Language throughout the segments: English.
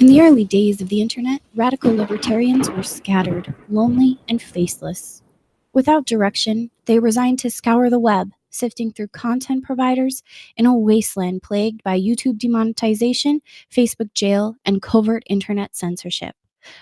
the early days of the internet, radical libertarians were scattered, lonely, and faceless. Without direction, they resigned to scour the web, sifting through content providers in a wasteland plagued by YouTube demonetization, Facebook jail, and covert internet censorship.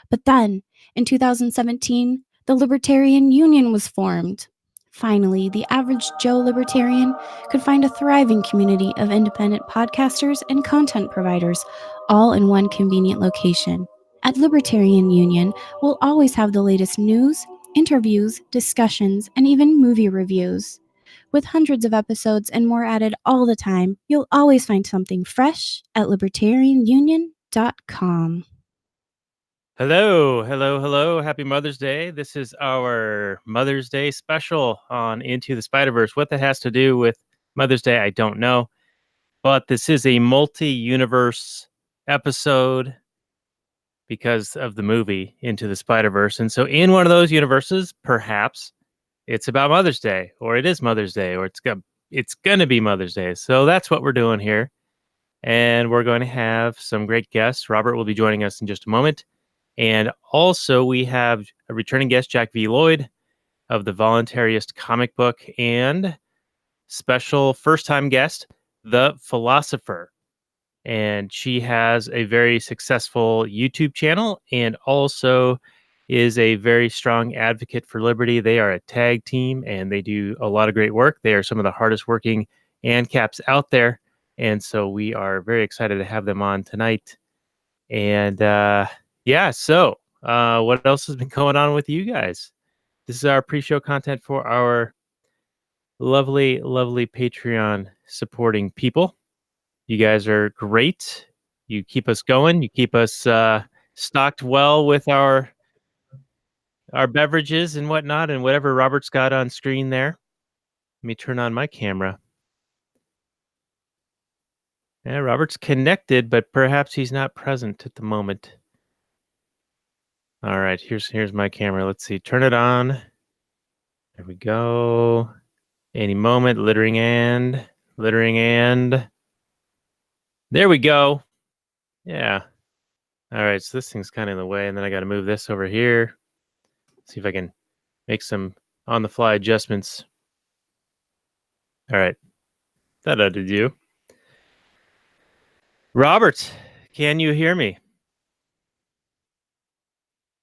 But then, in 2017, the Libertarian Union was formed. Finally, the average Joe libertarian could find a thriving community of independent podcasters and content providers, all in one convenient location. At Libertarian Union, we'll always have the latest news, interviews, discussions, and even movie reviews. With hundreds of episodes and more added all the time, you'll always find something fresh at libertarianunion.com. Hello, hello, hello. Happy Mother's Day. This is our Mother's Day special on Into the Spider-Verse. What that has to do with Mother's Day, I don't know. But this is a multi-universe episode because of the movie Into the Spider-Verse. And so in one of those universes, perhaps it's about Mother's Day, or it is Mother's Day, or it's going to be Mother's Day. So that's what we're doing here. And we're going to have some great guests. Robert will be joining us in just a moment. And also we have a returning guest, Jack V Lloyd of the Voluntarist comic book, and special first-time guest, the Pholosopher. And she has a very successful YouTube channel and also is a very strong advocate for liberty. They are a tag team and they do a lot of great work. They are some of the hardest working AnCaps out there. And so we are very excited to have them on tonight. And so what else has been going on with you guys? This is our pre-show content for our lovely, lovely Patreon supporting people. You guys are great. You keep us going. You keep us stocked well with our beverages and whatnot, and whatever Robert's got on screen there. Let me turn on my camera. Yeah, Robert's connected, but perhaps he's not present at the moment. All right, here's my camera. Let's see. Turn it on. There we go. Any moment, littering and. There we go. Yeah. All right, so this thing's kind of in the way, and then I got to move this over here. See if I can make some on-the-fly adjustments. All right. That did you. Robert, can you hear me?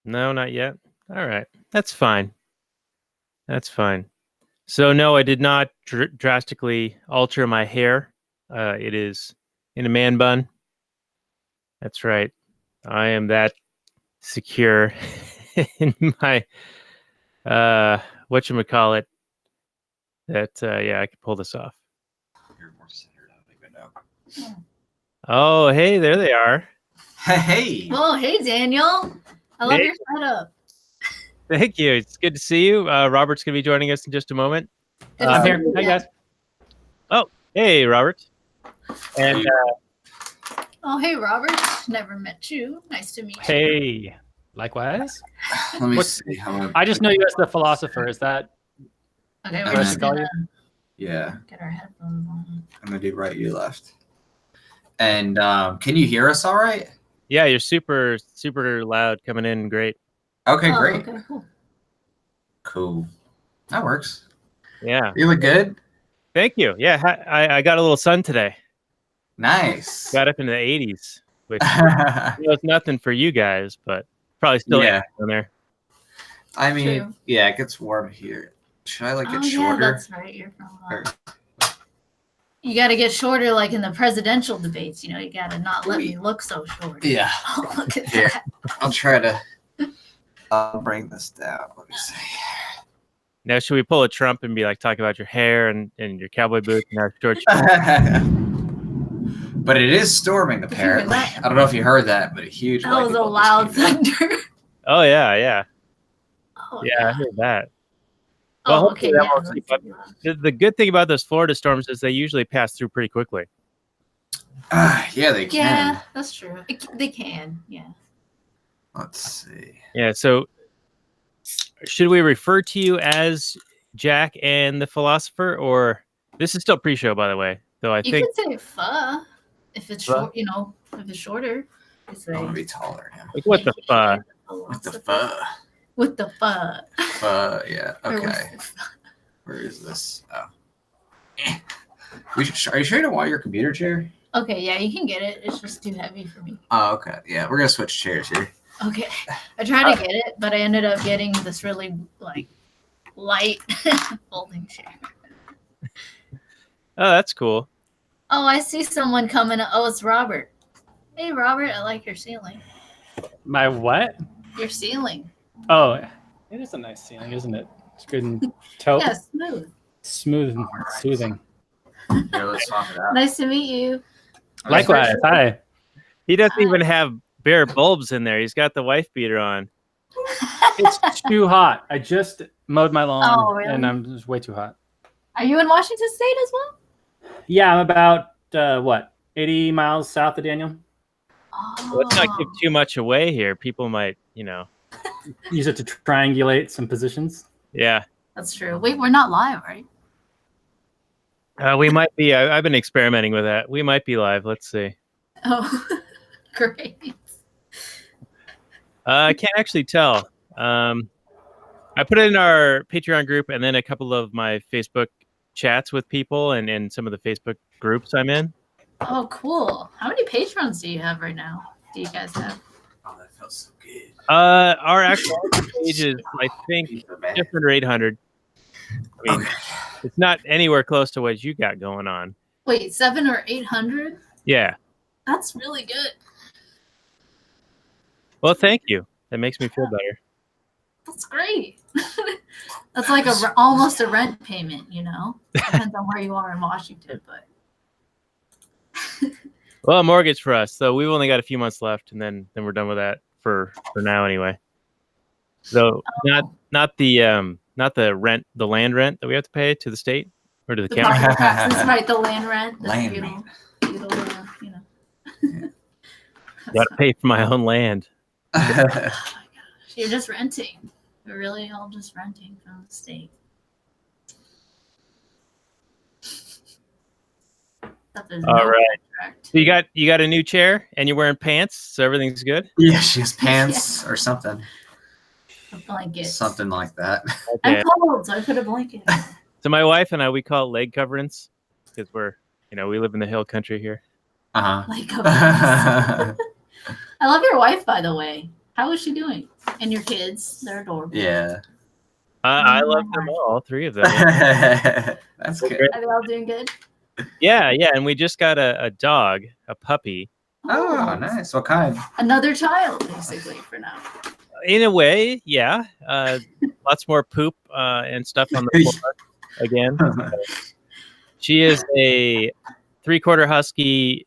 No, not yet. All right. That's fine. So, no, I did not drastically alter my hair. It is in a man bun. That's right. I am that secure in my, whatchamacallit, that, I could pull this off. You're more centered, I don't even know. Oh, hey, there they are. Hey. Oh, hey, Daniel. I love your setup. Thank you. It's good to see you. Robert's going to be joining us in just a moment. I'm here. Hi, guys. Oh, hey, Robert. And oh, hey, Robert. Never met you. Nice to meet you. Hey, likewise. Let me see how I just know you as the Philosopher. Is that? Okay, we're we're just gonna- gonna Yeah, get our headphones on. I'm gonna do right, you left. And can you hear us all right? yeah, you're super, super loud coming in. Great. Okay, Oh, great. Okay, cool. Cool. That works. Yeah. You look good. Thank you. Yeah, I got a little sun today. Nice. Got up into the 80s, which was nothing for you guys, but probably still Yeah. down there. I mean, True. yeah, it gets warm here. Should I like Oh, get yeah, shorter? that's right. You're from. Or- You got to get shorter, like in the presidential debates. You know, you got to not let me look so short. Yeah. Oh, look at Here. that. I'll try to. I'll bring this down. Let me see. Now, should we pull a Trump and be like, talk about your hair and your cowboy boots and our short But it is storming, apparently. I don't know if you heard that, but a huge. That was a lightning bolt loud just came in. thunder. Oh, yeah. Oh, Yeah, I heard that. Oh, Well, okay. hopefully that Yeah, won't keep up. The good thing about those Florida storms is they usually pass through pretty quickly. Yeah, they can. yeah, that's true. They can. Yeah. Let's see. Yeah, so should we refer to you as Jack and the Philosopher, or this is still pre-show, by the way, though I You think could say pho if it's Pho? short. You know, if it's shorter. It's I want to like, be taller now. Like, what the fuck? What the fuck? What the fuck? Yeah. Or what's Okay. the fuck? Where is this? Oh. Are you sure you don't want your computer chair? Okay, yeah, you can get it. It's just too heavy for me. Oh, okay. Yeah, we're gonna switch chairs here. Okay. I tried to get it, but I ended up getting this really like light folding chair. Oh, that's cool. Oh, I see someone coming. Oh, it's Robert. Hey, Robert, I like your ceiling. My what? Your ceiling. Oh, it is a nice ceiling, isn't it? It's good and Yeah, smooth. smooth and soothing. Here, let's swap it out. Nice to meet you. Likewise. Hi. He doesn't even have bare bulbs in there. He's got the wife beater on. It's too hot. I just mowed my lawn, Oh, really? and I'm just way too hot. Are you in Washington State as well? Yeah, I'm about 80 miles south of Daniel. Oh. Let's not give too much away here. People might, Use it to triangulate some positions. yeah. That's true. Wait, we're not live, right? We might be. I've been experimenting with that. We might be live. Let's see. Oh, great. I can't actually tell. I put it in our Patreon group and then a couple of my Facebook chats with people and some of the Facebook groups I'm in. Oh, cool. How many patrons do you have right now? Do you guys have? Oh, that feels so good. Our actual page is, I think, just under 800. I mean, Okay. it's not anywhere close to what you got going on. Wait, 700 or 800? Yeah. That's really good. Well, thank you. That makes me feel better. That's great. That's like almost a rent payment, Depends on where you are in Washington, but. Well, a mortgage for us. So we've only got a few months left, and then we're done with that for now anyway. So not the rent, the land rent that we have to pay to the state or to the The county. property taxes, right? The land rent. The Land feudal, Got to pay for my own land. Oh my gosh, you're just renting. We're really all just renting from the state. All right. So you got a new chair and you're wearing pants, so everything's good. Yeah, she has pants or something. A blanket. Something like that. Okay. I'm cold, so I put a blanket. So my wife and I, we call it leg coverings because we live in the hill country here. Uh-huh. Like I love your wife, by the way. How is she doing? And your kids? They're adorable. Yeah. I love them all three of them. That's good. Are they all doing good? Yeah, and we just got a dog, a puppy. Oh, nice. What kind? Another child, basically, for now. In a way, yeah. Lots more poop and stuff on the floor again. She is a 3/4 husky,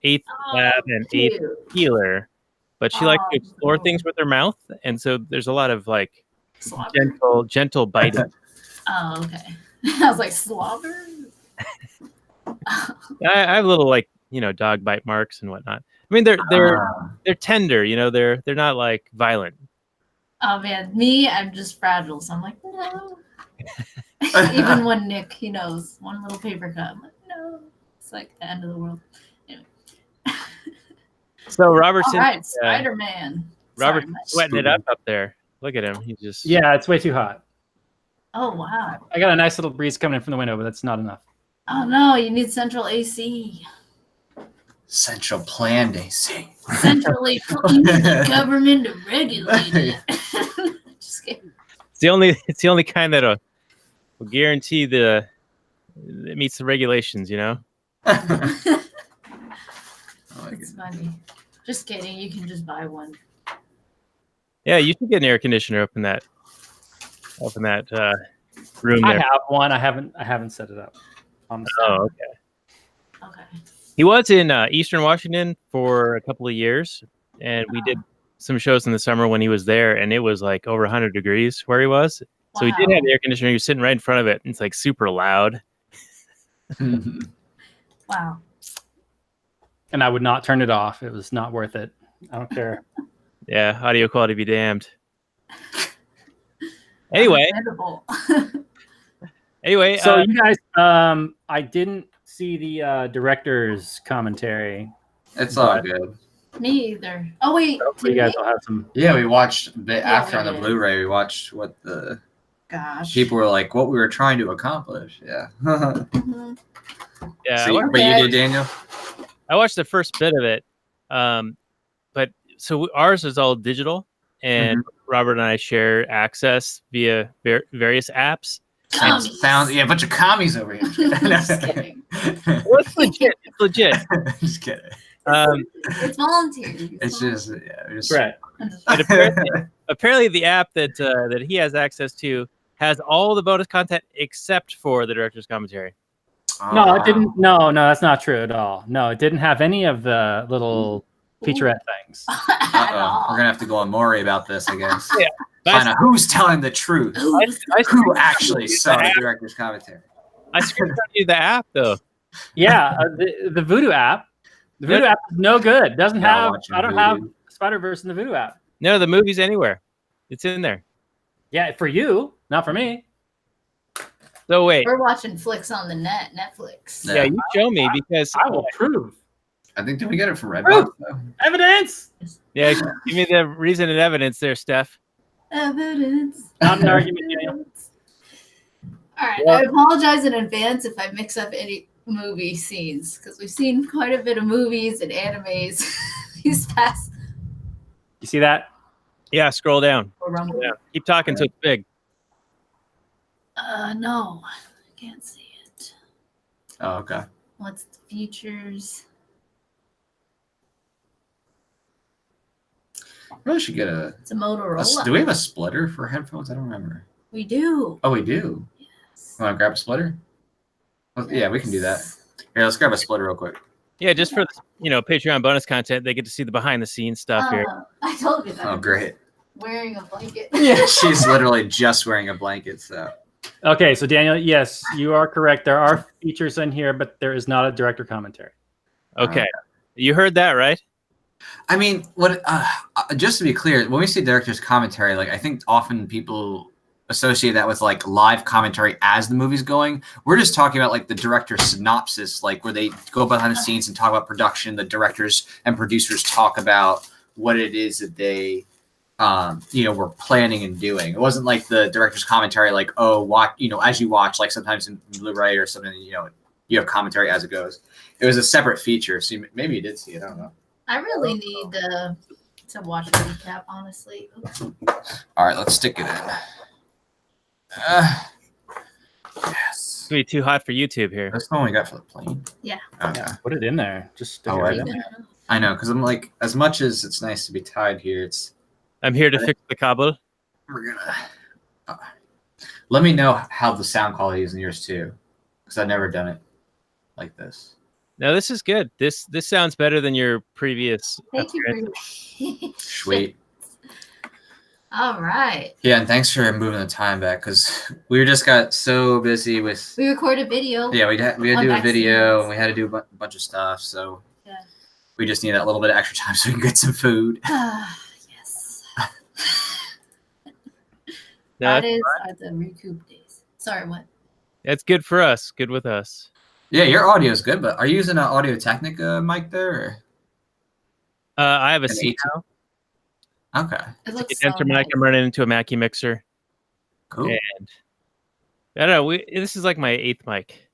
1/8 lab, and 1/8 cute. healer. But she likes to explore cool. things with her mouth, and so there's a lot of like Slobber? gentle biting. Oh, okay. I was like, slobber? I have little dog bite marks and whatnot. I mean, they're tender, they're not like violent. Oh, man. Me, I'm just fragile, so I'm like, no. Even when Nick, he knows, one little paper cut. I'm like, no. It's like the end of the world. Anyway. So Robert's All right, Spider-Man. Robert's Sorry, sweating it up there. Look at him. He's just Yeah, it's way too hot. Oh, wow. I got a nice little breeze coming in from the window, but that's not enough. Oh, no. You need central AC. Central planned AC. Centrally you need the government to regulate it. Just kidding. It's the only kind that will guarantee it meets the regulations, Oh my It's God. funny. Just kidding. You can just buy one. Yeah, you should get an air conditioner up in that room I there. have one. I haven't set it up. On the Oh, okay. Okay. He was in Eastern Washington for a couple of years, and we did some shows in the summer when he was there, and it was like over 100 degrees where he was. So he did Wow. have the air conditioner. He was sitting right in front of it, and it's like super loud. Wow. And I would not turn it off. It was not worth it. I don't care. Yeah, audio quality be damned. Anyway, Understandable. So you guys, I didn't see the director's commentary. It's all good. Me either. Oh wait, Hopefully, did you guys we? will have some. Yeah, we watched a bit Yeah, after we on the did. Blu-ray. We watched what the Gosh. people were like, what we were trying to accomplish. Yeah. Mhm. Yeah, So, but you did, Daniel? I watched the first bit of it, but so ours is all digital, and Robert and I share access via various apps. Commies. Yeah, a bunch of commies over here. Just kidding. Well, it's legit. It's legit. Just kidding. It's voluntary. It's just, yeah, just Right. And apparently, the app that he has access to has all the bonus content except for the director's commentary. No, it didn't. No, that's not true at all. No, it didn't have any of the little featurette things. At all. We're gonna have to go on Maury about this, I guess. Yeah. Find out who's telling the truth. I Who actually saw the director's commentary? I screenshot you the app though. Yeah, the Voodoo app. The Voodoo app is no good. Doesn't Not have. watching I don't Voodoo. have Spider-Verse in the Voodoo app. No, the movie's anywhere. It's in there. Yeah, for you, not for me. So wait. We're watching flicks on the net, Netflix. Yeah, you show me because I will prove I think, did we get it from Redbox? though? evidence. yeah, give me the reason and evidence there, Steph. Evidence. Not an argument, Daniel. All right. Yeah. I apologize in advance if I mix up any movie scenes because we've seen quite a bit of movies and animes these past. You see that? Yeah, scroll down. Rumble. Yeah. Keep talking so it's big. No, I can't see it. Oh, okay. What's the features? Really should get It's a Motorola. do we have a splitter for headphones? I don't remember. We do. Oh, we do. Yes. Want to grab a splitter? Well, yeah, we can do that. Here, let's grab a splitter real quick. Yeah, just for Patreon bonus content, they get to see the behind the scenes stuff here. I told you that. Oh, great. Wearing a blanket. Yeah, she's literally just wearing a blanket. So Okay, so Daniel, yes, you are correct. There are features in here, but there is not a director commentary. Okay, you heard that right? I mean, what? Just to be clear, when we say director's commentary, like I think often people associate that with like live commentary as the movie's going. We're just talking about like the director's synopsis, like where they go behind the scenes and talk about production. The directors and producers talk about what it is that they, were planning and doing. It wasn't like the director's commentary, like, oh, watch, as you watch, like sometimes in Blu-ray or something, you have commentary as it goes. It was a separate feature, so maybe you did see it. I don't know. I really need to watch a recap, honestly. All right, let's stick it in. Yes. It's gonna be too hot for YouTube here. That's the one we got for the plane. Yeah. Okay. Yeah, put it in there. Just stick Oh, it right. right in there. I know, because I'm like, as much as it's nice to be tied here, I'm here to fix the cobble. we're gonna. Let me know how the sound quality is in yours too, because I've never done it like this. No, this is good. This sounds better than your previous. Thank you for Sweet. All right. Yeah, and thanks for moving the time back, because we just got so busy with. We recorded video. Yeah, we had to do a Unvaccinated. video, and we had to do a bunch of stuff, so Yeah. we just need that little bit of extra time so we can get some food. Yes. No, That is the recoup days. Sorry, what? that's good for us. Good with us. Yeah, your audio is good, but are you using an Audio Technica mic there? Or? I have a An C 18? now. Okay, It looks Condenser so mic. nice. I'm running into a Mackie mixer, cool. and I don't know. This is like my 8th mic.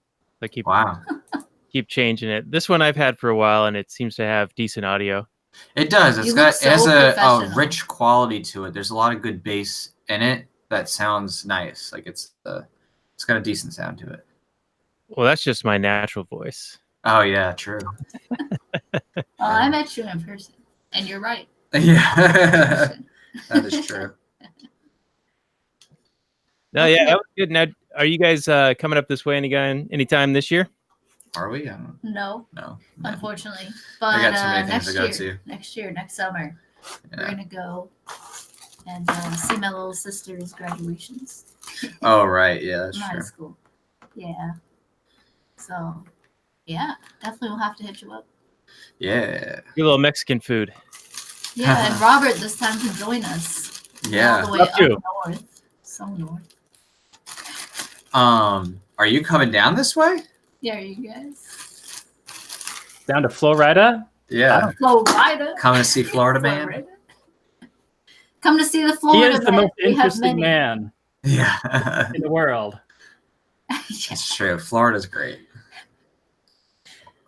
I keep changing it. This one I've had for a while, and it seems to have decent audio. It does. You look It has so a professional. rich quality to it. There's a lot of good bass in it that sounds nice. Like it's got a decent sound to it. Well, that's just my natural voice. Oh yeah, true. Well, I met you in person, and you're right. Yeah, that is true. No, yeah, that was good. Now, are you guys coming up this way anytime this year? Are we? I don't No, know. unfortunately. I But got too many things next to go year, next summer, we're Yeah. gonna go and see my little sister's graduations Oh right, yeah, that's from high true. school. Yeah. So, yeah, definitely we'll have to hit you up. Yeah, Your little Mexican food. Yeah, and Robert this time can join us. All yeah. the way Love up to. north. So north. Are you coming down this way? Yeah, are you guys? Down to Florida? Yeah. Florida. Coming to see Florida Man. Florida. Come to see the He Florida is the Man. most We have interesting many. man Yeah. in the world. It's true. Florida's great.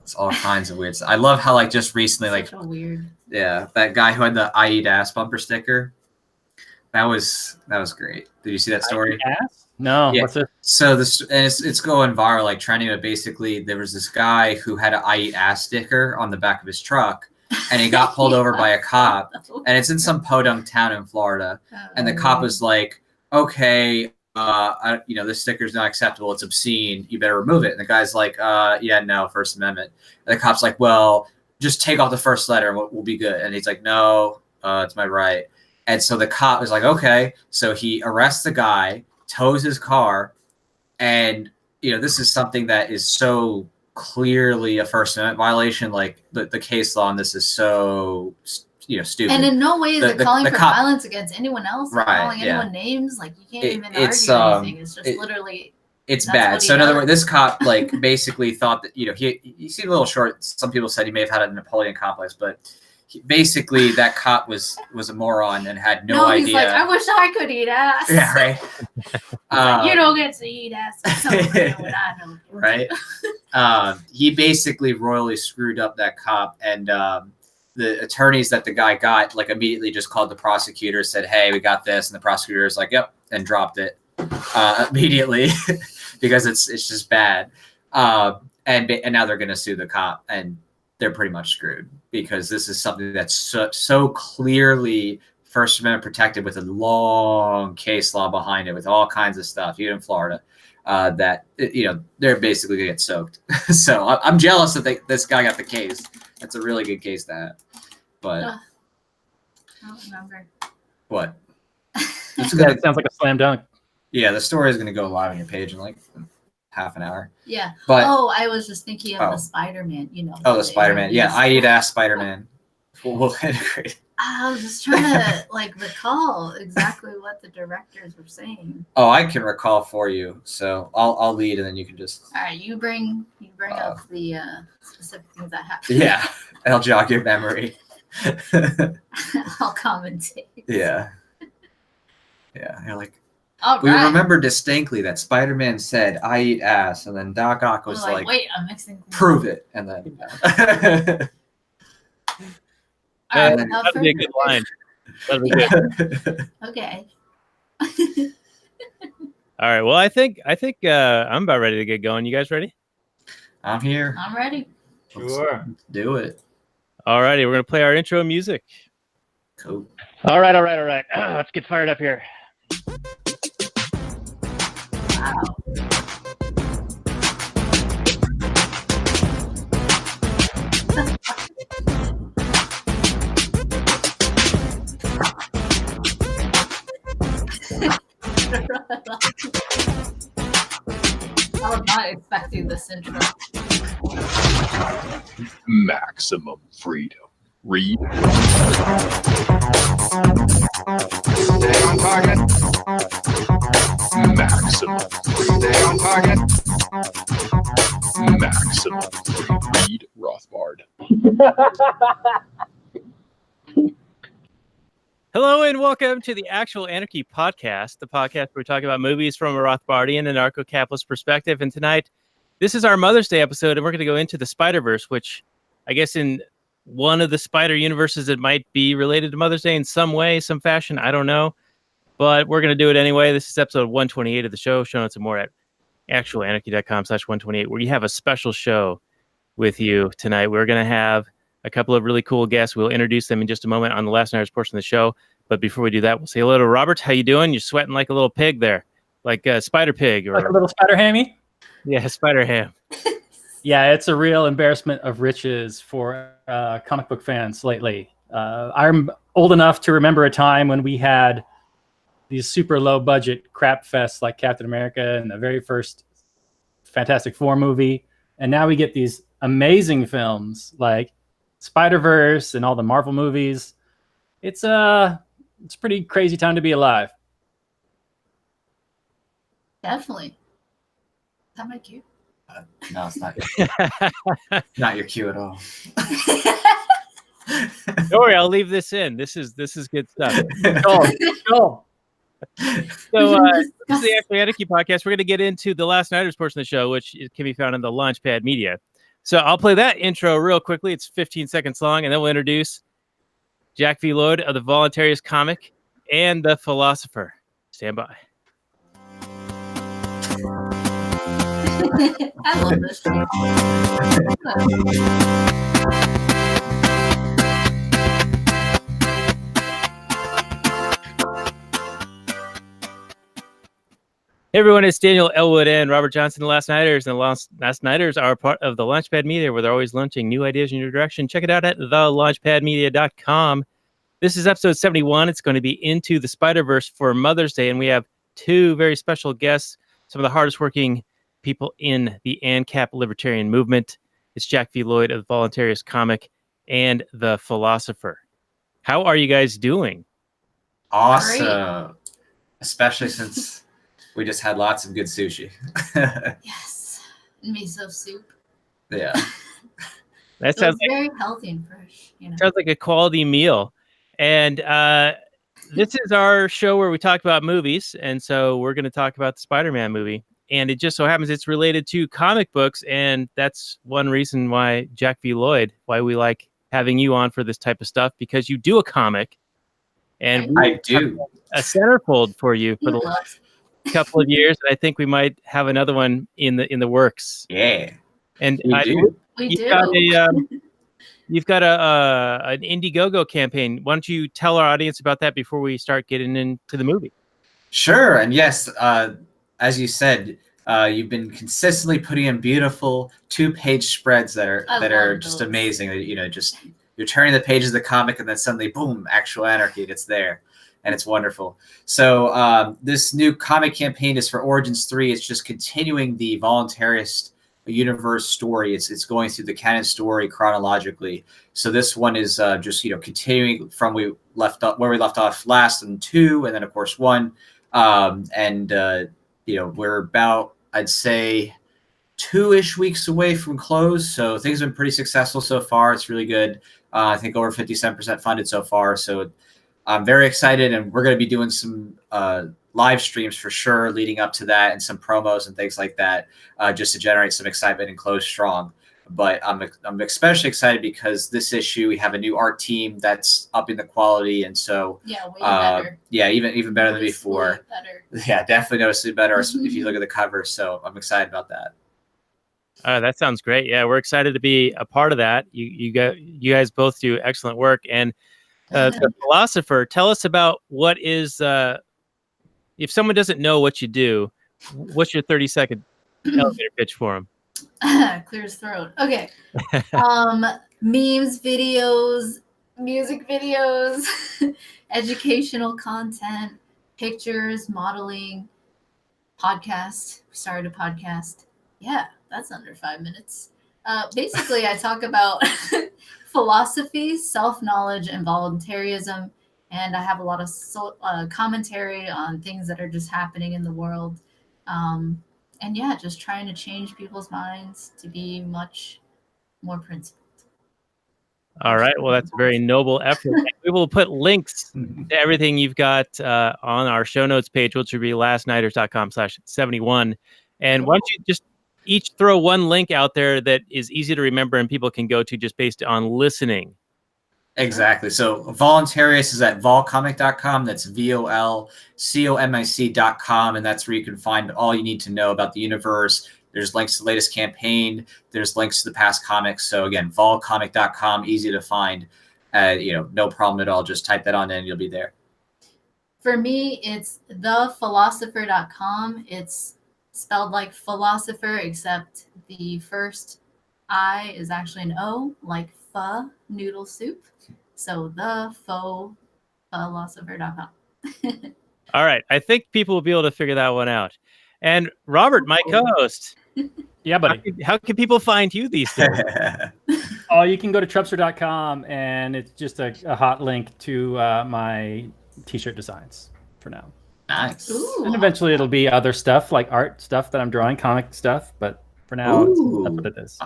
It's all kinds of weird stuff. I love how like just recently, like Such a weird. yeah, that guy who had the I eat ass bumper sticker. That was great. Did you see that story? Ass? No. Yeah. What's it? So this and it's going viral, like trending. But basically, there was this guy who had an I eat ass sticker on the back of his truck, and he got pulled over by a cop. And it's in some podunk town in Florida. And the cop was like, "Okay, this sticker's not acceptable. It's obscene. You better remove it." And the guy's like, "Yeah, no, First Amendment." And the cop's like, "Well, just take off the first letter and we'll be good." And he's like, "No, it's my right." And so the cop was like, "Okay." So he arrests the guy, tows his car, and this is something that is so clearly a First Amendment violation. Like the case law on this is so stupid. And in no way is it calling for cop, violence against anyone else, right, calling anyone names. Like you can't even argue anything. It's just literally. It's bad. So in other words, this cop like basically thought that he seemed a little short. Some people said he may have had a Napoleon complex, but basically that cop was a moron and had no idea. He's like, I wish I could eat ass. Yeah, right. Like, you don't get to eat ass. So what I know. Right. He basically royally screwed up that cop, and the attorneys that the guy got like immediately just called the prosecutor, said, "Hey, we got this," and the prosecutor is like, "Yep," and dropped it immediately because it's just bad. And now they're going to sue the cop, and they're pretty much screwed because this is something that's so clearly First Amendment protected with a long case law behind it with all kinds of stuff, even in Florida, that they're basically going to get soaked. So I'm jealous that this guy got the case. That's a really good case to have. But I don't remember. What? That sounds like a slam dunk. Yeah, the story is going to go live on your page in like half an hour. Yeah. But I was just thinking of the Spider-Man. the Spider-Man. Yeah, I eat ass Spider-Man. We'll integrate. I was just trying to recall exactly what the directors were saying. Oh, I can recall for you. So I'll lead, and then you can just. All right, you bring up the specific things that happened. Yeah, I'll jog your memory. I'll commentate. Yeah. Yeah, you're like. All we right. remember distinctly that Spider-Man said, "I eat ass," and then Doc Ock was like, "Wait, I'm mixing things prove it," and then. All right, that'd be a good line. That'd be good. Okay. All right. Well, I think I'm about ready to get going. You guys ready? I'm here. I'm ready. Sure. Let's do it. All righty. We're gonna play our intro music. Cool. All right. Let's get fired up here. Wow. I was not expecting this intro. Maximum freedom. Read. Stay on target. Maximum freedom. Stay on target. Maximum freedom. Read Rothbard. Hello and welcome to the Actual Anarchy podcast, the podcast where we talk about movies from a Rothbardian and Anarcho-Capitalist perspective. And tonight, this is our Mother's Day episode, and we're going to go into the Spider-Verse, which I guess in one of the Spider universes, it might be related to Mother's Day in some way, some fashion. I don't know. But we're going to do it anyway. This is episode 128 of the show. Show notes and more at actualanarchy.com/128, where you have a special show with you tonight. We're going to have a couple of really cool guests. We'll introduce them in just a moment on the last hour's portion of the show. But before we do that, we'll say hello to Robert. How you doing? You're sweating like a little pig there, like a spider pig, or Like a little spider hammy. Yeah, spider ham. Yeah, it's a real embarrassment of riches for comic book fans lately. I'm old enough to remember a time when we had these super low budget crap fests like Captain America and the very first Fantastic Four movie, and now we get these amazing films like Spider-Verse and all the Marvel movies. It's a pretty crazy time to be alive. Definitely. Is that my cue? No, it's not. Not your cue at all. Don't worry, I'll leave this in. This is good stuff. Cool. So this is the Actually Anarchy podcast. We're going to get into the Last Nighters portion of the show, which can be found in the Launchpad Media. So I'll play that intro real quickly. It's 15 seconds long, and then we'll introduce Jack V Lloyd of the Voluntarist comic and the Philosopher. Stand by. I love this shit. Hey everyone, it's Daniel Elwood and Robert Johnson, the Last Nighters. And the Last Nighters are part of the Launchpad Media, where they're always launching new ideas in your direction. Check it out at thelaunchpadmedia.com. This is episode 71. It's going to be Into the Spider-Verse for Mother's Day, and we have two very special guests, some of the hardest working people in the AnCap libertarian movement. It's Jack V Lloyd of the Voluntarist comic and the Philosopher. How are you guys doing? Awesome. Especially since we just had lots of good sushi. Yes. Miso soup. That Yeah. It's sounds like, very healthy and fresh. sounds like a quality meal. And this is our show where we talk about movies. And so we're going to talk about the Spider-Man movie. And it just so happens it's related to comic books. And that's one reason why, Jack V Lloyd, why we like having you on for this type of stuff, because you do a comic. And we I do. a centerfold for you for the last couple of years. And I think we might have another one in the works. Yeah. And We do. you've got an Indiegogo campaign. Why don't you tell our audience about that before we start getting into the movie? Sure. And yes, as you said, you've been consistently putting in beautiful 2-page spreads that are just amazing. You know, just you're turning the pages of the comic, and then suddenly, boom, actual anarchy. It's there, and it's wonderful. So this new comic campaign is for Origins 3. It's just continuing the voluntarist universe story. It's going through the canon story chronologically. So this one is just continuing from where we left off last in 2, and then of course 1. We're about, I'd say, 2-ish weeks away from close. So things have been pretty successful so far. It's really good. I think over 57% funded so far. So I'm very excited, and we're going to be doing some live streams for sure leading up to that, and some promos and things like that, just to generate some excitement and close strong. But I'm especially excited because this issue we have a new art team that's upping the quality, and so way better. Even better than before. Better. Yeah, definitely noticeably better if you look at the cover. So I'm excited about that. That sounds great. Yeah, we're excited to be a part of that. You guys both do excellent work. And the Philosopher, tell us about what is, if someone doesn't know what you do, what's your 30-second elevator pitch for them? Clear his throat. Okay. Memes, videos, music videos, educational content, pictures, modeling, podcast. We started a podcast. Yeah, that's under 5 minutes. Basically, I talk about philosophy, self-knowledge, and voluntarism. And I have a lot of commentary on things that are just happening in the world. And yeah, just trying to change people's minds to be much more principled. All right. Well, that's a very noble effort. We will put links to everything you've got on our show notes page, which will be lastnighters.com/71. And why don't you just each throw one link out there that is easy to remember and people can go to just based on listening. Exactly. So Voluntarist is at volcomic.com. That's VOLCOMIC.com. And that's where you can find all you need to know about the universe. There's links to the latest campaign. There's links to the past comics. So again, volcomic.com, easy to find. No problem at all. Just type that on and you'll be there. For me, it's thepholosopher.com. It's spelled like philosopher, except the first I is actually an O, like pho noodle soup. So philosopher.com. All right. I think people will be able to figure that one out. And Robert, my co-host. Yeah, buddy. How can people find you these days? Oh, you can go to Trupster.com, and it's just a hot link to my t-shirt designs for now. Nice. Ooh. And eventually it'll be other stuff, like art stuff that I'm drawing, comic stuff. But for now, that's what it is.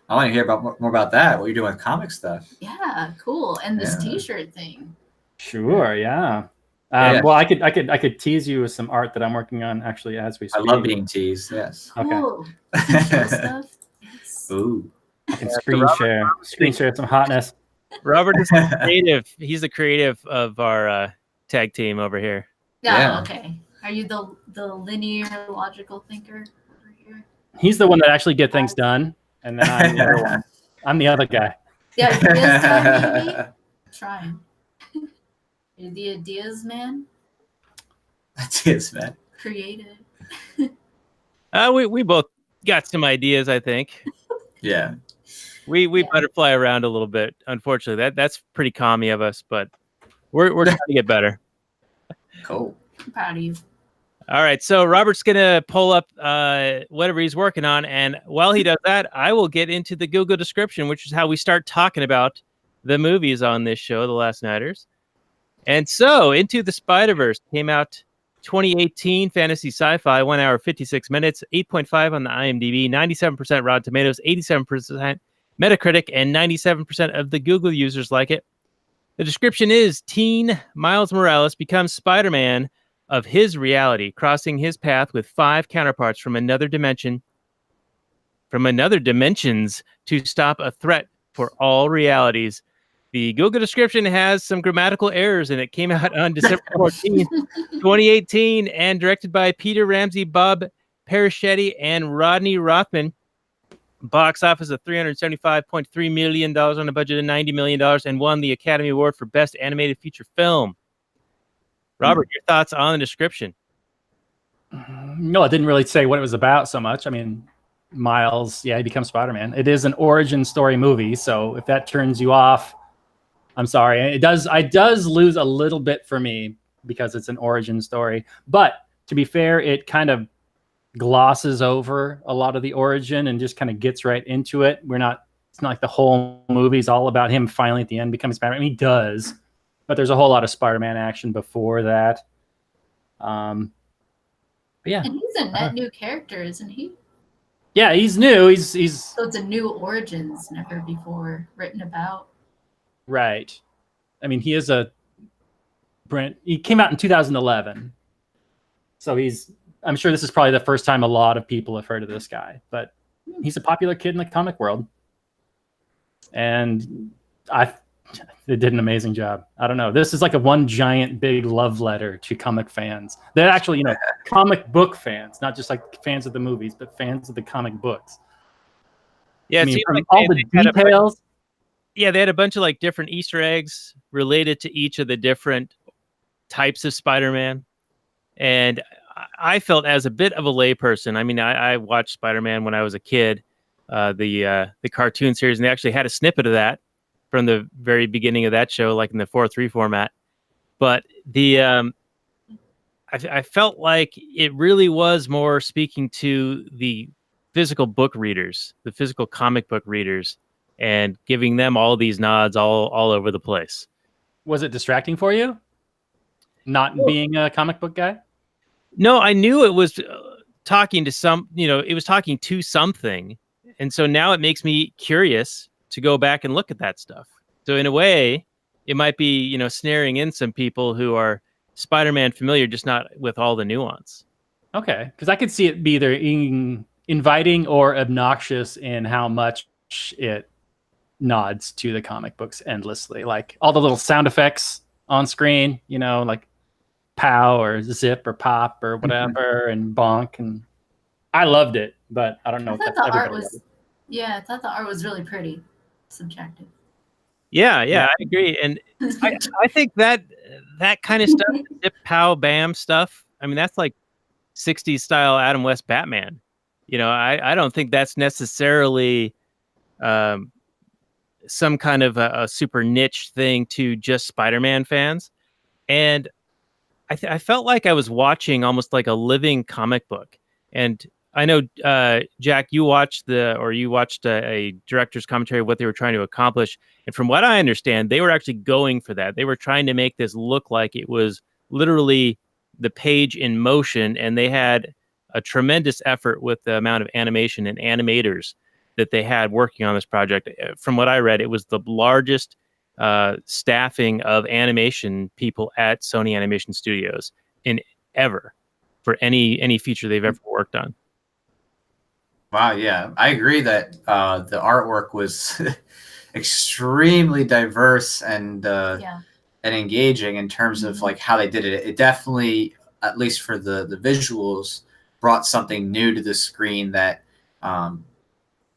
I want to hear about more about that. What you're doing with comic stuff. Yeah, cool. And this Yeah. T-shirt thing. Sure, yeah. Yeah. Well, I could tease you with some art that I'm working on actually as we I speak. love being teased. Yes. Okay. Cool. You can show stuff. Yes. Ooh. I can Yeah, so screen share some hotness. Robert is creative. He's the creative of our tag team over here. Yeah. Oh, okay. Are you the linear logical thinker over here? He's the one that actually get things done, and then I'm the other one. I'm the other guy. Yeah, ideas guy maybe. Trying. You're the ideas man. That's it, man. Creative. We both got some ideas, I think. Yeah. We Yeah. butterfly around a little bit. Unfortunately, that's pretty commie of us, but we're trying to get better. Cool. I'm proud of you. All right, so Robert's gonna pull up whatever he's working on, and while he does that, I will get into the Google description, which is how we start talking about the movies on this show, The Last Nighters. And so, Into the Spider-Verse came out 2018, fantasy sci-fi, 1 hour 56 minutes, 8.5 on the IMDb, 97% Rotten Tomatoes, 87% Metacritic, and 97% of the Google users like it. The description is: teen Miles Morales becomes Spider-Man of his reality, crossing his path with 5 counterparts from another dimensions to stop a threat for all realities. The Google description has some grammatical errors in it. Came out on December 14th, 2018, and directed by Peter Ramsey, Bob Paraschetti, and Rodney Rothman. Box office of $375.3 million on a budget of $90 million, and won the Academy Award for Best Animated Feature Film. Robert, your thoughts on the description? No, it didn't really say what it was about so much. I mean, Miles, he becomes Spider-Man. It is an origin story movie, so if that turns you off, I'm sorry. It does lose a little bit for me because it's an origin story. But to be fair, it kind of glosses over a lot of the origin and just kind of gets right into it. It's not like the whole movie's all about him finally at the end becoming Spider-Man. I mean, he does, but there's a whole lot of Spider-Man action before that. But yeah. And he's a net new character, isn't he? Yeah, he's new. He's So it's a new origins, never before written about. right. I mean, he came out in 2011. So I'm sure this is probably the first time a lot of people have heard of this guy, but he's a popular kid in the comic world. And they did an amazing job. I don't know. This is like a one giant big love letter to comic fans. They're actually, comic book fans, not just like fans of the movies, but fans of the comic books. Yeah, I mean, seems from like all they the details. Yeah, they had a bunch of like different Easter eggs related to each of the different types of Spider-Man. And I felt, as a bit of a layperson, I mean, I watched Spider-Man when I was a kid, the cartoon series, and they actually had a snippet of that from the very beginning of that show, like in the 4:3 format. But I felt like it really was more speaking to the physical book readers, the physical comic book readers, and giving them all these nods all over the place. Was it distracting for you? Not being a comic book guy? No, I knew it was talking to it was talking to something. And so now it makes me curious to go back and look at that stuff. So in a way, it might be, snaring in some people who are Spider-Man familiar, just not with all the nuance. Okay, because I could see it be either inviting or obnoxious in how much it nods to the comic books endlessly. Like all the little sound effects on screen, like pow or zip or pop or whatever, and bonk. And I loved it, but I don't know. I thought the art was, I thought the art was really pretty. Subjective. Yeah, I agree. And I think that kind of stuff, zip, pow, bam stuff, I mean, that's like 60s style Adam West Batman. I don't think that's necessarily some kind of a super niche thing to just Spider-Man fans. And I felt like I was watching almost like a living comic book. And I know, Jack, you watched a director's commentary of what they were trying to accomplish. And from what I understand, they were actually going for that. They were trying to make this look like it was literally the page in motion. And they had a tremendous effort with the amount of animation and animators that they had working on this project. From what I read, it was the largest staffing of animation people at Sony Animation Studios in ever for any feature they've ever worked on. Wow, yeah, I agree that the artwork was extremely diverse and engaging in terms of like how they did it. It definitely, at least for the visuals, brought something new to the screen that,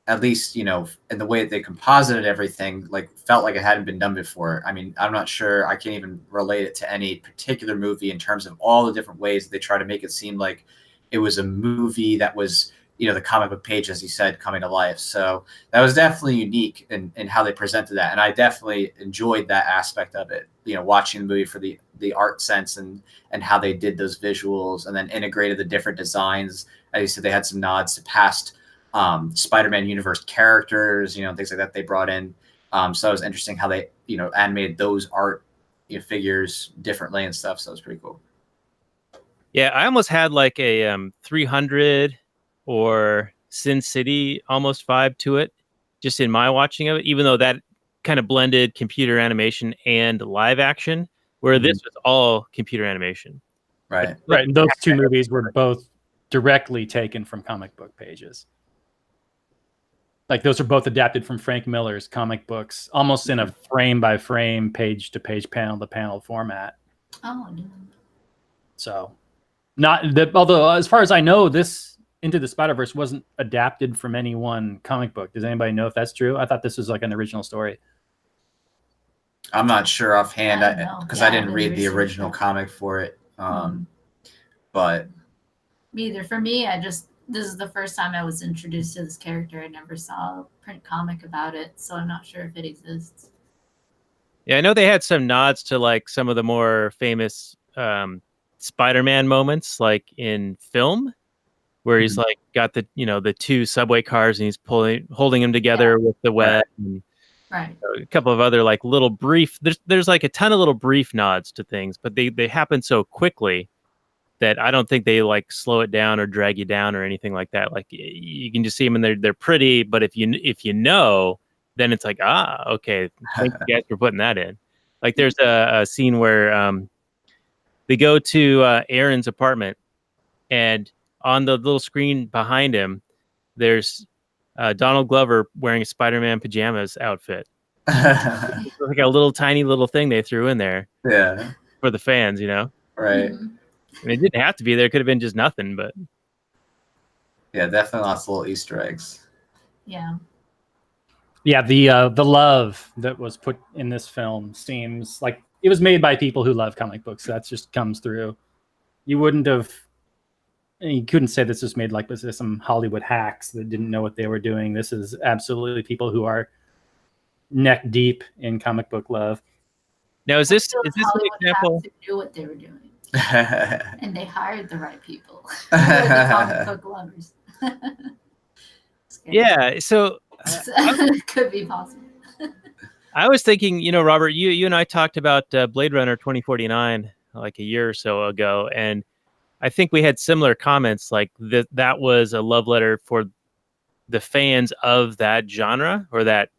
at least, you know, in the way that they composited everything, like felt like it hadn't been done before. I mean, I'm not sure, I can't even relate it to any particular movie in terms of all the different ways that they try to make it seem like it was a movie that was, you know, the comic book page, as you said, coming to life. So that was definitely unique in how they presented that. And I definitely enjoyed that aspect of it, you know, watching the movie for the art sense and how they did those visuals and then integrated the different designs. As you said, they had some nods to past Spider-Man universe characters, you know, things like that they brought in. So it was interesting how they, you know, animated those art, you know, figures differently and stuff. So it was pretty cool. Yeah, I almost had like a 300 or Sin City almost vibe to it, just in my watching of it, even though that kind of blended computer animation and live action, where this was all computer animation. Right. Right. And those two movies were both directly taken from comic book pages. Like those are both adapted from Frank Miller's comic books, almost in a frame by frame, page to page, panel to panel format. Oh, no. So, although as far as I know, this Into the Spider-Verse wasn't adapted from any one comic book. Does anybody know if that's true? I thought this was like an original story. I'm not sure offhand because I didn't read the research original that. comic for it. But Me either. For me, this is the first time I was introduced to this character. I never saw a print comic about it, so I'm not sure if it exists. Yeah, I know they had some nods to like some of the more famous Spider-Man moments, like in film, where he's like got the, you know, the two subway cars and he's holding them together with the web. And Right. a couple of other like little brief. There's like a ton of little brief nods to things, but they happen so quickly that I don't think they like slow it down or drag you down or anything like that. Like you can just see them and they're pretty, but if you know, then it's like, okay, thank you guys for putting that in. Like there's a scene where they go to Aaron's apartment, and on the little screen behind him, there's Donald Glover wearing a Spider-Man pajamas outfit. Like a little tiny little thing they threw in there, for the fans, you know. Right. I mean, it didn't have to be there. It could have been just nothing, but yeah, definitely lots of little Easter eggs. Yeah. Yeah, the love that was put in this film seems like it was made by people who love comic books. That just comes through. You couldn't say this was made like this is some Hollywood hacks that didn't know what they were doing. This is absolutely people who are neck deep in comic book love. Now, is this an example? Knew what they were doing, and they hired the right people. The comic book lovers. Yeah, so it could be possible. I was thinking, you know, Robert, you and I talked about Blade Runner 2049 like a year or so ago, and I think we had similar comments, like that was a love letter for the fans of that genre or that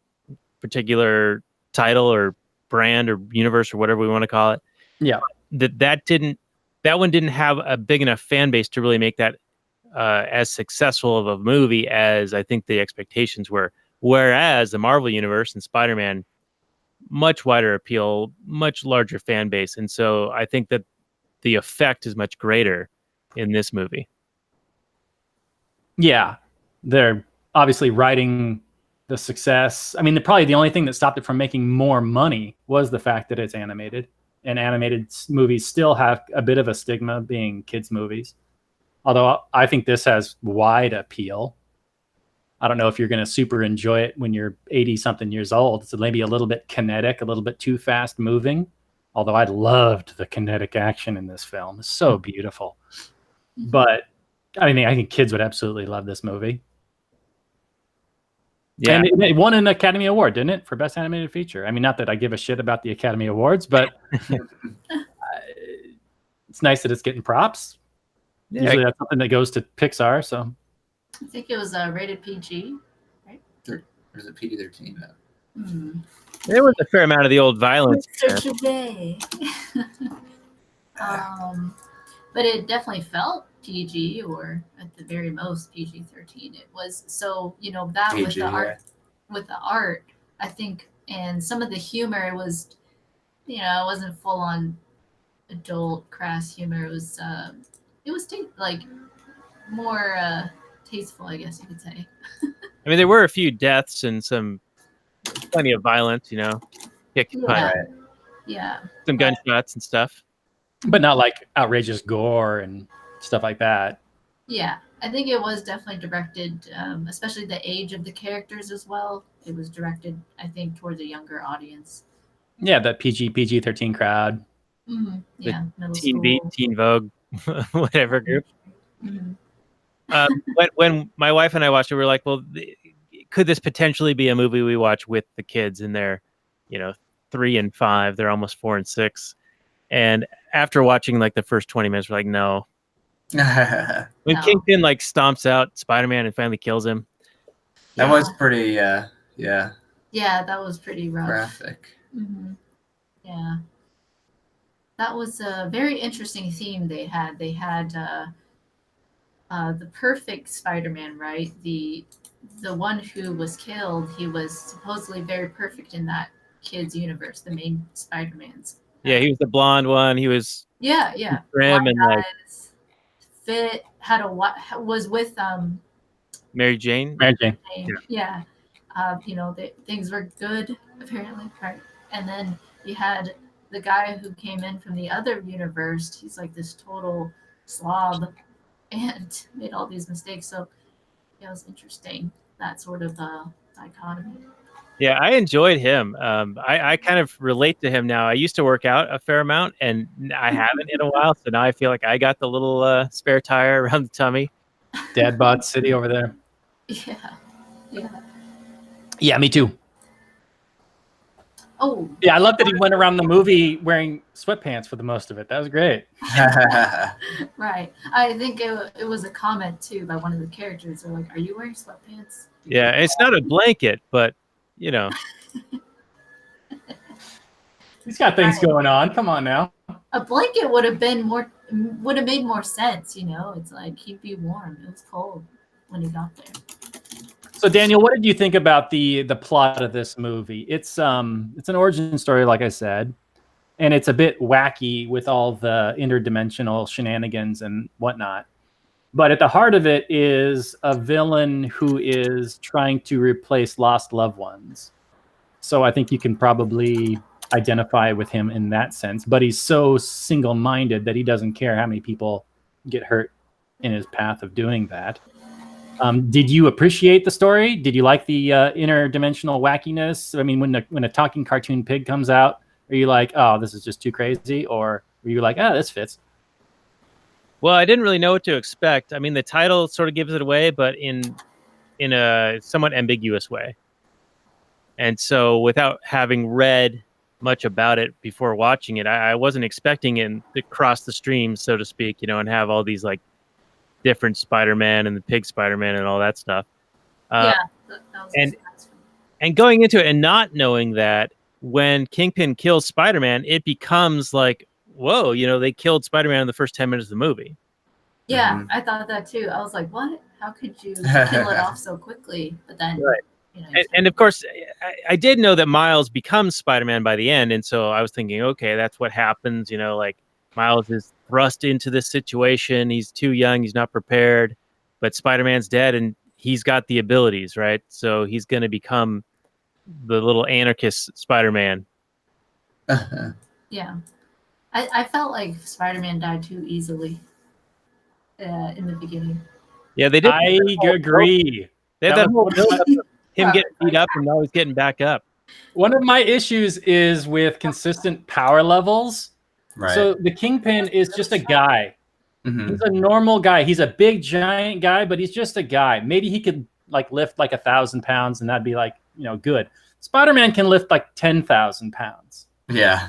particular title or brand or universe or whatever we want to call it. Yeah, that one didn't have a big enough fan base to really make that as successful of a movie as I think the expectations were. Whereas the Marvel Universe and Spider-Man, much wider appeal, much larger fan base. And so I think that the effect is much greater in this movie. Yeah, they're obviously writing the success. I mean, probably the only thing that stopped it from making more money was the fact that it's animated. And animated movies still have a bit of a stigma being kids' movies. Although I think this has wide appeal. I don't know if you're going to super enjoy it when you're 80-something years old. It's maybe a little bit kinetic, a little bit too fast moving. Although I loved the kinetic action in this film. It's so beautiful. But I mean, I think kids would absolutely love this movie. Yeah. And it won an Academy Award, didn't it, for Best Animated Feature? I mean, not that I give a shit about the Academy Awards, but it's nice that it's getting props. Yeah. Usually that's something that goes to Pixar. So I think it was rated PG, right? Or is it PG-13? There was a fair amount of the old violence. Search away. But it definitely felt PG, or at the very most PG-13. It was so, you know, that with PG, the yeah. art, I think, and some of the humor was, you know, it wasn't full on adult crass humor. It was like more tasteful, I guess you could say. I mean, there were a few deaths and plenty of violence, you know, kick, punch, Yeah. Right. Yeah. some gunshots and stuff. But not like outrageous gore and stuff like that. Yeah, I think it was definitely directed, especially the age of the characters as well. It was directed, I think, towards a younger audience. Yeah, that PG-13 crowd. Yeah, middle Teen Beat, school. Teen Vogue, whatever group. Mhm. When my wife and I watched it, we were like, well, could this potentially be a movie we watch with the kids in their, 3 and 5? They're almost 4 and 6. And after watching like the first 20 minutes, we're like, no. When No. Kingpin like stomps out Spider-Man and finally kills him. That was pretty, Yeah, that was pretty rough. graphic. Yeah. That was a very interesting theme they had. They had the perfect Spider-Man, right? The one who was killed, he was supposedly very perfect in that kid's universe, the main Spider-Man's. Yeah, he was the blonde one. He was Yeah. trim and like Eyes, fit, was with Mary Jane. Mary Jane. Yeah. Things were good apparently, right? And then you had the guy who came in from the other universe. He's like this total slob and made all these mistakes. So it was interesting, that sort of dichotomy. Yeah, I enjoyed him. I kind of relate to him now. I used to work out a fair amount, and I haven't in a while. So now I feel like I got the little spare tire around the tummy. Dad bod city over there. Yeah. Yeah, me too. Oh. Yeah, I love that he went around the movie wearing sweatpants for the most of it. That was great. Right. I think it was a comment too by one of the characters. They're like, "Are you wearing sweatpants?" Yeah, it's not a blanket, but He's got things going on. Come on now. A blanket would have made more sense. It's like he'd be warm. It was cold when he got there. So Daniel, what did you think about the plot of this movie? It's an origin story, like I said, and it's a bit wacky with all the interdimensional shenanigans and whatnot. But at the heart of it is a villain who is trying to replace lost loved ones. So I think you can probably identify with him in that sense. But he's so single-minded that he doesn't care how many people get hurt in his path of doing that. Did you appreciate the story? Did you like the interdimensional wackiness? I mean, when a talking cartoon pig comes out, are you like, oh, this is just too crazy? Or were you like, oh, this fits? Well, I didn't really know what to expect. I mean, the title sort of gives it away, but in a somewhat ambiguous way. And so without having read much about it before watching it, I wasn't expecting it to cross the stream, so to speak, and have all these like different Spider-Man and the pig Spider-Man and all that stuff. That was and going into it and not knowing that when Kingpin kills Spider-Man, it becomes like, whoa, they killed Spider-Man in the first 10 minutes of the movie. Yeah, I thought that too. I was like, what? How could you kill it off so quickly? But then, right. And of course, I did know that Miles becomes Spider-Man by the end. And so I was thinking, okay, that's what happens. Like Miles is thrust into this situation. He's too young. He's not prepared. But Spider-Man's dead and he's got the abilities, right? So he's going to become the little anarchist Spider-Man. Yeah. I felt like Spider-Man died too easily in the beginning. Yeah, they did. I agree. They had that whole build-up of him getting beat up and now he's getting back up. One of my issues is with consistent power levels. Right. So the Kingpin is just a guy. Mm-hmm. He's a normal guy. He's a big, giant guy, but he's just a guy. Maybe he could like lift like 1,000 pounds and that'd be like, good. Spider-Man can lift like 10,000 pounds. Yeah.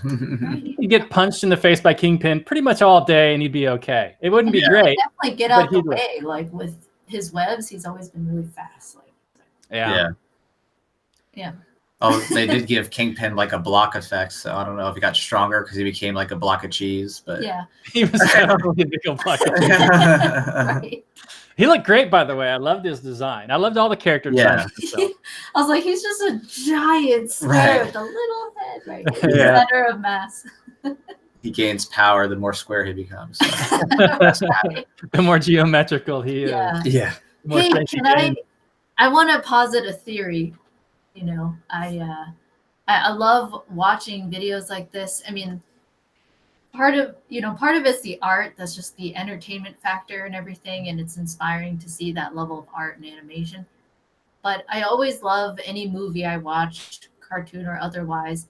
He'd get punched in the face by Kingpin pretty much all day and he'd be okay. It wouldn't be great. Definitely get out the way. Like with his webs, he's always been really fast. Yeah. Yeah. Oh, they did give Kingpin like a block effect, so I don't know if he got stronger because he became like a block of cheese. But Yeah. He was definitely a big old bucket. Right. He looked great, by the way. I loved his design. I loved all the character designs. Yeah. I was like, he's just a giant square with a little head right in the Yeah. center of mass. He gains power the more square he becomes. So. Right. The more geometrical he is, Yeah. Yeah. the more Hey, strength he can gains. I want to posit a theory. You know, I love watching videos like this. I mean, part of it's the art. That's just the entertainment factor and everything, and it's inspiring to see that level of art and animation. But I always love any movie I watch, cartoon or otherwise.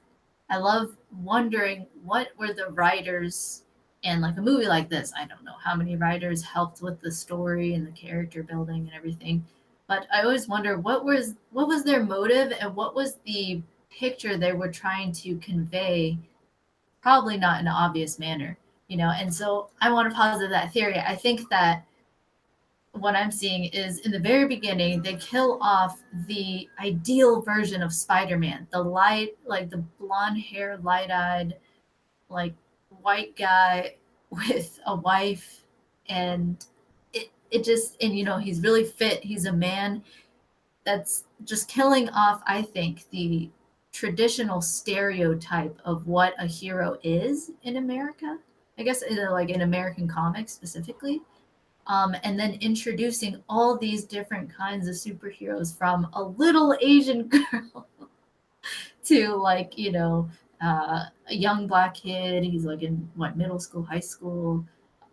I love wondering what were the writers, and like a movie like this, I don't know how many writers helped with the story and the character building and everything. But I always wonder what was their motive and what was the picture they were trying to convey, probably not in an obvious manner, you know. And so I want to posit that theory. I think that what I'm seeing is in the very beginning, they kill off the ideal version of Spider-Man, the like the blonde hair, light-eyed, like white guy with a wife, and it just, and you know, he's really fit. He's a man. That's just killing off, I think, the traditional stereotype of what a hero is in America. I guess like in American comics specifically. And then introducing all these different kinds of superheroes, from a little Asian girl to like, you know, a young black kid. He's like in what, middle school, high school,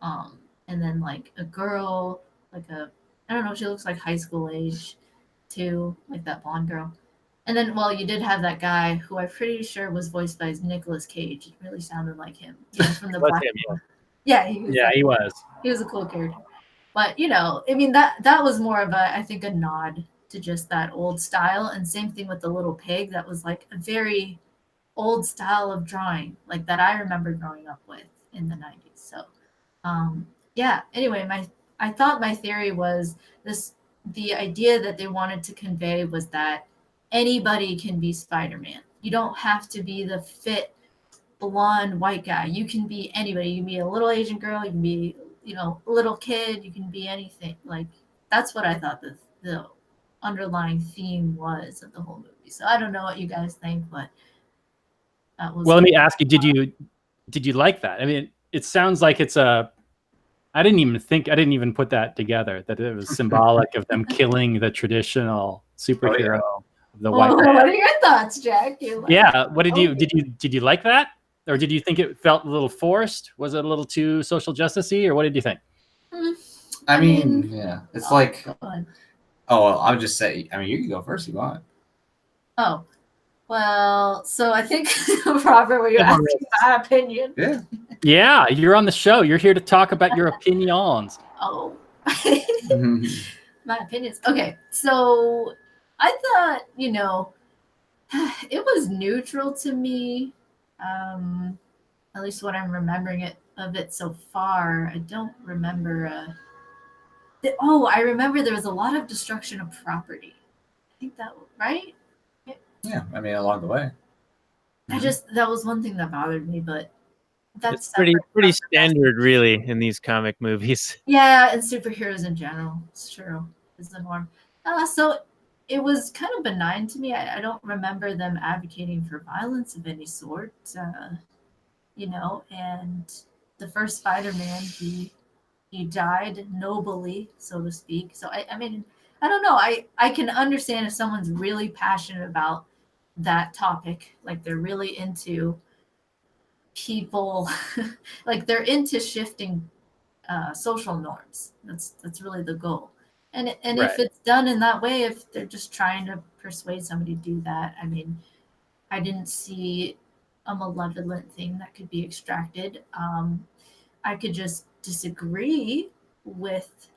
and then like a girl, like I don't know, she looks like high school age too, like that blonde girl. And then, well, you did have that guy who I'm pretty sure was voiced by Nicolas Cage. He really sounded like him, you know, from the Was Black. him, Yeah, he was. he was a cool character. But you know, I mean, that was more of a, I think, a nod to just that old style. And same thing with the little pig. That was like a very old style of drawing, like that I remember growing up with in the 90s. So yeah, anyway, I thought my theory was this: the idea that they wanted to convey was that anybody can be Spider-Man. You don't have to be the fit blonde white guy. You can be anybody. You can be a little Asian girl, you can be, you know, a little kid, you can be anything. Like, that's what I thought the underlying theme was of the whole movie. So I don't know what you guys think, but that was. Well, let me ask you: did you like that? I mean, it sounds like it's a. I didn't even put that together. That it was symbolic of them killing the traditional superhero, of the white Oh, man. what are your thoughts, Jack? Yeah. What did you like that, or did you think it felt a little forced? Was it a little too social justice-y, or what did you think? I mean, yeah, it's like. Go on. Oh, well, I would just say. I mean, you can go first if you want. Oh, well, so I think Robert, were you asking my opinion? Yeah. Yeah, you're on the show. You're here to talk about your opinions. Oh, my opinions. Okay, so I thought, you know, it was neutral to me. At least what I'm remembering of it so far. I don't remember. I remember there was a lot of destruction of property. I think that, right? Yeah, I mean, along the way. That was one thing that bothered me, but that's It's pretty standard, really, in these comic movies. Yeah, and superheroes in general. It's true. Is the norm. So it was kind of benign to me. I don't remember them advocating for violence of any sort. You know, and the first Spider-Man, he died nobly, so to speak. So I mean, I don't know. I can understand if someone's really passionate about that topic, like they're really into people, like they're into shifting social norms. That's really the goal. And Right. if it's done in that way, if they're just trying to persuade somebody to do that, I mean, I didn't see a malevolent thing that could be extracted. I could just disagree with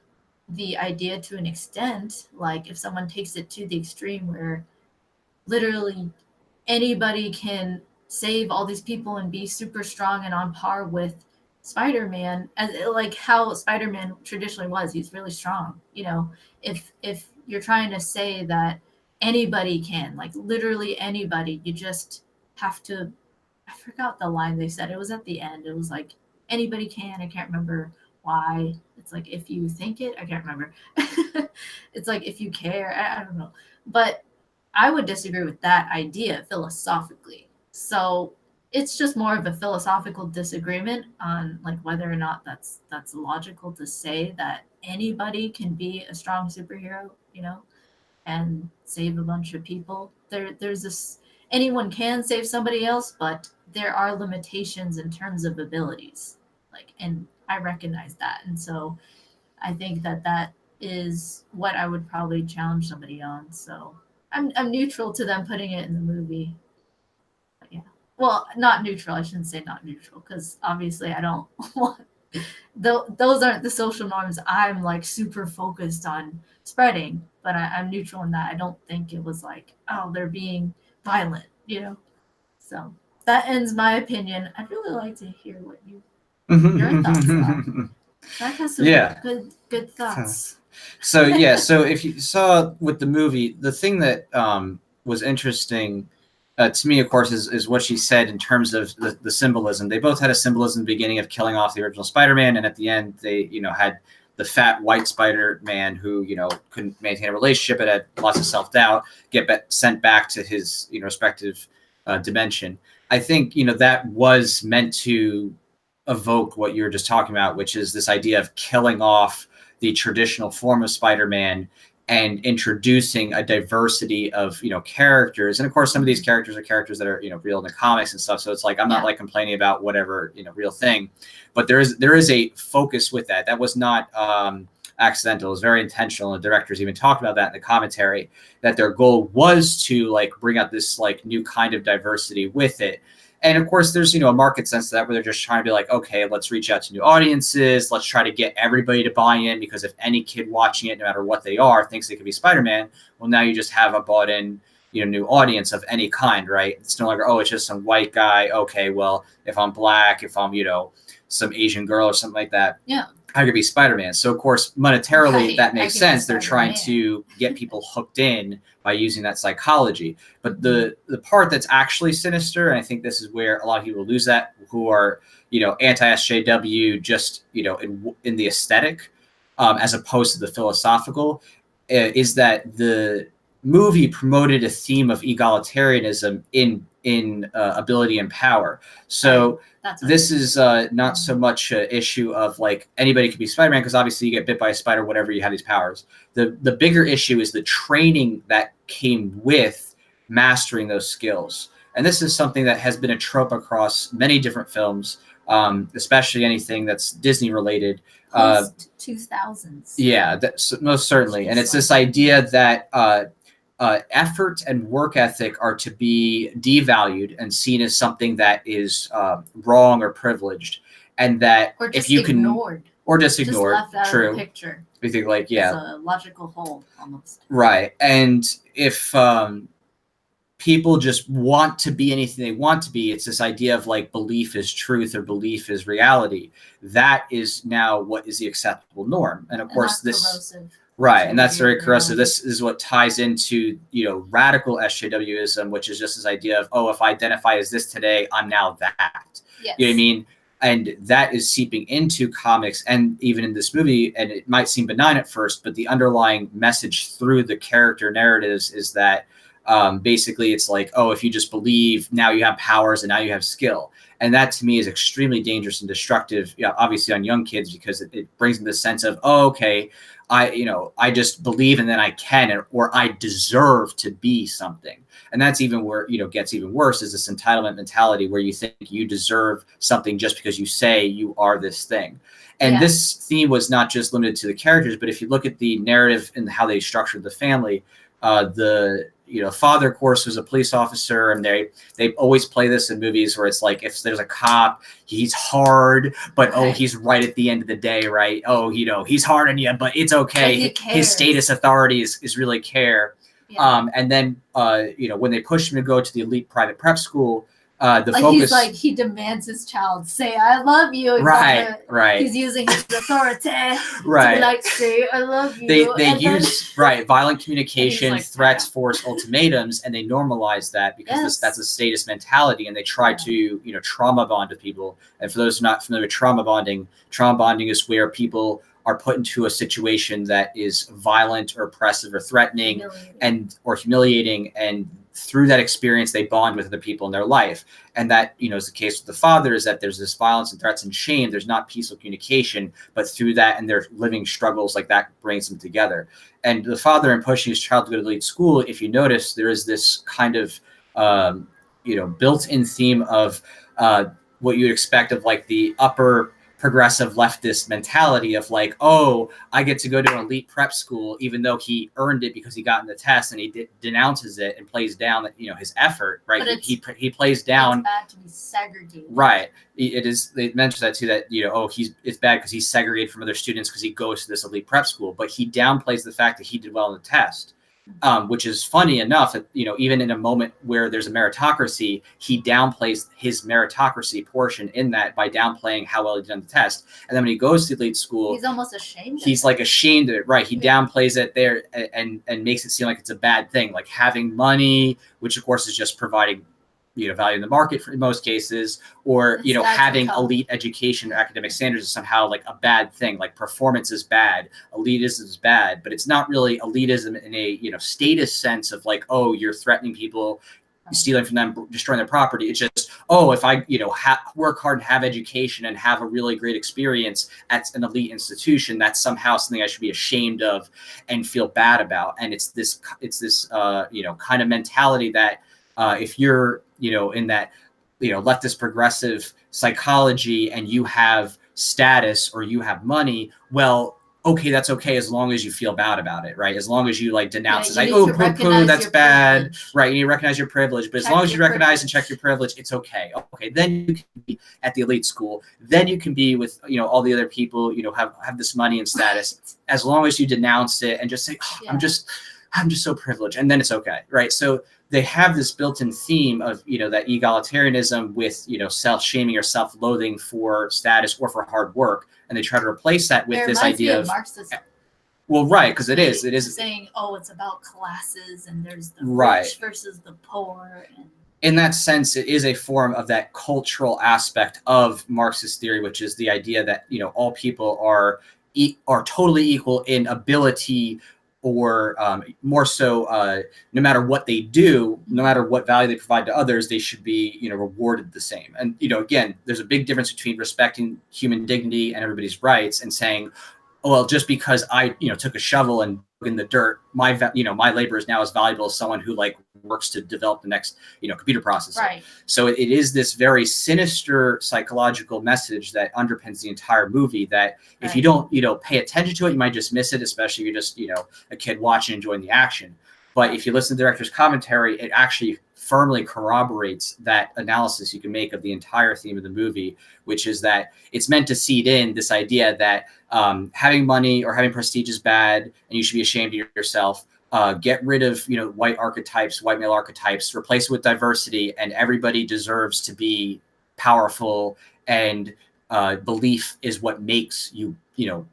the idea to an extent. Like if someone takes it to the extreme where literally anybody can save all these people and be super strong and on par with Spider-Man, as like how Spider-Man traditionally was. He's really strong. You know, if you're trying to say that anybody can, like literally anybody. You just have to. I forgot the line they said. It was at the end. It was like anybody can. I can't remember why. It's like if you think it. I can't remember. It's like if you care. I don't know. But I would disagree with that idea philosophically. So it's just more of a philosophical disagreement on like whether or not that's logical to say that anybody can be a strong superhero, you know, and save a bunch of people. There's this anyone can save somebody else, but there are limitations in terms of abilities. Like, and I recognize that, and so I think that is what I would probably challenge somebody on. So I'm neutral to them putting it in the movie. But yeah. Well, not neutral. I shouldn't say not neutral because obviously I don't want. Those aren't the social norms I'm like super focused on spreading, but I'm neutral in that. I don't think it was like, oh, they're being violent, you know. So that ends my opinion. I'd really like to hear what your thoughts are. That has some good thoughts. So yeah, so if you saw with the movie, the thing that was interesting to me, of course, is what she said in terms of the symbolism. They both had a symbolism in the beginning of killing off the original Spider-Man, and at the end, they had the fat white Spider-Man who couldn't maintain a relationship and had lots of self-doubt get sent back to his respective dimension. I think that was meant to evoke what you were just talking about, which is this idea of killing off the traditional form of Spider-Man and introducing a diversity of characters. And of course, some of these characters are characters that are real in the comics and stuff. So it's like I'm not like complaining about whatever real thing, but there is a focus with that. That was not accidental. It was very intentional. And the directors even talked about that in the commentary, that their goal was to like bring out this like new kind of diversity with it. And of course, there's a market sense to that where they're just trying to be like, okay, let's reach out to new audiences. Let's try to get everybody to buy in, because if any kid watching it, no matter what they are, thinks they could be Spider-Man, well, now you just have a bought-in new audience of any kind, right? It's no longer, oh, it's just some white guy. Okay, well, if I'm black, if I'm some Asian girl or something like that, yeah, I could be Spider-Man. So of course, monetarily, right, that makes sense. They're trying to get people hooked in by using that psychology. But the part that's actually sinister, and I think this is where a lot of people lose that, who are anti-SJW, just in the aesthetic, as opposed to the philosophical, is that the movie promoted a theme of egalitarianism in ability and power. So this is not so much an issue of like anybody could be Spider-Man, because obviously you get bit by a spider, whatever, you have these powers. The bigger issue is the training that came with mastering those skills. And this is something that has been a trope across many different films, especially anything that's Disney related. Post 2000s. Yeah, that's most certainly. And it's this idea that effort and work ethic are to be devalued and seen as something that is wrong or privileged, and that or just if you ignored, can, or just ignored, left out true. Of the picture. We think like, yeah, it's a logical whole almost. Right. And if people just want to be anything they want to be, it's this idea of like belief is truth or belief is reality. That is now what is the acceptable norm. And of course, this corrosive. Right, and that's very corrosive. This is what ties into, radical SJWism, which is just this idea of, oh, if I identify as this today, I'm now that. Yes. You know what I mean? And that is seeping into comics and even in this movie, and it might seem benign at first, but the underlying message through the character narratives is that basically it's like, oh, if you just believe, now you have powers and now you have skill. And that to me is extremely dangerous and destructive, obviously on young kids, because it brings them the sense of, oh, okay, I just believe and then I can, or I deserve to be something. And that's even where, gets even worse, is this entitlement mentality where you think you deserve something just because you say you are this thing. And this theme was not just limited to the characters, but if you look at the narrative and how they structured the family, the father, of course, was a police officer, and they always play this in movies where it's like, if there's a cop, he's hard, but oh, he's right at the end of the day, right? Oh, he's hard on you, but it's okay. His status authority is really care. Yeah. And then when they pushed him to go to the elite private prep school, The Like focus, he's like, he demands his child say "I love you." in right, front of- right, He's using his authority to be right. like, "Say I love you." They and then- use right violent communication, like, threats, "Yeah." force, ultimatums, and they normalize that because Yes. that's a status mentality, and they try Yeah. to trauma bond with people. And for those who are not familiar with trauma bonding is where people are put into a situation that is violent or oppressive or threatening Humiliating. or humiliating, and through that experience they bond with the people in their life. And that is the case with the father, is that there's this violence and threats and shame, there's not peaceful communication, but through that and their living struggles, like that brings them together. And the father, in pushing his child to go to elite school, if you notice, there is this kind of built-in theme of what you'd expect of like the upper progressive leftist mentality of like, oh, I get to go to an elite prep school, even though he earned it because he got in the test, and he denounces it and plays down his effort, right? But He plays down. It's bad to be segregated. Right. It is. They mentioned that too. That it's bad because he's segregated from other students because he goes to this elite prep school. But he downplays the fact that he did well in the test, which is funny enough. That even in a moment where there's a meritocracy, he downplays his meritocracy portion in that by downplaying how well he did on the test. And then when he goes to elite school, He's almost ashamed. He's like ashamed of it, right? He downplays it there and makes it seem like it's a bad thing, like having money, which of course is just providing value in the market for in most cases, or having elite education or academic standards is somehow like a bad thing, like performance is bad, elitism is bad. But it's not really elitism in a status sense of like, oh, you're threatening people, stealing from them, destroying their property. It's just, oh, if I work hard and have education and have a really great experience at an elite institution, that's somehow something I should be ashamed of and feel bad about. And it's this kind of mentality that if you're in that leftist progressive psychology and you have status or you have money, well, okay, that's okay as long as you feel bad about it, right? As long as you like denounce it, like, oh, poo-poo, that's bad, privilege. Right? You need to recognize your privilege, but as long as you recognize and check your privilege, it's okay. Okay, then you can be at the elite school. Then you can be with all the other people, have this money and status. As long as you denounce it and just say, oh, I'm just so privileged, and then it's okay, right? So they have this built-in theme of that egalitarianism with self-shaming or self-loathing for status or for hard work, and they try to replace that with this idea of Marxism. Well, right, because it is saying, oh, it's about classes and there's the right. rich versus the poor. And in that sense, it is a form of that cultural aspect of Marxist theory, which is the idea that all people are totally equal in ability, or more so, no matter what they do, no matter what value they provide to others, they should be rewarded the same. And again, there's a big difference between respecting human dignity and everybody's rights and saying, oh, well, just because I took a shovel and dug in the dirt, my labor is now as valuable as someone who like works to develop the next computer processor. Right. So it is this very sinister psychological message that underpins the entire movie, that if you don't pay attention to it, you might just miss it, especially if you're just a kid watching, enjoying the action. But if you listen to the director's commentary, it actually firmly corroborates that analysis you can make of the entire theme of the movie, which is that it's meant to seed in this idea that having money or having prestige is bad and you should be ashamed of yourself. Get rid of white archetypes, white male archetypes, replace it with diversity, and everybody deserves to be powerful, and belief is what makes you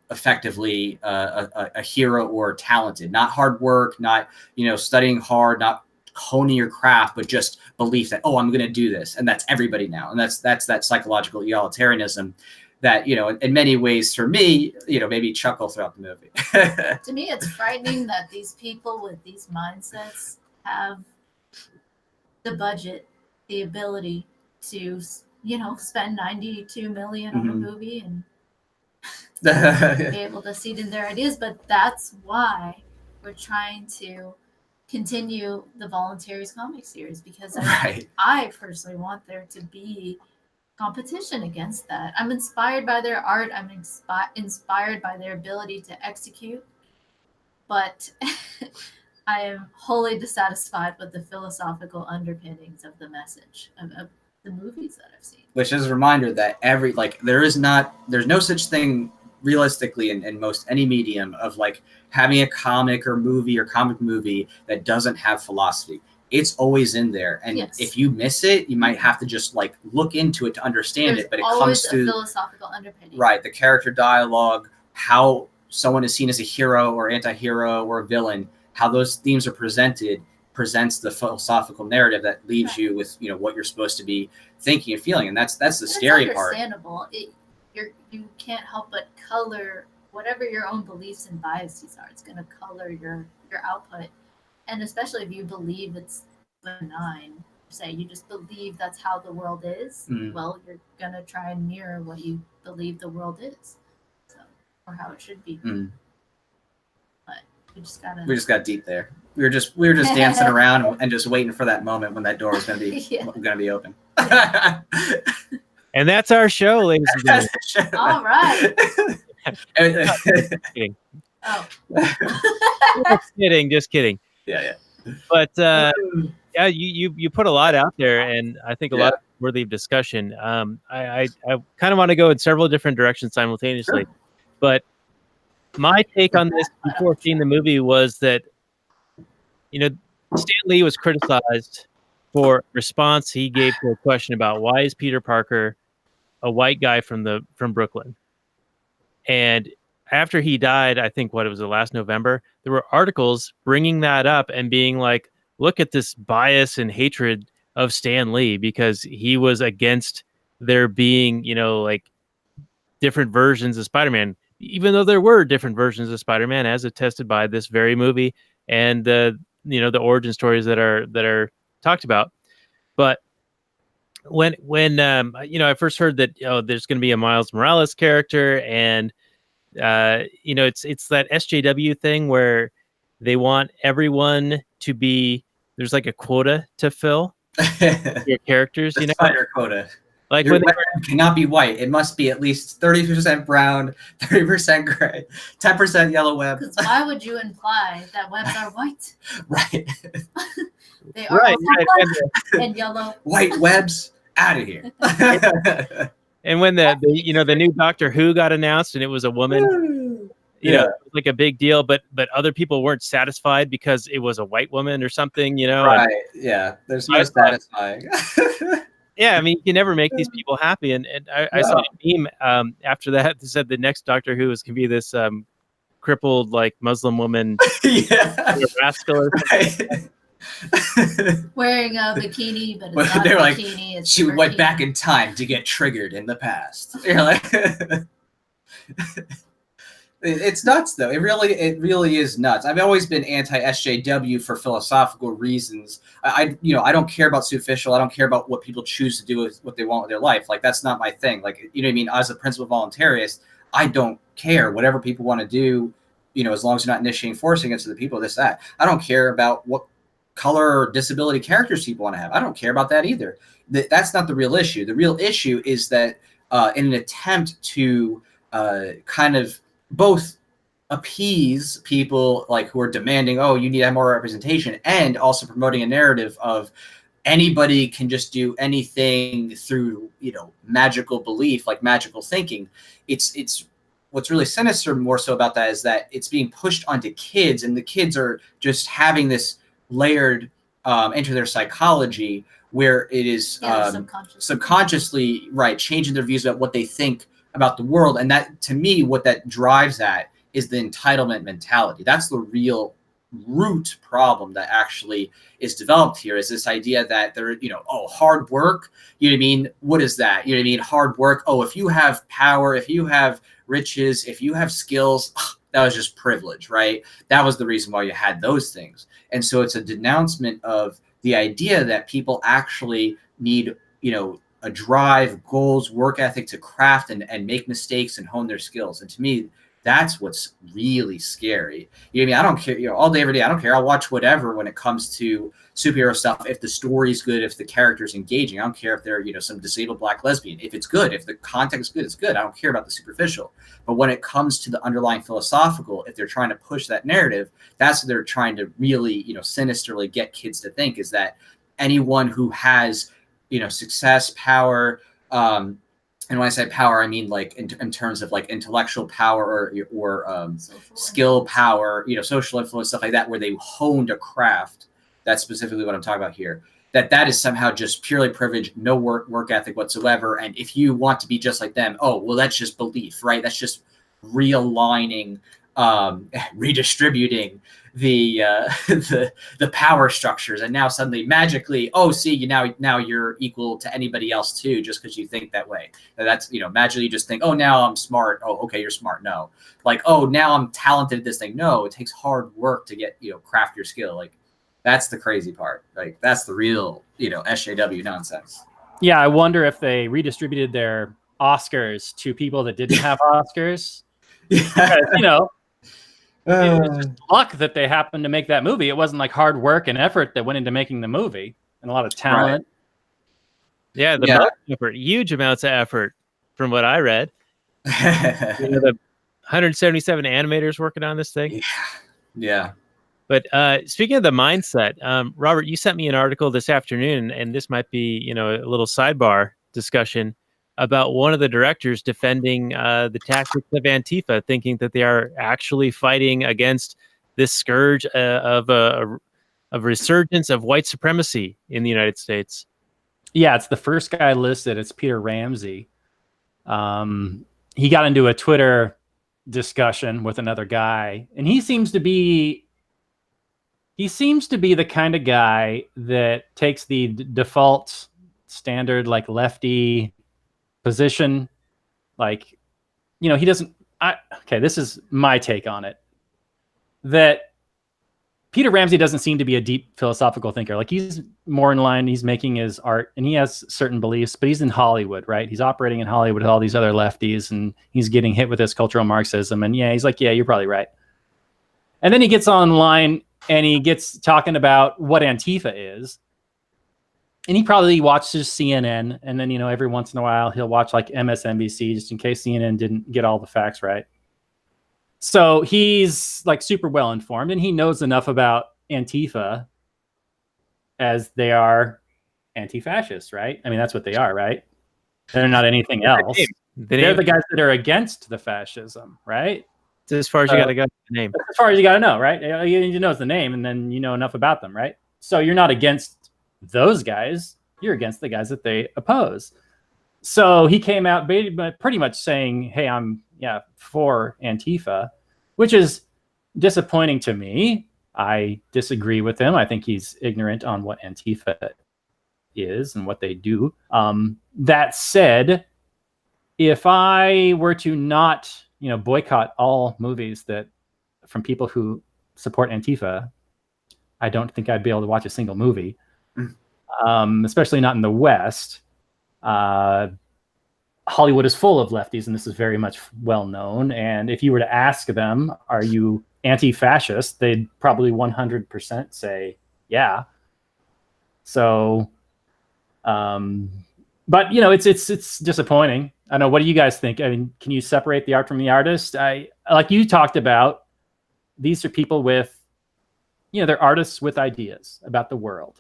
effectively a hero or talented. Not hard work, not studying hard, not honing your craft, but just belief that, oh, I'm going to do this, and that's everybody now. And that's that psychological egalitarianism that in many ways, for me, maybe chuckle throughout the movie. To me, it's frightening that these people with these mindsets have the budget, the ability to spend 92 million on a movie and be able to seed in their ideas. But that's why we're trying to continue the Voluntaries comic series, because I personally want there to be competition against that. I'm inspired by their art. I'm inspired by their ability to execute, but I am wholly dissatisfied with the philosophical underpinnings of the message of the movies that I've seen. Which is a reminder that there's no such thing realistically in most any medium of like having a comic or movie or comic movie that doesn't have philosophy. it's always in there. And Yes. if you miss it, you might have to just like look into it to understand There's it. But it always comes a to philosophical underpinning. right, the character dialogue, how someone is seen as a hero or anti-hero or a villain, how those themes are presented presents the philosophical narrative that leaves Right. you with, you know, what you're supposed to be thinking and feeling. And that's the And scary it's part. understandable. You can't help but color whatever your own beliefs and biases are. It's going to color your output. And especially if you believe it's benign, say you just believe that's how the world is, Mm. well, you're going to try and mirror what you believe the world is, so, or how it should be. Mm. But we just got to... We just got deep there. We were just dancing around and just waiting for that moment when that door was going to be Yeah. going to be open. And that's our show, ladies and gentlemen. All right. Kidding. Oh. Just kidding. Yeah. But yeah, you put a lot out there, and I think a lot Yeah. worthy of discussion. I kind of want to go in several different directions simultaneously, Sure. but my take on this before seeing the movie was that, you know, Stan Lee was criticized for response he gave to a question about why is Peter Parker a white guy from Brooklyn. And after he died, I think it was the last November, there were articles bringing that up and being like, look at this bias and hatred of Stan Lee because he was against there being, you know, like different versions of Spider-Man, even though there were different versions of Spider-Man as attested by this very movie and the, you know, the origin stories that are talked about. But when you know, I first heard that, oh, there's going to be a Miles Morales character, and you know, it's that SJW thing where they want everyone to be, there's like a quota to fill your characters, The you know, spider quota. like Your when web cannot be white. It must be at least 30% brown, 30% gray, 10% yellow web. Because why would you imply that webs are white? Right. They are right, also right. black and yellow. White webs out of here. And when the you know, the new Doctor Who got announced and it was a woman, you know, it was like a big deal, but other people weren't satisfied because it was a white woman or something, you know. Right. Yeah. There's no I thought- satisfying. Yeah, I mean, you can never make these people happy. And I saw a meme after that said the next Doctor Who is going to be this crippled, like, Muslim woman, Yeah. rascal or something. Right. Wearing a bikini, but it's not They're a like, bikini. It's she went burkini. back in time to get triggered in the past. You're like, it's nuts though. It really is nuts. I've always been anti-SJW for philosophical reasons. I don't care about superficial. I don't care about what people choose to do with what they want with their life. Like, that's not my thing. Like, you know what I mean? As a principal voluntarist, I don't care. Whatever people want to do, you know, as long as you're not initiating force against the people, this, that. I don't care about what color or disability characters people want to have. I don't care about that either. That's not the real issue. The real issue is that in an attempt to kind of both appease people like who are demanding, oh, you need to have more representation, and also promoting a narrative of anybody can just do anything through, you know, magical belief, like magical thinking. It's what's really sinister more so about that is that it's being pushed onto kids, and the kids are just having this layered into their psychology where it is subconsciously right, changing their views about what they think about the world. And that, to me, what that drives at is the entitlement mentality. That's the real root problem that actually is developed here, is this idea that they're, you know, oh, hard work, you know what I mean? What is that? You know what I mean? Hard work. Oh, if you have power, if you have riches, if you have skills, that was just privilege, right? That was the reason why you had those things. And so it's a denouncement of the idea that people actually need, you know, a drive, goals, work ethic to craft and make mistakes and hone their skills. And to me, that's what's really scary. You know what I mean? I don't care, you know, all day, every day, I don't care. I'll watch whatever when it comes to superhero stuff. If the story's good, if the character's engaging, I don't care if they're, you know, some disabled black lesbian. If it's good, if the context is good, it's good. I don't care about the superficial. But when it comes to the underlying philosophical, if they're trying to push that narrative, that's what they're trying to really, you know, sinisterly get kids to think, is that anyone who has, you know, success, power, and when I say power, I mean like in terms of like intellectual power or skill power, you know, social influence, stuff like that, where they honed a craft that's specifically what I'm talking about here, that is somehow just purely privilege, no work ethic whatsoever. And if you want to be just like them, oh, well, that's just belief, right? That's just realigning, redistributing the the power structures, and now suddenly magically, oh, see, now you're equal to anybody else too, just because you think that way. That's, magically you just think, oh, now I'm smart. Oh, okay, you're smart. No, like, oh, now I'm talented at this thing. No, it takes hard work to get, craft your skill. Like, that's the crazy part. Like, that's the real, SJW nonsense. Yeah, I wonder if they redistributed their Oscars to people that didn't have Oscars. Because, it was just luck that they happened to make that movie. It wasn't like hard work and effort that went into making the movie, and a lot of talent. Right. Yeah, most effort, huge amounts of effort, from what I read. The 177 animators working on this thing. Yeah. But speaking of the mindset, Robert, you sent me an article this afternoon, and this might be, a little sidebar discussion about one of the directors defending the tactics of Antifa, thinking that they are actually fighting against this scourge of a resurgence of white supremacy in the United States. Yeah, it's the first guy listed. It's Peter Ramsey. He got into a Twitter discussion with another guy, and he seems to be the kind of guy that takes the default standard, like, lefty position. Like, he doesn't. Okay, this is my take on it. That Peter Ramsey doesn't seem to be a deep philosophical thinker. Like, he's more in line. He's making his art, and he has certain beliefs, but he's in Hollywood, right? He's operating in Hollywood with all these other lefties, and he's getting hit with this cultural Marxism. And yeah, he's like, yeah, you're probably right. And then he gets online and he gets talking about what Antifa is. And he probably watches CNN, and then, every once in a while he'll watch like MSNBC just in case CNN didn't get all the facts right. So he's like super well informed, and he knows enough about Antifa as they are anti-fascists, right? I mean, that's what they are, right? They're not anything else. They're the guys that are against the fascism, right? It's as far as you got to go. The name. As far as you got to know, right? You know the name, and then you know enough about them, right? So you're not against those guys. You're against the guys that they oppose. So he came out pretty much saying, hey, I'm for Antifa, which is disappointing to me. I disagree with him. I think he's ignorant on what Antifa is and what they do. That said, if I were to not, boycott all movies from people who support Antifa, I don't think I'd be able to watch a single movie, especially not in the West. Hollywood is full of lefties, and this is very much well known. And if you were to ask them, are you anti-fascist, they'd probably 100% say, yeah. So, but it's disappointing. I don't know. What do you guys think? I mean, can you separate the art from the artist? Like you talked about, these are people with, they're artists with ideas about the world,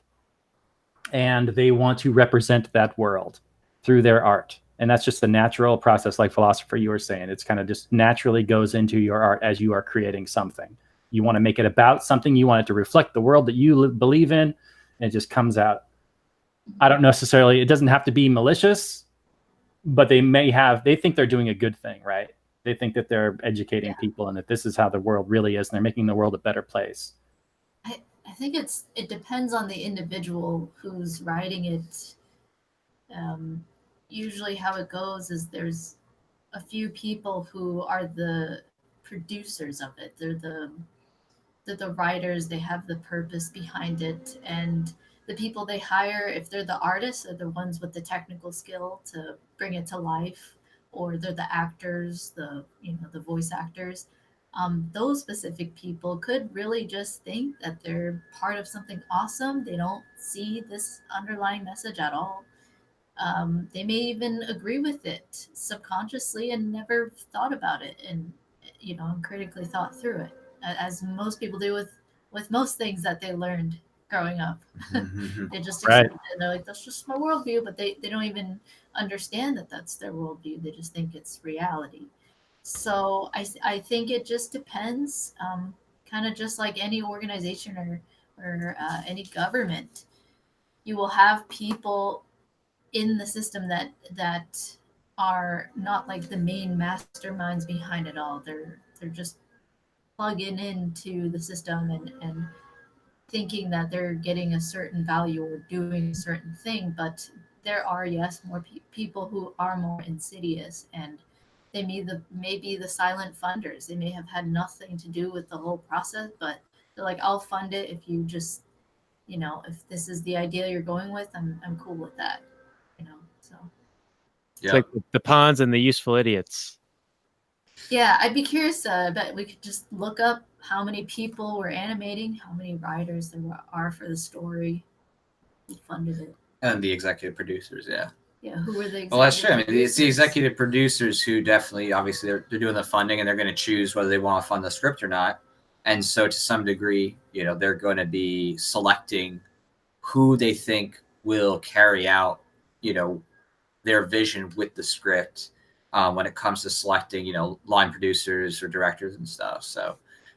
and they want to represent that world through their art. And that's just the natural process, like Philosopher, you were saying. It's kind of just naturally goes into your art as you are creating something. You want to make it about something. You want it to reflect the world that you believe in, and it just comes out. I don't necessarily, it doesn't have to be malicious, but they think they're doing a good thing, right? They think that they're educating people, and that this is how the world really is, and they're making the world a better place. I think it depends on the individual who's writing it. Usually how it goes is there's a few people who are the producers of it. They're the writers. They have the purpose behind it, and the people they hire, if they're the artists, are the ones with the technical skill to bring it to life, or they're the actors, the voice actors. Those specific people could really just think that they're part of something awesome. They don't see this underlying message at all. They may even agree with it subconsciously and never thought about it, and critically thought through it, as most people do with most things that they learned growing up. They just accept it, and they're like, that's just my worldview, but they don't even understand that that's their worldview. They just think it's reality. So I think it just depends, kind of just like any organization or any government, you will have people in the system that are not like the main masterminds behind it all. They're just plugging into the system and thinking that they're getting a certain value or doing a certain thing. But there are, yes, more people who are more insidious, and they may be the silent funders. They may have had nothing to do with the whole process, but they're like, I'll fund it if you just, if this is the idea you're going with, I'm cool with that. So It's like the pawns and the useful idiots. yeah, I'd be curious. But we could just look up how many people were animating, how many writers there are for the story, who funded it, And the executive producers, yeah. Yeah, who were the executive Well, that's true. I mean, producers? it's the executive producers who definitely, obviously, they're doing the funding, and they're going to choose whether they want to fund the script or not. And so, to some degree, they're going to be selecting who they think will carry out, their vision with the script when it comes to selecting, line producers or directors and stuff. So,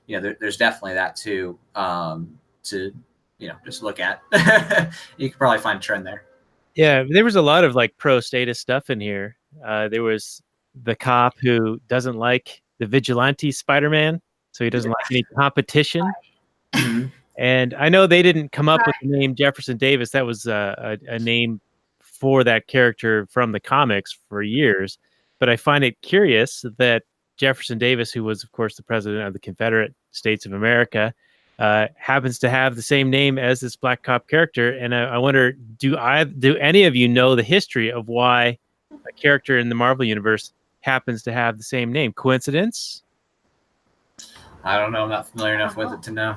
there's definitely that too to, just look at. You can probably find a trend there. Yeah, there was a lot of like pro-status stuff in here. There was the cop who doesn't like the vigilante Spider-Man, so he doesn't like any competition. And I know they didn't come up with the name Jefferson Davis. That was a name for that character from the comics for years. But I find it curious that Jefferson Davis, who was, of course, the president of the Confederate States of America, happens to have the same name as this black cop character. And I wonder, do any of you know the history of why a character in the Marvel universe happens to have the same name? Coincidence? I don't know. I'm not familiar enough with it to know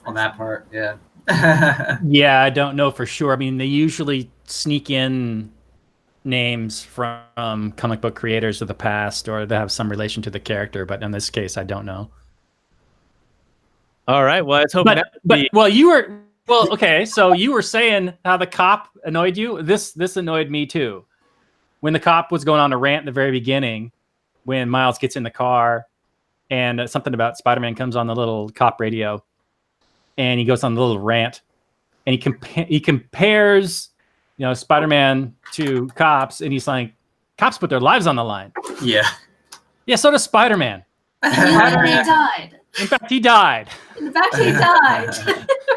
on that part. Yeah. Yeah, I don't know for sure. I mean, they usually sneak in names from comic book creators of the past, or they have some relation to the character. But in this case, I don't know. All right. Well, let's hope. Okay. So you were saying how the cop annoyed you. This annoyed me too. When the cop was going on a rant in the very beginning, when Miles gets in the car, and something about Spider-Man comes on the little cop radio, and he goes on the little rant, and he compares, Spider-Man to cops, and he's like, cops put their lives on the line. Yeah. Yeah. So does Spider-Man. Spider-Man died. In fact, he died.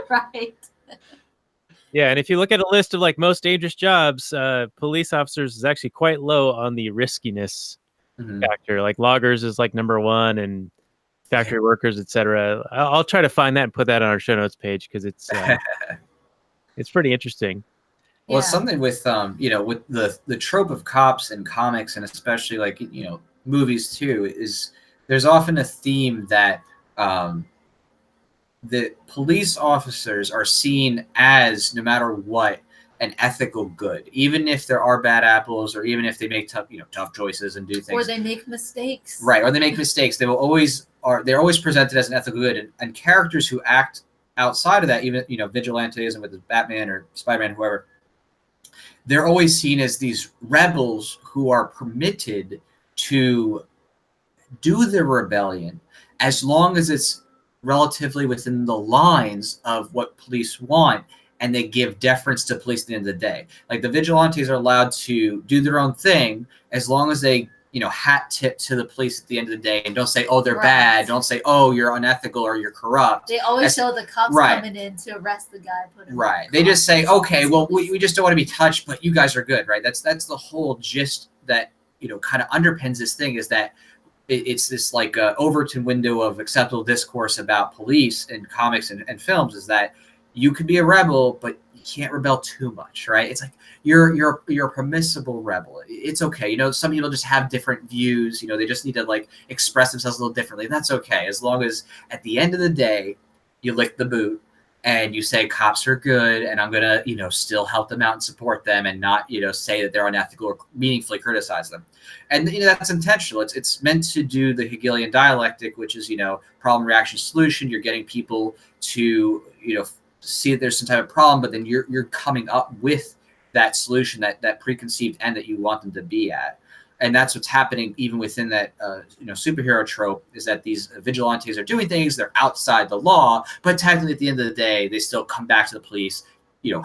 Right. Yeah, and if you look at a list of like most dangerous jobs, police officers is actually quite low on the riskiness factor. Like loggers is like number 1, and factory workers, etc. I'll try to find that and put that on our show notes page because it's pretty interesting. Well, it's something with with the trope of cops in comics, and especially like movies too, is there's often a theme that the police officers are seen as, no matter what, an ethical good, even if there are bad apples, or even if they make tough choices and do things, or they make mistakes. Right, or they make mistakes. They're always presented as an ethical good, and characters who act outside of that, even vigilantism with Batman or Spider-Man, whoever, they're always seen as these rebels who are permitted to do the rebellion as long as it's relatively within the lines of what police want, and they give deference to police at the end of the day. Like the vigilantes are allowed to do their own thing as long as they hat tip to the police at the end of the day, and don't say, oh, they're bad. Don't say, oh, you're unethical or you're corrupt. They always show the cops coming in to arrest the guy. Put him They just say, okay, well, we just don't want to be touched, but you guys are good, right? That's the whole gist that kind of underpins this thing, is that it's this like Overton window of acceptable discourse about police in comics and films, is that you could be a rebel, but you can't rebel too much, right? It's like you're a permissible rebel. It's okay. Some people just have different views. They just need to like express themselves a little differently. That's okay, as long as at the end of the day you lick the boot and you say cops are good, and I'm gonna still help them out and support them, and not say that they're unethical or meaningfully criticize them. And that's intentional. It's meant to do the Hegelian dialectic, which is problem, reaction, solution. You're getting people to see that there's some type of problem, but then you're coming up with that solution, that preconceived end that you want them to be at. And that's what's happening even within that superhero trope, is that these vigilantes are doing things, they're outside the law, but technically at the end of the day, they still come back to the police,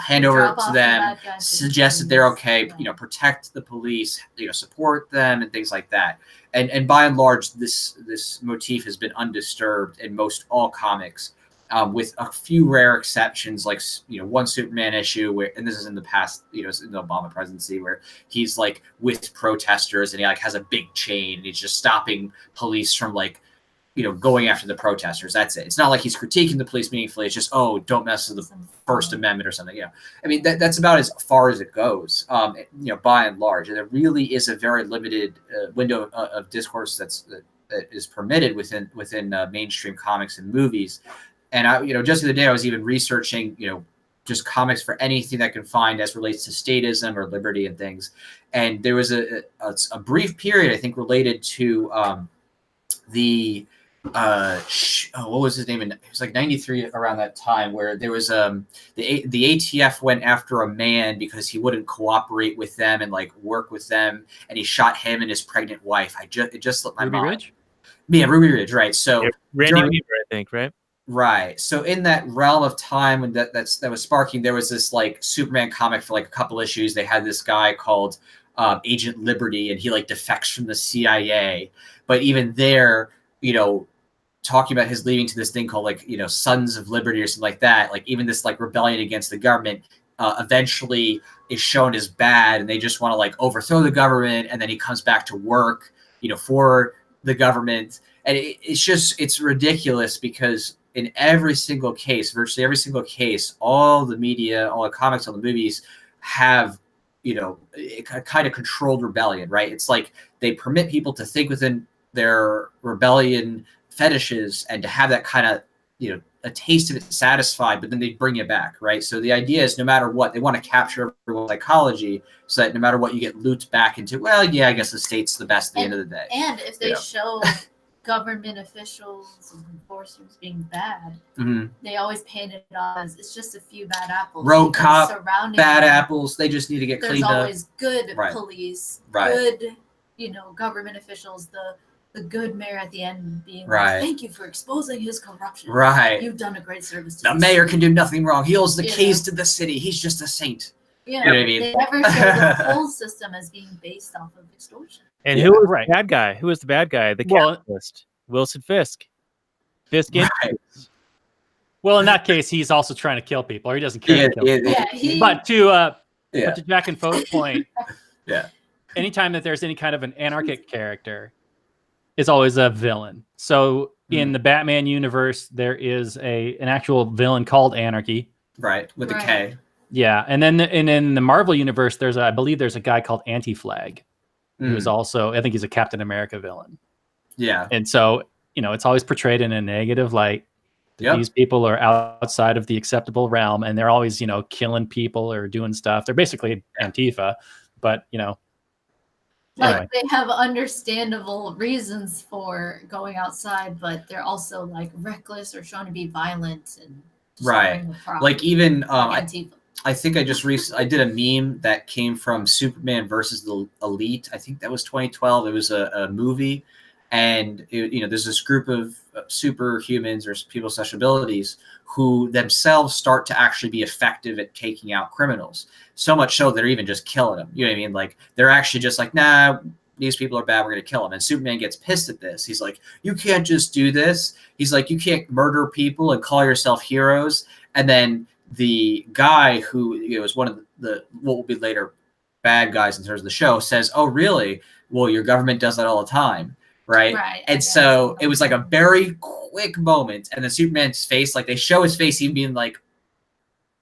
hand over Drop to off the them, bad guys to suggest that they're okay, yeah. protect the police, support them and things like that. And by and large, this motif has been undisturbed in most all comics, with a few rare exceptions, like one Superman issue where, and this is in the past, in the Obama presidency, where he's like with protesters and he like has a big chain and he's just stopping police from like going after the protesters. That's it. It's not like he's critiquing the police meaningfully. It's just, oh, don't mess with the First Amendment or something. I mean, that's about as far as it goes, by and large. And there really is a very limited window of discourse that is permitted within mainstream comics and movies. And just the other day I was even researching, just comics for anything that I can find as relates to statism or liberty and things. And there was a brief period, I think, related to what was his name? It was like 93 around that time, where there was the ATF went after a man because he wouldn't cooperate with them and like work with them, and he shot him and his pregnant wife. It just slipped my mind. Ruby Ridge? Yeah, Ruby Ridge, right? So Randy Weaver, I think, right? Right. So in that realm of time when that was sparking, there was this like Superman comic for like a couple issues. They had this guy called Agent Liberty, and he like defects from the CIA. But even there, talking about his leading to this thing called like, Sons of Liberty or something like that. Like even this like rebellion against the government eventually is shown as bad, and they just want to like overthrow the government. And then he comes back to work, for the government. And it's ridiculous, because in every single case, virtually every single case, all the media, all the comics, all the movies have, a kind of controlled rebellion, right? It's like they permit people to think within their rebellion fetishes and to have that kind of, a taste of it satisfied, but then they bring it back, right? So the idea is no matter what, they want to capture everyone's psychology so that no matter what, you get looped back into, well, yeah, I guess the state's the best at the end of the day. And if they show government officials and enforcers being bad, they always paint it off as it's just a few bad apples. Road cop, surrounding bad them, apples, they just need to get cleaned up. There's always good Right. police, Right. good, government officials, the good mayor at the end being Right. like, thank you for exposing his corruption. Right. You've done a great service to The the mayor city." can do nothing wrong. He holds the keys to the city. He's just a saint. Yeah, You know what I mean? they never show the whole system as being based off of extortion. And Yeah, who was right. the bad guy? Who was the bad guy? The Well- capitalist, Wilson Fisk. Fisk Right. Industries. Well, in that case, he's also trying to kill people, or he doesn't care to kill people. Yeah, But to Yeah. Jack and Fo's point, Yeah. anytime that there's any kind of an anarchic character, is always a villain. So in the Batman universe, there is an actual villain called Anarchy. Right. With a Right. K. Yeah, and then in the Marvel universe, I believe there's a guy called Anti-Flag, who is Mm. also, I think he's a Captain America villain. Yeah. And so, it's always portrayed in a negative light. Yep. These people are outside of the acceptable realm, and they're always, killing people or doing stuff. They're basically Antifa, but Like anyway. they have understandable reasons for going outside, but they're also like reckless or shown to be violent and Right. destroying the property. Like even Like Antifa. I think I did a meme that came from Superman versus the Elite. I think that was 2012. It was a movie, and there's this group of superhumans or people with special abilities who themselves start to actually be effective at taking out criminals. So much so they're even just killing them. You know what I mean? Like they're actually just like, nah, these people are bad. We're gonna kill them. And Superman gets pissed at this. He's like, you can't just do this. He's like, you can't murder people and call yourself heroes. And then the guy who is one of the what will be later bad guys in terms of the show says, oh, really? Well, your government does that all the time. Right. Right. And so it was like a very quick moment. And then Superman's face, like they show his face even being like,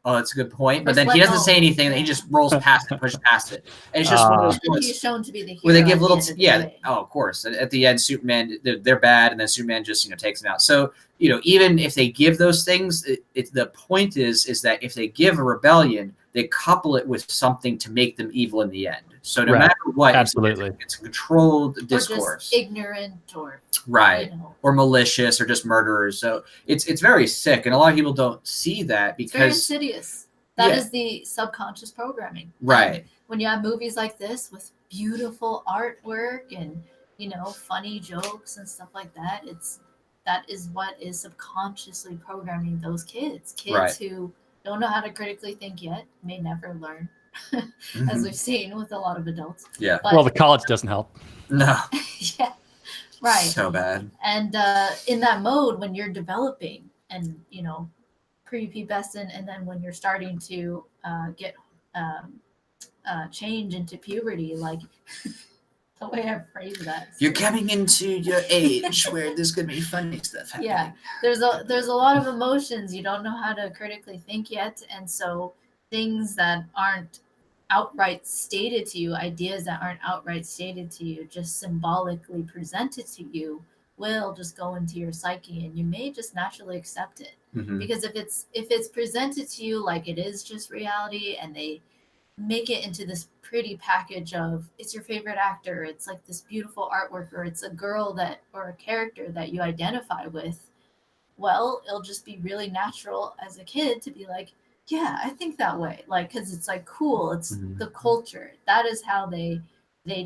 oh, that's a good point. But then he doesn't say anything. And he just rolls past it, pushes past it. And it's just one of those And moments he's shown to be the hero. where they give at little, the end of the yeah. day. Oh, of course. At the end, Superman, they're bad. And then Superman just, takes them out. So, even if they give those things, the point is that if they give a rebellion, they couple it with something to make them evil in the end. So no Right. matter what, Absolutely. it's a controlled Or discourse. just ignorant or Right. you know, Or malicious or just murderers. So it's very sick. And a lot of people don't see that it's very because insidious. That Yeah. is the subconscious programming. Right. And when you have movies like this with beautiful artwork and, you know, funny jokes and stuff like that. That is what is subconsciously programming those kids. Kids Right. who don't know how to critically think yet, may never learn, as Mhm. we've seen with a lot of adults. Yeah. But Well, the college doesn't help. No. yeah, right. So bad. And in that mode, when you're developing and, you know, prepubescent, and then when you're starting to get change into puberty, like the way I phrase that. You're coming into your age where there's gonna be funny stuff happening. Yeah, there's a lot of emotions. You don't know how to critically think yet, and so things that aren't outright stated to you, ideas that aren't outright stated to you, just symbolically presented to you, will just go into your psyche, and you may just naturally accept it. Mhm. Because if it's presented to you like it is just reality, and they make it into this pretty package of it's your favorite actor, it's like this beautiful artwork, or it's a girl that or a character that you identify with, well, it'll just be really natural as a kid to be like, yeah, I think that way, like, because it's like cool, it's Mhm. the culture. That is how they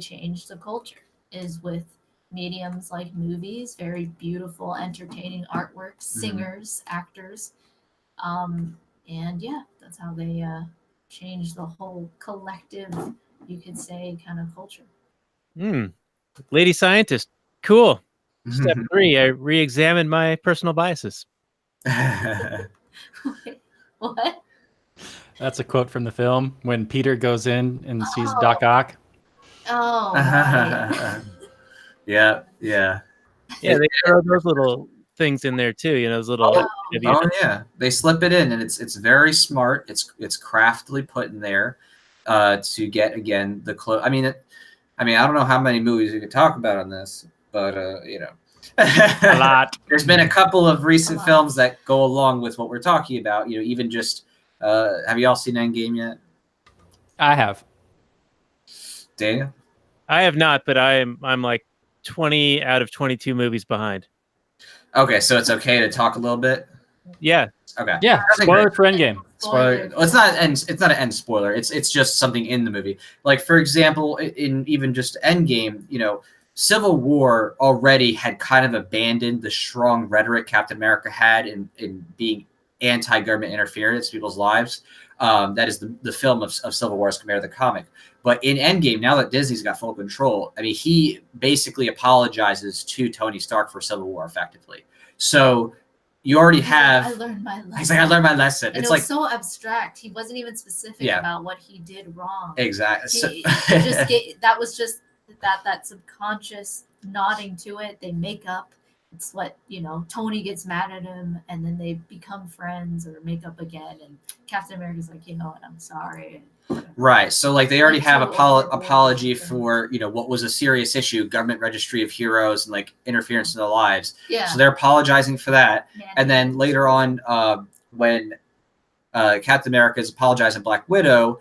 change the culture, is with mediums like movies, very beautiful entertaining artwork, singers, actors, and yeah, that's how they change the whole collective, you could say, kind of culture. Lady scientist. Cool. Step 3, I re-examined my personal biases. Wait, what? That's a quote from the film when Peter goes in and sees Doc Ock. Oh, right. Yeah. Yeah, they throw those little things in there too. You know, those little. Oh yeah, they slip it in, and it's very smart. It's craftily put in there to get again the I mean, I don't know how many movies we could talk about on this, but you know, A lot. There's been a couple of recent films that go along with what we're talking about. You know, even just have you all seen Endgame yet? I have. Daniel? I have not, but I'm like 20 out of 22 movies behind. Okay, so it's okay to talk a little bit. Yeah. Okay. Yeah. Spoiler for Endgame. Spoiler. Well, it's not an end spoiler. It's just something in the movie. Like, for example, in even just Endgame, you know, Civil War already had kind of abandoned the strong rhetoric Captain America had in being anti-government interference in people's lives. That is the film of Civil War as compared to the comic. But in Endgame, now that Disney's got full control, I mean, he basically apologizes to Tony Stark for Civil War effectively. So you already have. I learned my lesson. He's like, I learned my lesson. And it's it was like so abstract. He wasn't even specific about what he did wrong. Exactly. He just that was just that subconscious nodding to it. They make up. It's what, you know, Tony gets mad at him, and then they become friends or make up again. And Captain America's like, you know what, I'm sorry. Right. So like they already have apology for, you know, what was a serious issue, government registry of heroes and like interference in their lives. Yeah. So they're apologizing for that. And then later on, when Captain America is apologizing to Black Widow,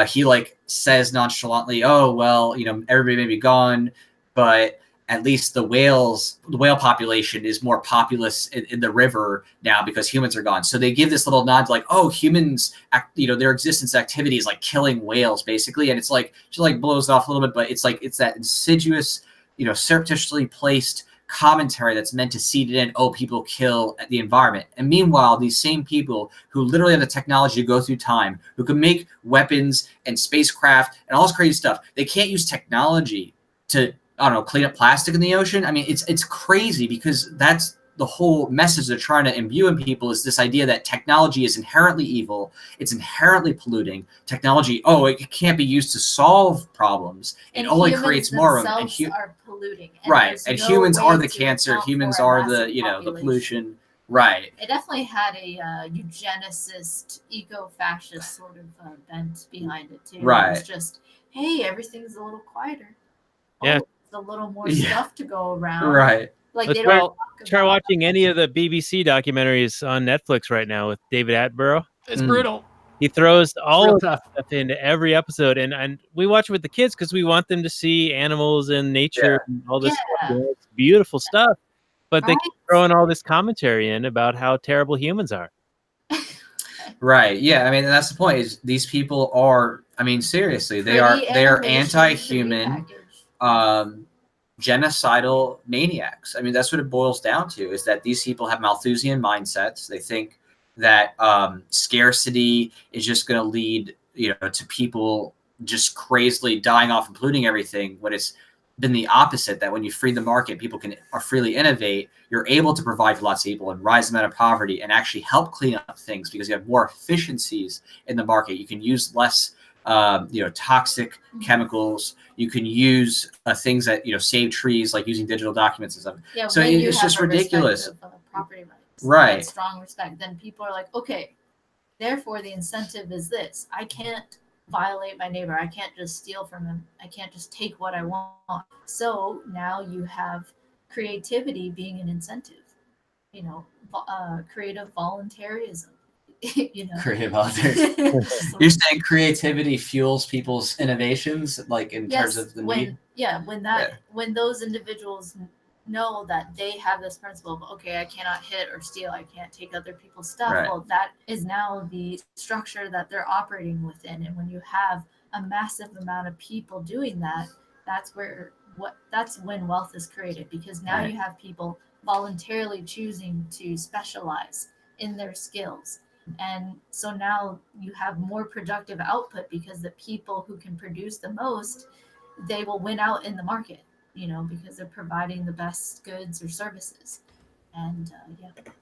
he like says nonchalantly, oh, well, you know, everybody may be gone, but at least the whale population is more populous in the river now because humans are gone. So they give this little nod to like, oh, humans, you know, their existence activity is like killing whales basically. And it's like, she like blows it off a little bit, but it's like, it's that insidious, you know, surreptitiously placed commentary that's meant to seed it in, oh, people kill the environment. And meanwhile, these same people who literally have the technology to go through time, who can make weapons and spacecraft and all this crazy stuff, they can't use technology to, I don't know, clean up plastic in the ocean. I mean, it's crazy because that's the whole message they're trying to imbue in people, is this idea that technology is inherently evil. It's inherently polluting. Technology, oh, it can't be used to solve problems. It only creates more of them. And are polluting. And right. And no humans are the to cancer. account Humans for a are the, massive you know, the population. pollution. Right. It definitely had a eugenicist, eco-fascist sort of bent behind it too. Right. It's just, hey, everything's a little quieter. Yeah. Oh, there's a little more stuff to go around. Right. Like Let's they don't try watching any of the BBC documentaries on Netflix right now with David Attenborough. It's brutal. He throws all real of that stuff into every episode, and we watch it with the kids because we want them to see animals and nature and all this stuff. You know, it's beautiful stuff. But they keep throwing all this commentary in about how terrible humans are. Right. Yeah. I mean, and that's the point. Is these people are? I mean, seriously, they are animation, anti-human, pretty package. genocidal maniacs. I mean, that's what it boils down to. Is that these people have Malthusian mindsets. They think that scarcity is just going to lead, to people just crazily dying off and polluting everything. When it's been the opposite, that when you free the market, people can freely innovate. You're able to provide for lots of people and rise them out of poverty and actually help clean up things because you have more efficiencies in the market. You can use less, toxic chemicals. You can use things that, save trees, like using digital documents and stuff. Yeah, so when you it's have just a ridiculous. respect of, property rights, Right. that strong respect, then people are like, okay, therefore the incentive is this. I can't violate my neighbor. I can't just steal from him. I can't just take what I want. So now you have creativity being an incentive, creative voluntarism. Creative voluntarism. You're saying creativity fuels people's innovations, like in terms of the need? When those individuals know that they have this principle of, okay, I cannot hit or steal, I can't take other people's stuff. Right. Well, that is now the structure that they're operating within. And when you have a massive amount of people doing that, that's when wealth is created, because now Right. you have people voluntarily choosing to specialize in their skills. And so now you have more productive output because the people who can produce the most, they will win out in the market, because they're providing the best goods or services. And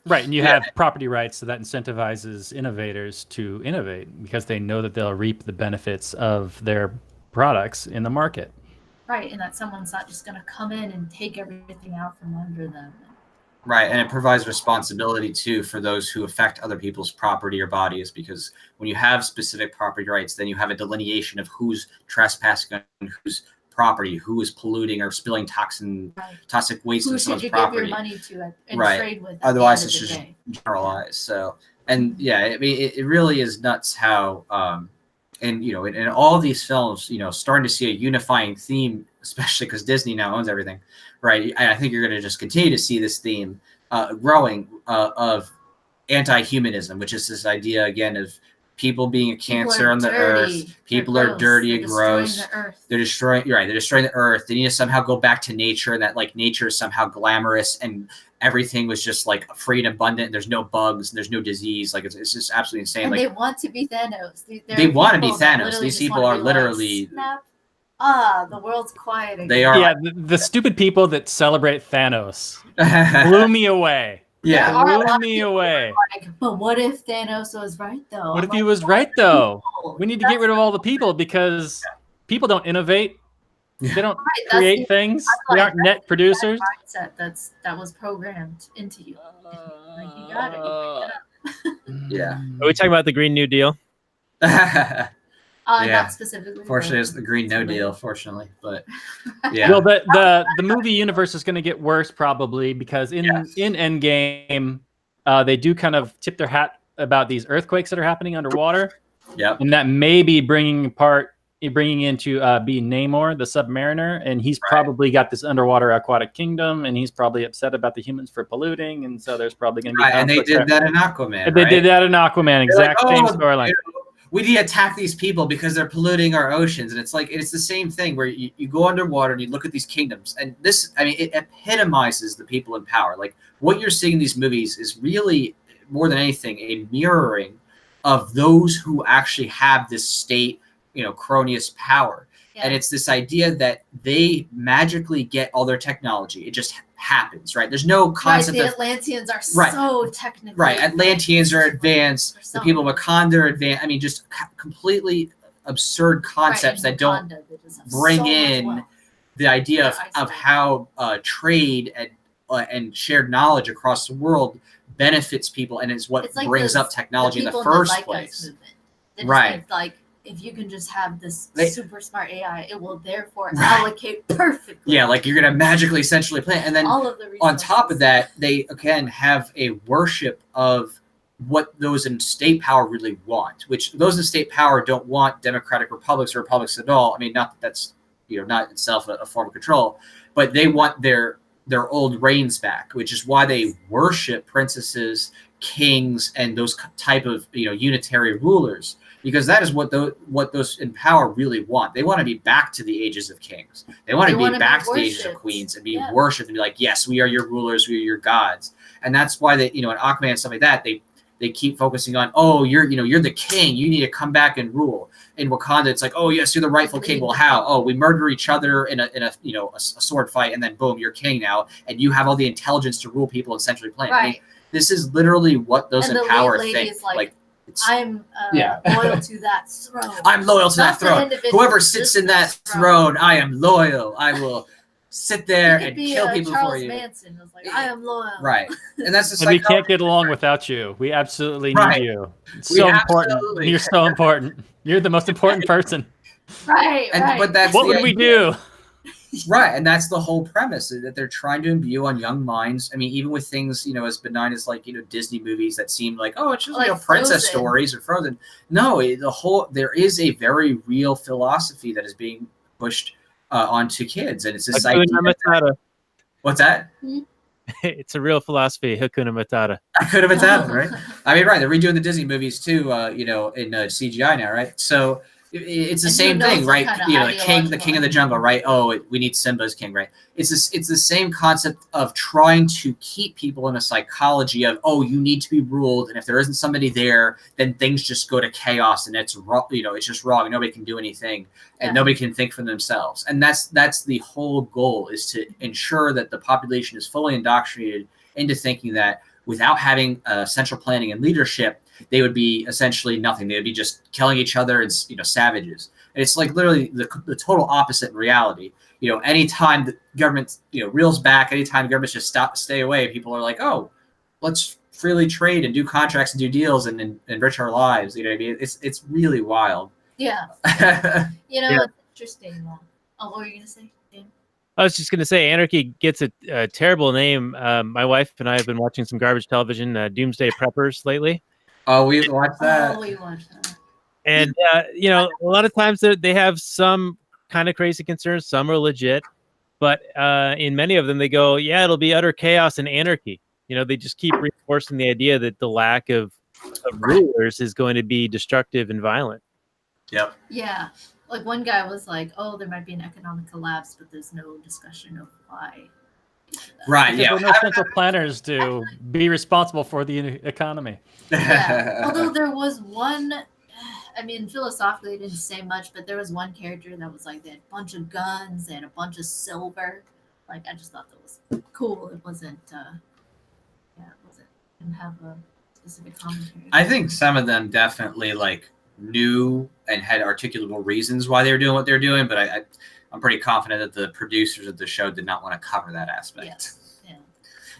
Right, and you have property rights, so that incentivizes innovators to innovate because they know that they'll reap the benefits of their products in the market. Right, and that someone's not just going to come in and take everything out from under them. Right, and it provides responsibility too for those who affect other people's property or bodies, because when you have specific property rights, then you have a delineation of who's trespassing on whose property, who is polluting or spilling toxic waste Who in should someone's you property. give your money to and Right. trade with? Otherwise, it's just generalized. So, and I mean, it really is nuts how, in all these films, starting to see a unifying theme, especially because Disney now owns everything, right? I think you're going to just continue to see this theme growing of anti-humanism, which is this idea again of people being a cancer on the earth. People are dirty and gross. They're destroying the earth. They need to somehow go back to nature, and that like nature is somehow glamorous and everything was just like free and abundant. There's no bugs, and there's no disease. Like it's just absolutely insane. And like they want to be Thanos. They want to be Thanos. These people are literally. The world's quiet again. They are. Yeah, the stupid people that celebrate Thanos blew me away. Yeah, blew me away. Like, but what if Thanos was right though? What if he was right though? We need to get rid of all the people because people don't innovate. They don't create things. They aren't net producers. Mindset that was programmed into you. Like you got it. Yeah. Are we talking about the Green New Deal? Not specifically. Fortunately, it's the Green No Deal. Fortunately, but yeah. Well, the movie universe is going to get worse probably because in Endgame, they do kind of tip their hat about these earthquakes that are happening underwater. Yep. And that may be bringing into being Namor, the Submariner, and he's probably got this underwater aquatic kingdom, and he's probably upset about the humans for polluting, and so there's probably going to be and they did that in Aquaman. They did that in Aquaman, exact same storyline. We need to attack these people because they're polluting our oceans, and it's the same thing where you go underwater and you look at these kingdoms, and this, I mean, it epitomizes the people in power. Like what you're seeing in these movies is really more than anything a mirroring of those who actually have this state, cronius power. Yeah. And it's this idea that they magically get all their technology. It just happens, right? There's no concept of... The Atlanteans are so technically... Right, Atlanteans are advanced. The people of Wakanda are advanced. I mean, just completely absurd concepts that don't bring in the idea of how trade and shared knowledge across the world benefits people, and is what brings up technology in the first place. Right. Like, if you can just have this super smart AI, it will therefore allocate perfectly. Yeah, like you're going to magically essentially plan. And then all of the on top of that, they, again, have a worship of what those in state power really want, which those in state power don't want democratic republics or republics at all. I mean, not that that's, not itself a form of control, but they want their their old reigns back, which is why they worship princesses, kings, and those type of unitary rulers, because that is what those in power really want. They want to be back to the ages of kings. They want to be back to the ages of queens and be worshipped and be like, yes, we are your rulers, we are your gods. And that's why they, in Aquaman and stuff like that, they keep focusing on, oh, you're the king, you need to come back and rule. In Wakanda, it's like, oh yes, you're the rightful king. Well, how? Oh, we murder each other in a sword fight, and then boom, you're king now, and you have all the intelligence to rule people in Century Planet. Right. I mean, this is literally what those in power think. I'm loyal to that throne. I'm loyal to that throne. Whoever sits in that throne, I am loyal. I will sit there and kill people for you. Manson was like, I am loyal. Right. And that's and we can't get along without you. We absolutely need you. It's so important. You're so important. You're the most important person. Right. But that's what would we do? Right, and that's the whole premise, is that they're trying to imbue on young minds. I mean, even with things, as benign as Disney movies that seem like, oh, it's just princess stories or Frozen. No, there is a very real philosophy that is being pushed onto kids, and it's this idea. What's that? It's a real philosophy, Hakuna Matata. Hakuna Matata, right? I mean, right, they're redoing the Disney movies too, in CGI now, right? So it's the same thing, right? The king of the jungle, right? Oh, we need Simba as king, right? It's the same concept of trying to keep people in a psychology of, oh, you need to be ruled, and if there isn't somebody there, then things just go to chaos, and it's wrong. It's just wrong. Nobody can do anything, and nobody can think for themselves. And that's the whole goal, is to ensure that the population is fully indoctrinated into thinking that without having central planning and leadership, they would be essentially nothing. They would be just killing each other and savages. And it's like literally the total opposite in reality. Anytime the government reels back, anytime governments just stay away, people are like, oh, let's freely trade and do contracts and do deals and enrich our lives. You know what I mean? It's really wild. Yeah. It's interesting. Oh, what were you gonna say, Dan? I was just going to say, Anarchy gets a terrible name. My wife and I have been watching some garbage television, Doomsday Preppers, lately. Oh, we watched that. And, a lot of times they have some kind of crazy concerns. Some are legit. But in many of them, they go, yeah, it'll be utter chaos and anarchy. They just keep reinforcing the idea that the lack of rulers is going to be destructive and violent. Yep. Yeah. Like one guy was like, oh, there might be an economic collapse, but there's no discussion of why. Right, because there are no central planners to be responsible for the economy. Yeah. Although there was one, I mean, philosophically, it didn't say much, but there was one character that was like, they had a bunch of guns and a bunch of silver. Like, I just thought that was cool. It wasn't, didn't have a specific commentary. I think some of them definitely knew and had articulable reasons why they were doing what they're doing, but I'm pretty confident that the producers of the show did not want to cover that aspect. Yes.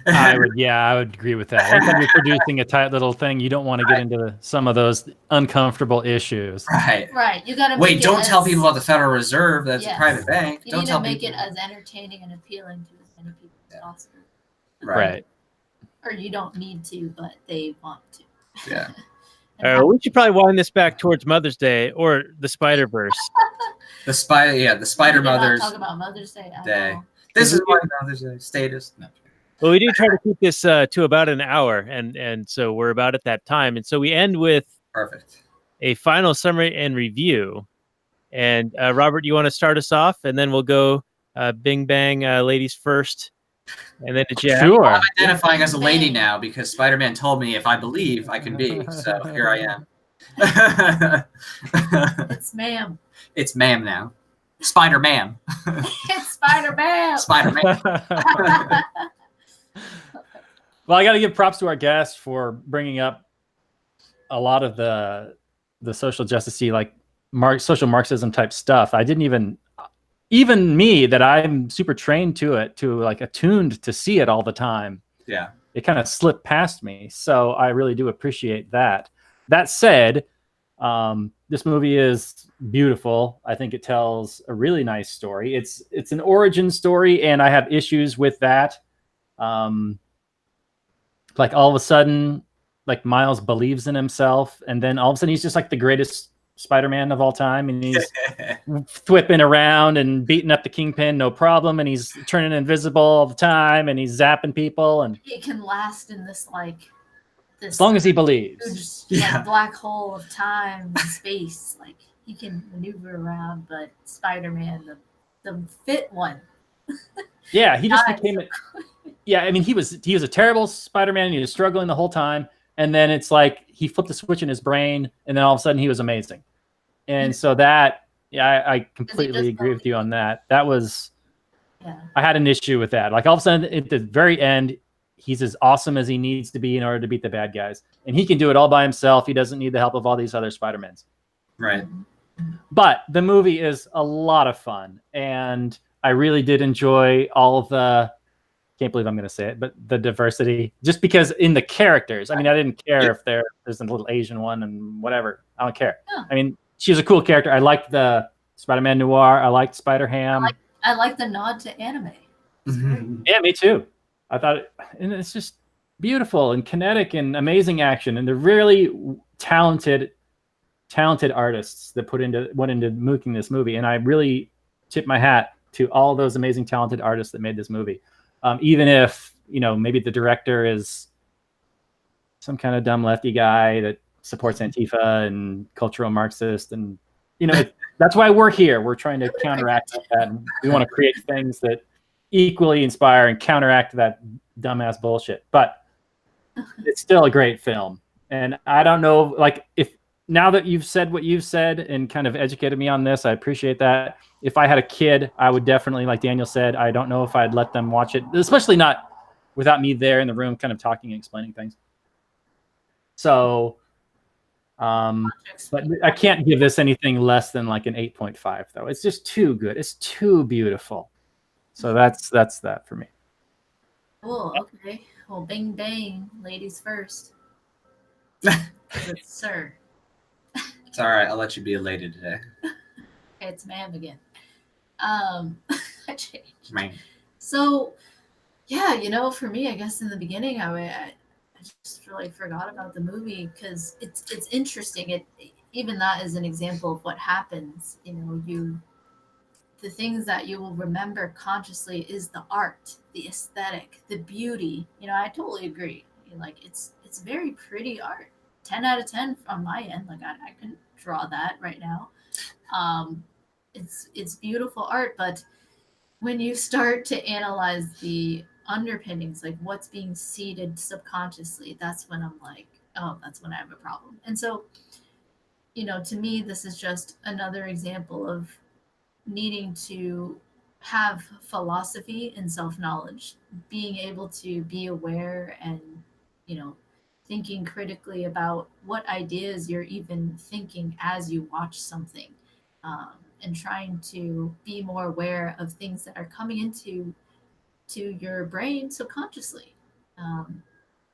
Yeah. I would agree with that. Anytime you're producing a tight little thing, you don't want to get into some of those uncomfortable issues. Right. You got to wait. Don't tell people about the Federal Reserve. That's a private bank. You don't need tell to make people. it as entertaining and appealing to as many people as possible. Right. Or you don't need to, but they want to. Yeah. We should probably wind this back towards Mother's Day or the Spider-Verse. The Spider Mothers. Talk about Mother's Day. This is my Mother's Day status. No. Well, we do try to keep this to about an hour, and so we're about at that time. And so we end with a final summary and review. And Robert, you want to start us off, and then we'll go bing bang, ladies first, and then to Jack. Sure. I'm identifying as a lady now because Spider-Man told me if I believe, I can be. So here I am. It's ma'am. It's ma'am now. Spider-Man. It's Spider-Man. Spider-Man. Well, I got to give props to our guest for bringing up a lot of the social justice-y, social Marxism type stuff. I didn't even me, that I'm super trained to it, attuned to see it all the time. Yeah. It kind of slipped past me. So I really do appreciate that. That said, this movie is beautiful. I think it tells a really nice story. It's an origin story, and I have issues with that. All of a sudden, Miles believes in himself, and then all of a sudden he's just the greatest Spider-Man of all time, and he's whipping around and beating up the Kingpin, no problem, and he's turning invisible all the time, and he's zapping people, and He can last in this as long as he believes. huge Yeah. black hole of time and space. Like he can maneuver around, but Spider-Man, the fit one. Yeah, he just Dies. became it. Yeah, I mean, he was a terrible Spider-Man. He was struggling the whole time, and then it's like he flipped the switch in his brain, and then all of a sudden he was amazing. And so that, yeah, I completely agree with you on that. That was, Yeah. I had an issue with that. Like all of a sudden at the very end, he's as awesome as he needs to be in order to beat the bad guys, and he can do it all by himself. He doesn't need the help of all these other Spider-Mans. Right. But the movie is a lot of fun, and I really did enjoy all of the, can't believe I'm going to say it, but the diversity, just because in the characters, I mean, I didn't care if there's a little Asian one and whatever. I don't care. Yeah. I mean, she was a cool character. I liked the Spider-Man Noir. I liked Spider-Ham. I like the nod to anime. Yeah, me too. I thought, and it's just beautiful and kinetic and amazing action, and they're really talented artists that went into making this movie, and I really tip my hat to all those amazing talented artists that made this movie. Even if, you know, maybe the director is some kind of dumb lefty guy that supports Antifa and cultural Marxist, and you know, that's why we're here. We're trying to counteract that, and we want to create things that equally inspire and counteract that dumbass bullshit. But it's still a great film, and I don't know, like, if now that you've said what you've said and kind of educated me on this, I appreciate that. If I had a kid, I would definitely, like Daniel said, I don't know if I'd let them watch it, especially not without me there in the room kind of talking and explaining things. So, but I can't give this anything less than like an 8.5 though. It's just too good. It's too beautiful. So that's that for me. Cool. Okay. Well, bang bang, ladies first. Sir. It's all right. I'll let you be elated today. It's ma'am again. I changed. Man. So, yeah, you know, for me, I guess in the beginning, I just really forgot about the movie because it's interesting. Even that is an example of what happens. You know, the things that you will remember consciously is the art, the aesthetic, the beauty. You know, I totally agree. Like it's very pretty art. 10 out of 10 on my end. Like I couldn't draw that right now. It's beautiful art, but when you start to analyze the underpinnings, like what's being seeded subconsciously, that's when I'm like, oh, that's when I have a problem. And so, you know, to me, this is just another example of needing to have philosophy and self-knowledge, being able to be aware and, you know, thinking critically about what ideas you're even thinking as you watch something, and trying to be more aware of things that are coming into your brain subconsciously,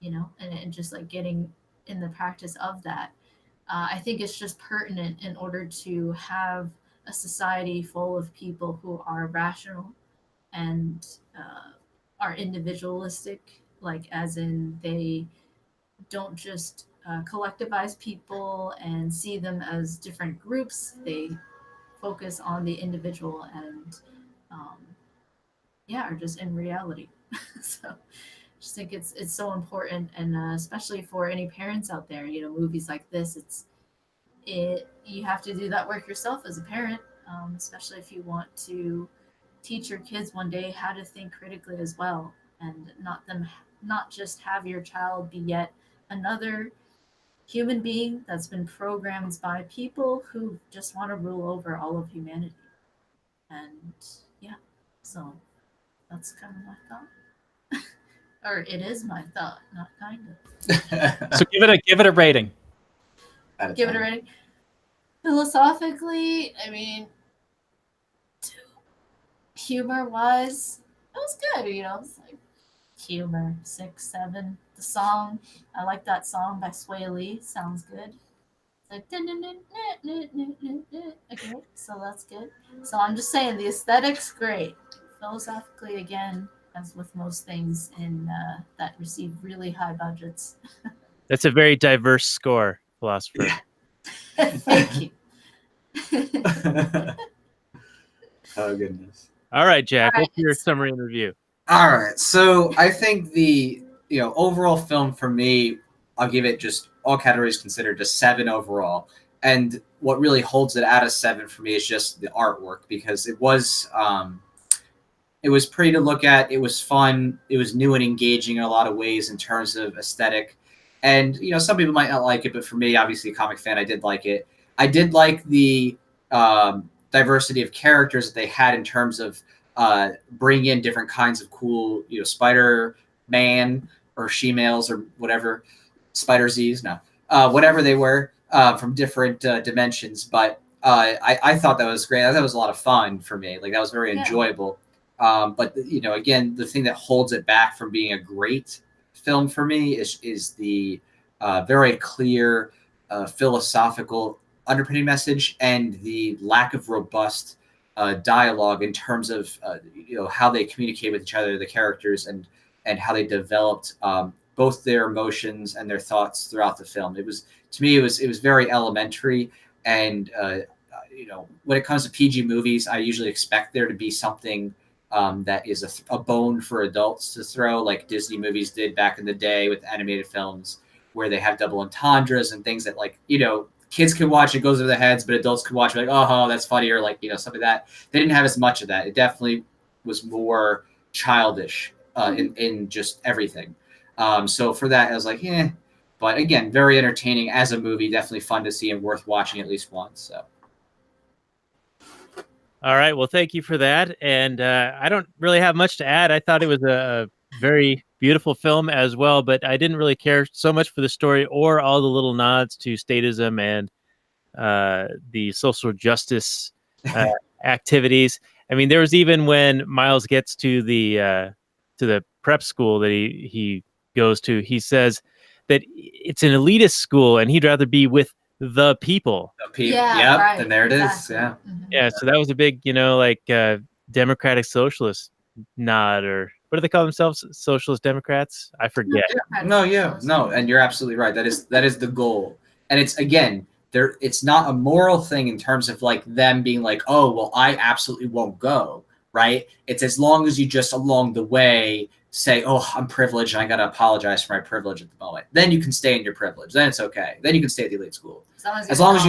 you know, and just like getting in the practice of that. I think it's just pertinent in order to have a society full of people who are rational and are individualistic, like as in they don't just collectivize people and see them as different groups. They focus on the individual and are just in reality. So I just think it's so important, and especially for any parents out there, you know, movies like this, you have to do that work yourself as a parent, especially if you want to teach your kids one day how to think critically as well, and not just have your child be yet another human being that's been programmed by people who just want to rule over all of humanity. And yeah, so that's kind of my thought. Or it is my thought, not kind of. So give it a rating. Give it a rating. Philosophically, I mean, humor wise, it was good, you know. It's like humor, 6, 7. The song, I like that song by Sway Lee. Sounds good. It's like okay, so that's good. So I'm just saying the aesthetics, great. Philosophically, again, as with most things in that receive really high budgets. That's a very diverse score, Philosopher. Thank you. Oh goodness. All right, Jack. All right, What's your it's- summary and review? All right. So I think the overall film for me, I'll give it, just all categories considered, a 7 overall. And what really holds it at a 7 for me is just the artwork, because it was pretty to look at. It was fun. It was new and engaging in a lot of ways in terms of aesthetic. And some people might not like it, but for me, obviously a comic fan, I did like it. I did like the diversity of characters that they had in terms of bring in different kinds of cool, Spider-Man or she-males or whatever, Spider-Z's, no, whatever they were, from different dimensions. But I thought that was great. I thought it was a lot of fun for me. Like, that was very enjoyable. But again, the thing that holds it back from being a great film for me is the very clear philosophical underpinning message, and the lack of robust dialogue in terms of how they communicate with each other, the characters, and how they developed both their emotions and their thoughts throughout the film. It was, to me, it was very elementary. And when it comes to PG movies, I usually expect there to be something that is a bone for adults to throw, like Disney movies did back in the day with animated films, where they have double entendres and things that, like, kids can watch, it goes over their heads, but adults can watch, like, oh, that's funny, or like, stuff like that. They didn't have as much of that. It definitely was more childish in just everything. So for that, I was like, eh. But again, very entertaining as a movie, definitely fun to see and worth watching at least once. So. All right. Well, thank you for that. And I don't really have much to add. I thought it was a very beautiful film as well, but I didn't really care so much for the story or all the little nods to statism and the social justice activities. I mean, there was even when Miles gets to the prep school that he goes to, he says that it's an elitist school and he'd rather be with the people. Yeah, right, and there it is. exactly. Yeah. Mhm. Yeah, so that was a big, democratic socialist nod, or what do they call themselves? Socialist Democrats? I forget. No, and you're absolutely right. That is the goal. And it's, again, it's not a moral thing in terms of like them being like, oh, well, I absolutely won't go, right? It's as long as you just along the way say, oh, I'm privileged and I got to apologize for my privilege at the moment. Then you can stay in your privilege. Then it's okay. Then you can stay at the elite school. As long as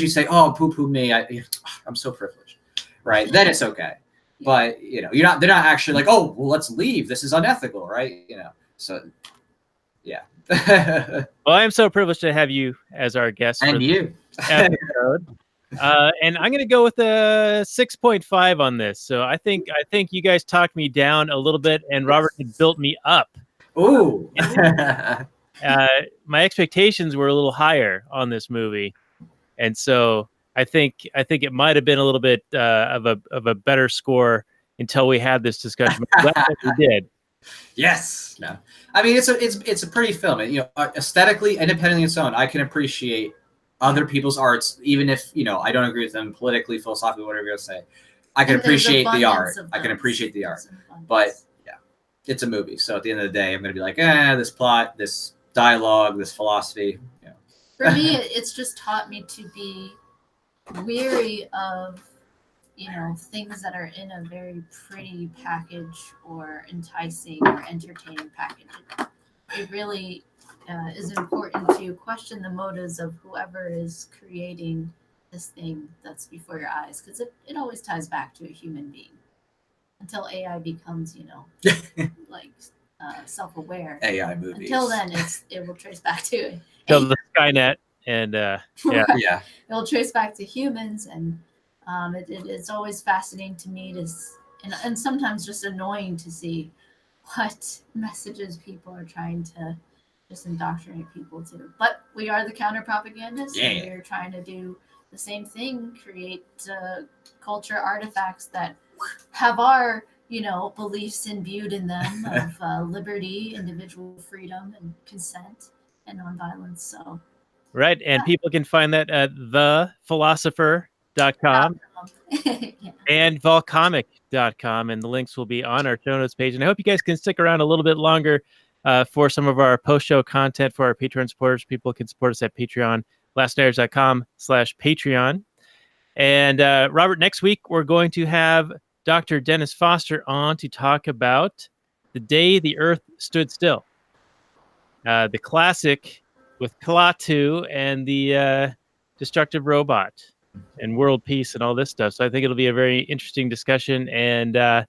you say, oh, poo me, I'm so privileged, right? Then it's okay. But they're not actually like, oh, well, let's leave. This is unethical, right? So yeah. Well, I am so privileged to have you as our guest And for you. this episode. And I'm going to go with a 6.5 on this. So I think you guys talked me down a little bit, and Robert had built me up. Ooh. My expectations were a little higher on this movie, and so I think it might have been a little bit of a better score until we had this discussion. I'm glad that we did. Yes. No. I mean, it's a pretty film. Aesthetically, independently its own, I can appreciate other people's arts, even if I don't agree with them politically, philosophically, whatever you're gonna say. I can appreciate the art. I can appreciate the art. But yeah, it's a movie. So at the end of the day, I'm gonna be like, this plot, this dialogue, this philosophy. For me, it's just taught me to be weary of things that are in a very pretty package or enticing or entertaining package. It really is important to question the motives of whoever is creating this thing that's before your eyes, because it always ties back to a human being until AI becomes like self-aware. AI movies. Until then, it will trace back to Till the Skynet, and yeah. Yeah. It'll trace back to humans, and it's always fascinating to me and sometimes just annoying to see what messages people are trying to just indoctrinate people to. But we are the counter propagandists, and we're trying to do the same thing, create culture artifacts that have our beliefs imbued in them of liberty, individual freedom, and consent, and nonviolence. So Right, and people can find that at thepholosopher.com and volcomic.com, and the links will be on our show notes page. And I hope you guys can stick around a little bit longer for some of our post-show content for our Patreon supporters. People can support us at Patreon, lastnighters.com/Patreon. And Robert, next week we're going to have Dr. Dennis Foster on to talk about The Day the Earth Stood Still. The classic with Klaatu and the destructive robot and world peace and all this stuff. So I think it'll be a very interesting discussion, and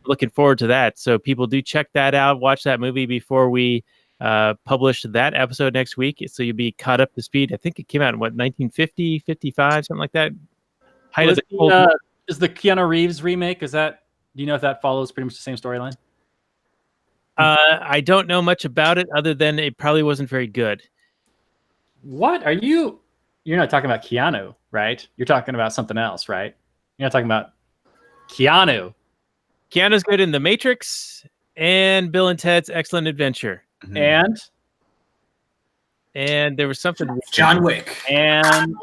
looking forward to that. So people do check that out, watch that movie before we publish that episode next week. So you'll be caught up to speed. I think it came out in 1950, 55, something like that. Height of the Cold War. Is the Keanu Reeves remake, do you know if that follows pretty much the same storyline? I don't know much about it other than it probably wasn't very good. What are you? You're not talking about Keanu, right? You're talking about something else, right? You're not talking about Keanu. Keanu's good in The Matrix and Bill and Ted's Excellent Adventure. And there was something. John Wick. And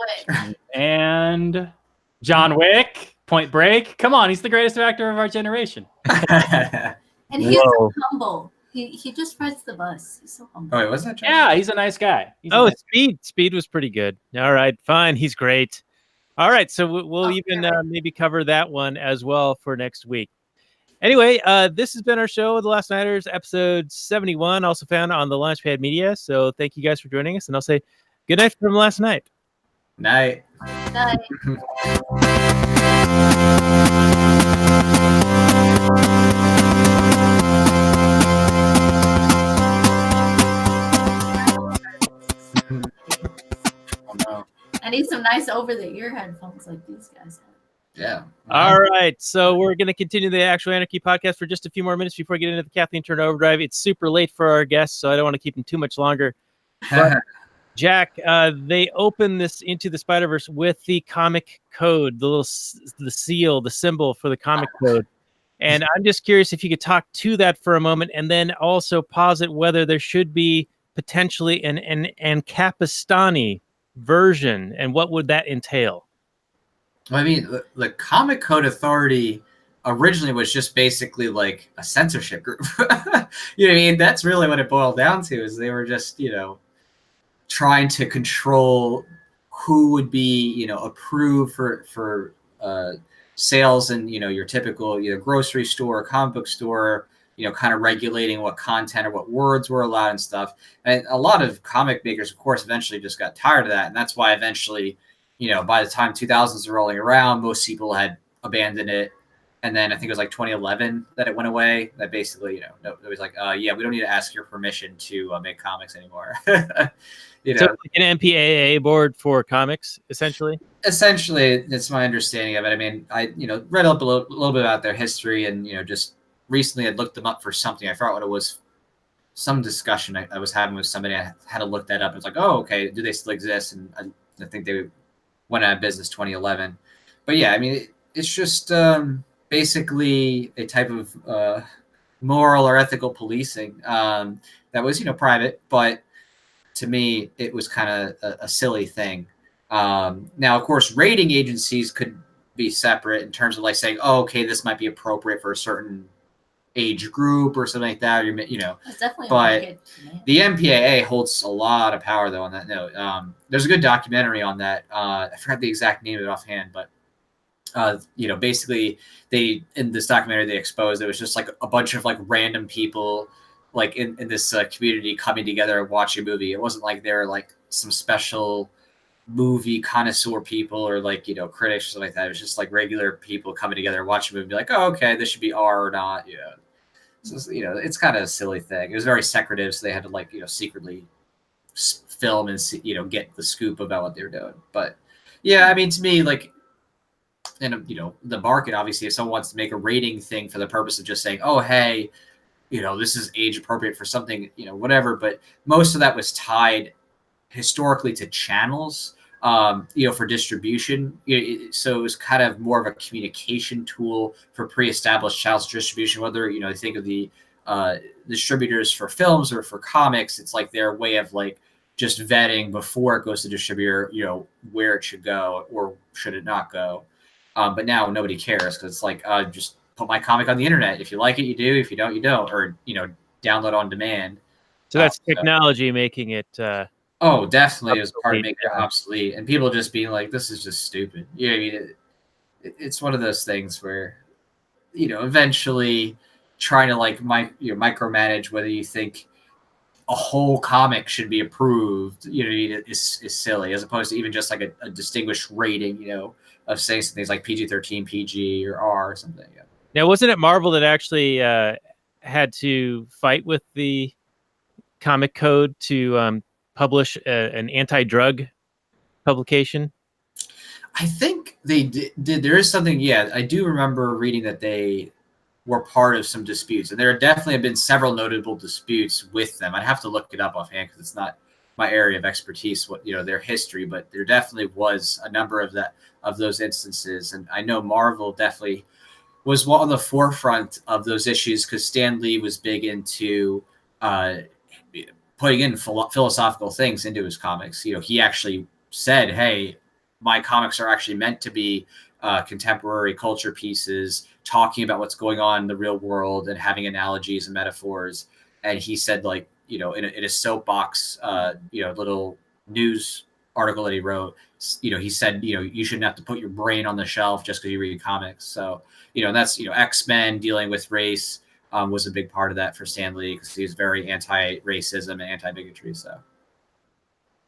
John Wick. Point Break. Come on, he's the greatest actor of our generation. And he's so humble. He just rides the bus. He's so humble. Oh, wait, was that John? Yeah, he's a nice guy. Speed was pretty good. All right, fine. He's great. All right, so we'll even maybe cover that one as well for next week. Anyway, this has been our show, The Last Nighters, episode 71, also found on the Launchpad Media. So thank you guys for joining us, and I'll say good night from last night. Night. Night. Oh, no. I need some nice over-the-ear headphones like these guys have. Yeah. All right, so we're going to continue the Actual Anarchy podcast for just a few more minutes before we get into the Kathleen Turner Overdrive. It's super late for our guests, so I don't want to keep them too much longer. But Jack, they open this Into the Spider-Verse with the comic code, the seal, the symbol for the comic code. And I'm just curious if you could talk to that for a moment, and then also posit whether there should be potentially an AnCapistani version, and what would that entail? I mean, the Comic Code Authority originally was just basically like a censorship group. You know what I mean? That's really what it boiled down to, is they were just, trying to control who would be, approved for sales in, your typical grocery store, comic book store, kind of regulating what content or what words were allowed and stuff. And a lot of comic makers, of course, eventually just got tired of that. And that's why eventually, by the time 2000s were rolling around, most people had abandoned it. And then I think it was like 2011 that it went away. That basically, it was like, yeah, we don't need to ask your permission to make comics anymore. So like an MPAA board for comics, essentially? Essentially, that's my understanding of it. I mean, I read up a little bit about their history, and just recently I looked them up for something. I forgot what it was. Some discussion I was having with somebody. I had to look that up. It's like, oh, okay, do they still exist? And I think they went out of business 2011. But yeah, I mean, it's just basically a type of moral or ethical policing that was, private, but to me, it was kind of a silly thing. Now, of course, rating agencies could be separate in terms of like saying, oh, okay, this might be appropriate for a certain age group or something like that. It's definitely but the MPAA holds a lot of power, though, on that note. There's a good documentary on that. I forgot the exact name of it offhand, but basically in this documentary, they exposed it was just like a bunch of like random people like in this community coming together and watching a movie. It wasn't like they're like some special movie connoisseur people or like, critics or something like that. It was just like regular people coming together and watching a movie and be like, oh, okay, this should be R or not. Yeah. So, it's kind of a silly thing. It was very secretive. So they had to like, secretly film and see, get the scoop about what they were doing. But yeah, I mean, to me, like, and the market, obviously, if someone wants to make a rating thing for the purpose of just saying, oh, hey, this is age appropriate for something, whatever. But most of that was tied historically to channels, for distribution. So it was kind of more of a communication tool for pre-established channels distribution, whether, you think of the distributors for films or for comics, it's like their way of like just vetting before it goes to distributor, where it should go or should it not go. But now nobody cares because it's like, just put my comic on the internet. If you like it, you do. If you don't, you don't. Or, download on demand. So that's technology making it Oh, definitely, it was part of Obsolete, making it obsolete, and people just being like, "This is just stupid." You know, what I mean, it's one of those things where, eventually trying to like micromanage whether you think a whole comic should be approved, is silly, as opposed to even just like a distinguished rating, of saying some things like PG-13, PG, or R or something. Yeah. Now, wasn't it Marvel that actually had to fight with the comic code to publish an anti-drug publication? I think they did. There is something. Yeah, I do remember reading that they were part of some disputes, and there definitely have been several notable disputes with them. I'd have to look it up offhand because it's not my area of expertise. What their history, but there definitely was a number of those instances, and I know Marvel definitely was on the forefront of those issues because Stan Lee was big into uh, putting in philosophical things into his comics. He actually said, "Hey, my comics are actually meant to be contemporary culture pieces, talking about what's going on in the real world and having analogies and metaphors." And he said, like, in a soapbox, little news article that he wrote, he said, you shouldn't have to put your brain on the shelf just because you read comics. So, and that's, X-Men dealing with race was a big part of that for Stan Lee because he was very anti-racism and anti-bigotry. So,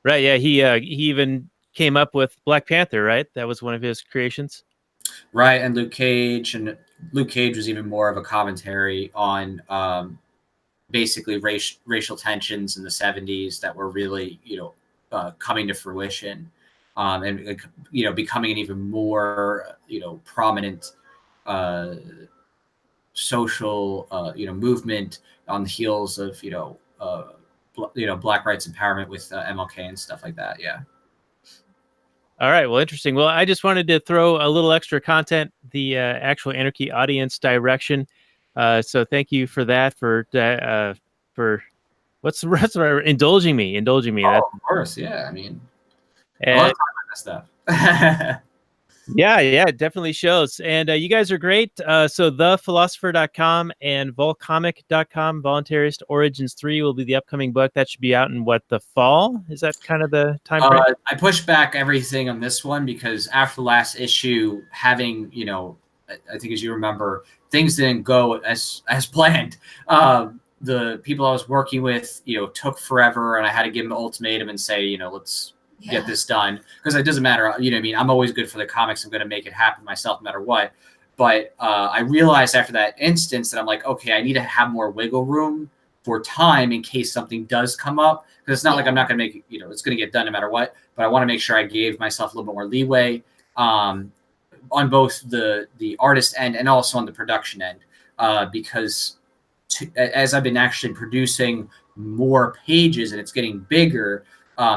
Right. Yeah. He even came up with Black Panther. Right. That was one of his creations. Right. And Luke Cage was even more of a commentary on basically racial tensions in the 70s that were really, coming to fruition, and becoming an even more, prominent social, movement on the heels of, Black rights empowerment with MLK and stuff like that. Yeah. All right. Well, interesting. Well, I just wanted to throw a little extra content, the actual Anarchy audience direction. So thank you for that. For what's the rest of our indulging me. Oh, of course. Yeah. I mean, I love talking about that stuff. Yeah, it definitely shows. And you guys are great. So thepholosopher.com and volcomic.com, Voluntarist Origins 3 will be the upcoming book. That should be out in the fall? Is that kind of the time frame? I pushed back everything on this one because after the last issue, having, I think as you remember, things didn't go as planned. The people I was working with, took forever, and I had to give them an ultimatum and say, let's get this done, because it doesn't matter. You know what I mean? I'm always good for the comics. I'm going to make it happen myself no matter what. But I realized after that instance that I'm like, okay, I need to have more wiggle room for time in case something does come up, because it's not like I'm not going to make it, it's going to get done no matter what. But I want to make sure I gave myself a little bit more leeway on both the artist end and also on the production end, because as I've been actually producing more pages and it's getting bigger,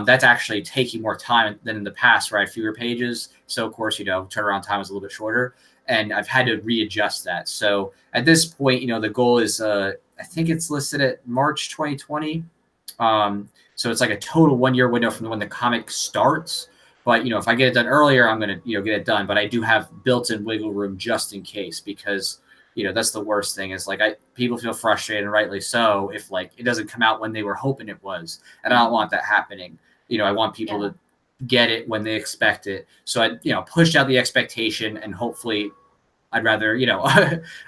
that's actually taking more time than in the past where I had fewer pages. So of course, turnaround time is a little bit shorter, and I've had to readjust that. So at this point, the goal is, I think it's listed at March 2020. So it's like a total 1 year window from when the comic starts. But, if I get it done earlier, I'm going to, get it done. But I do have built-in wiggle room just in case, because, that's the worst thing is like people feel frustrated, and rightly so, if like it doesn't come out when they were hoping it was. And I don't want that happening. I want people to get it when they expect it. So I, pushed out the expectation, and hopefully I'd rather,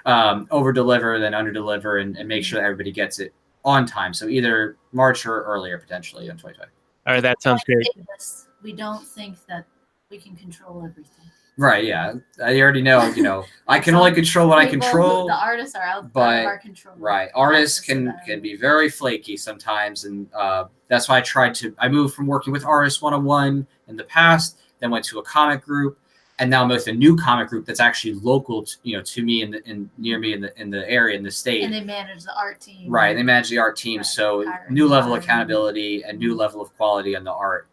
over deliver than under deliver, and make sure that everybody gets it on time. So either March or earlier, potentially in 2020. All right, that sounds great. We don't think that we can control everything. Right, yeah. I already know, I can only control what I control. The artists are out of our control. Right. Artists can be very flaky sometimes, and that's why I moved from working with artists one-on-one in the past, then went to a comic group, and now I'm with a new comic group that's actually local to me and near me in the area, in the state. And they manage the art team. Right, they manage the art team, so new level of accountability and new level of quality on the art.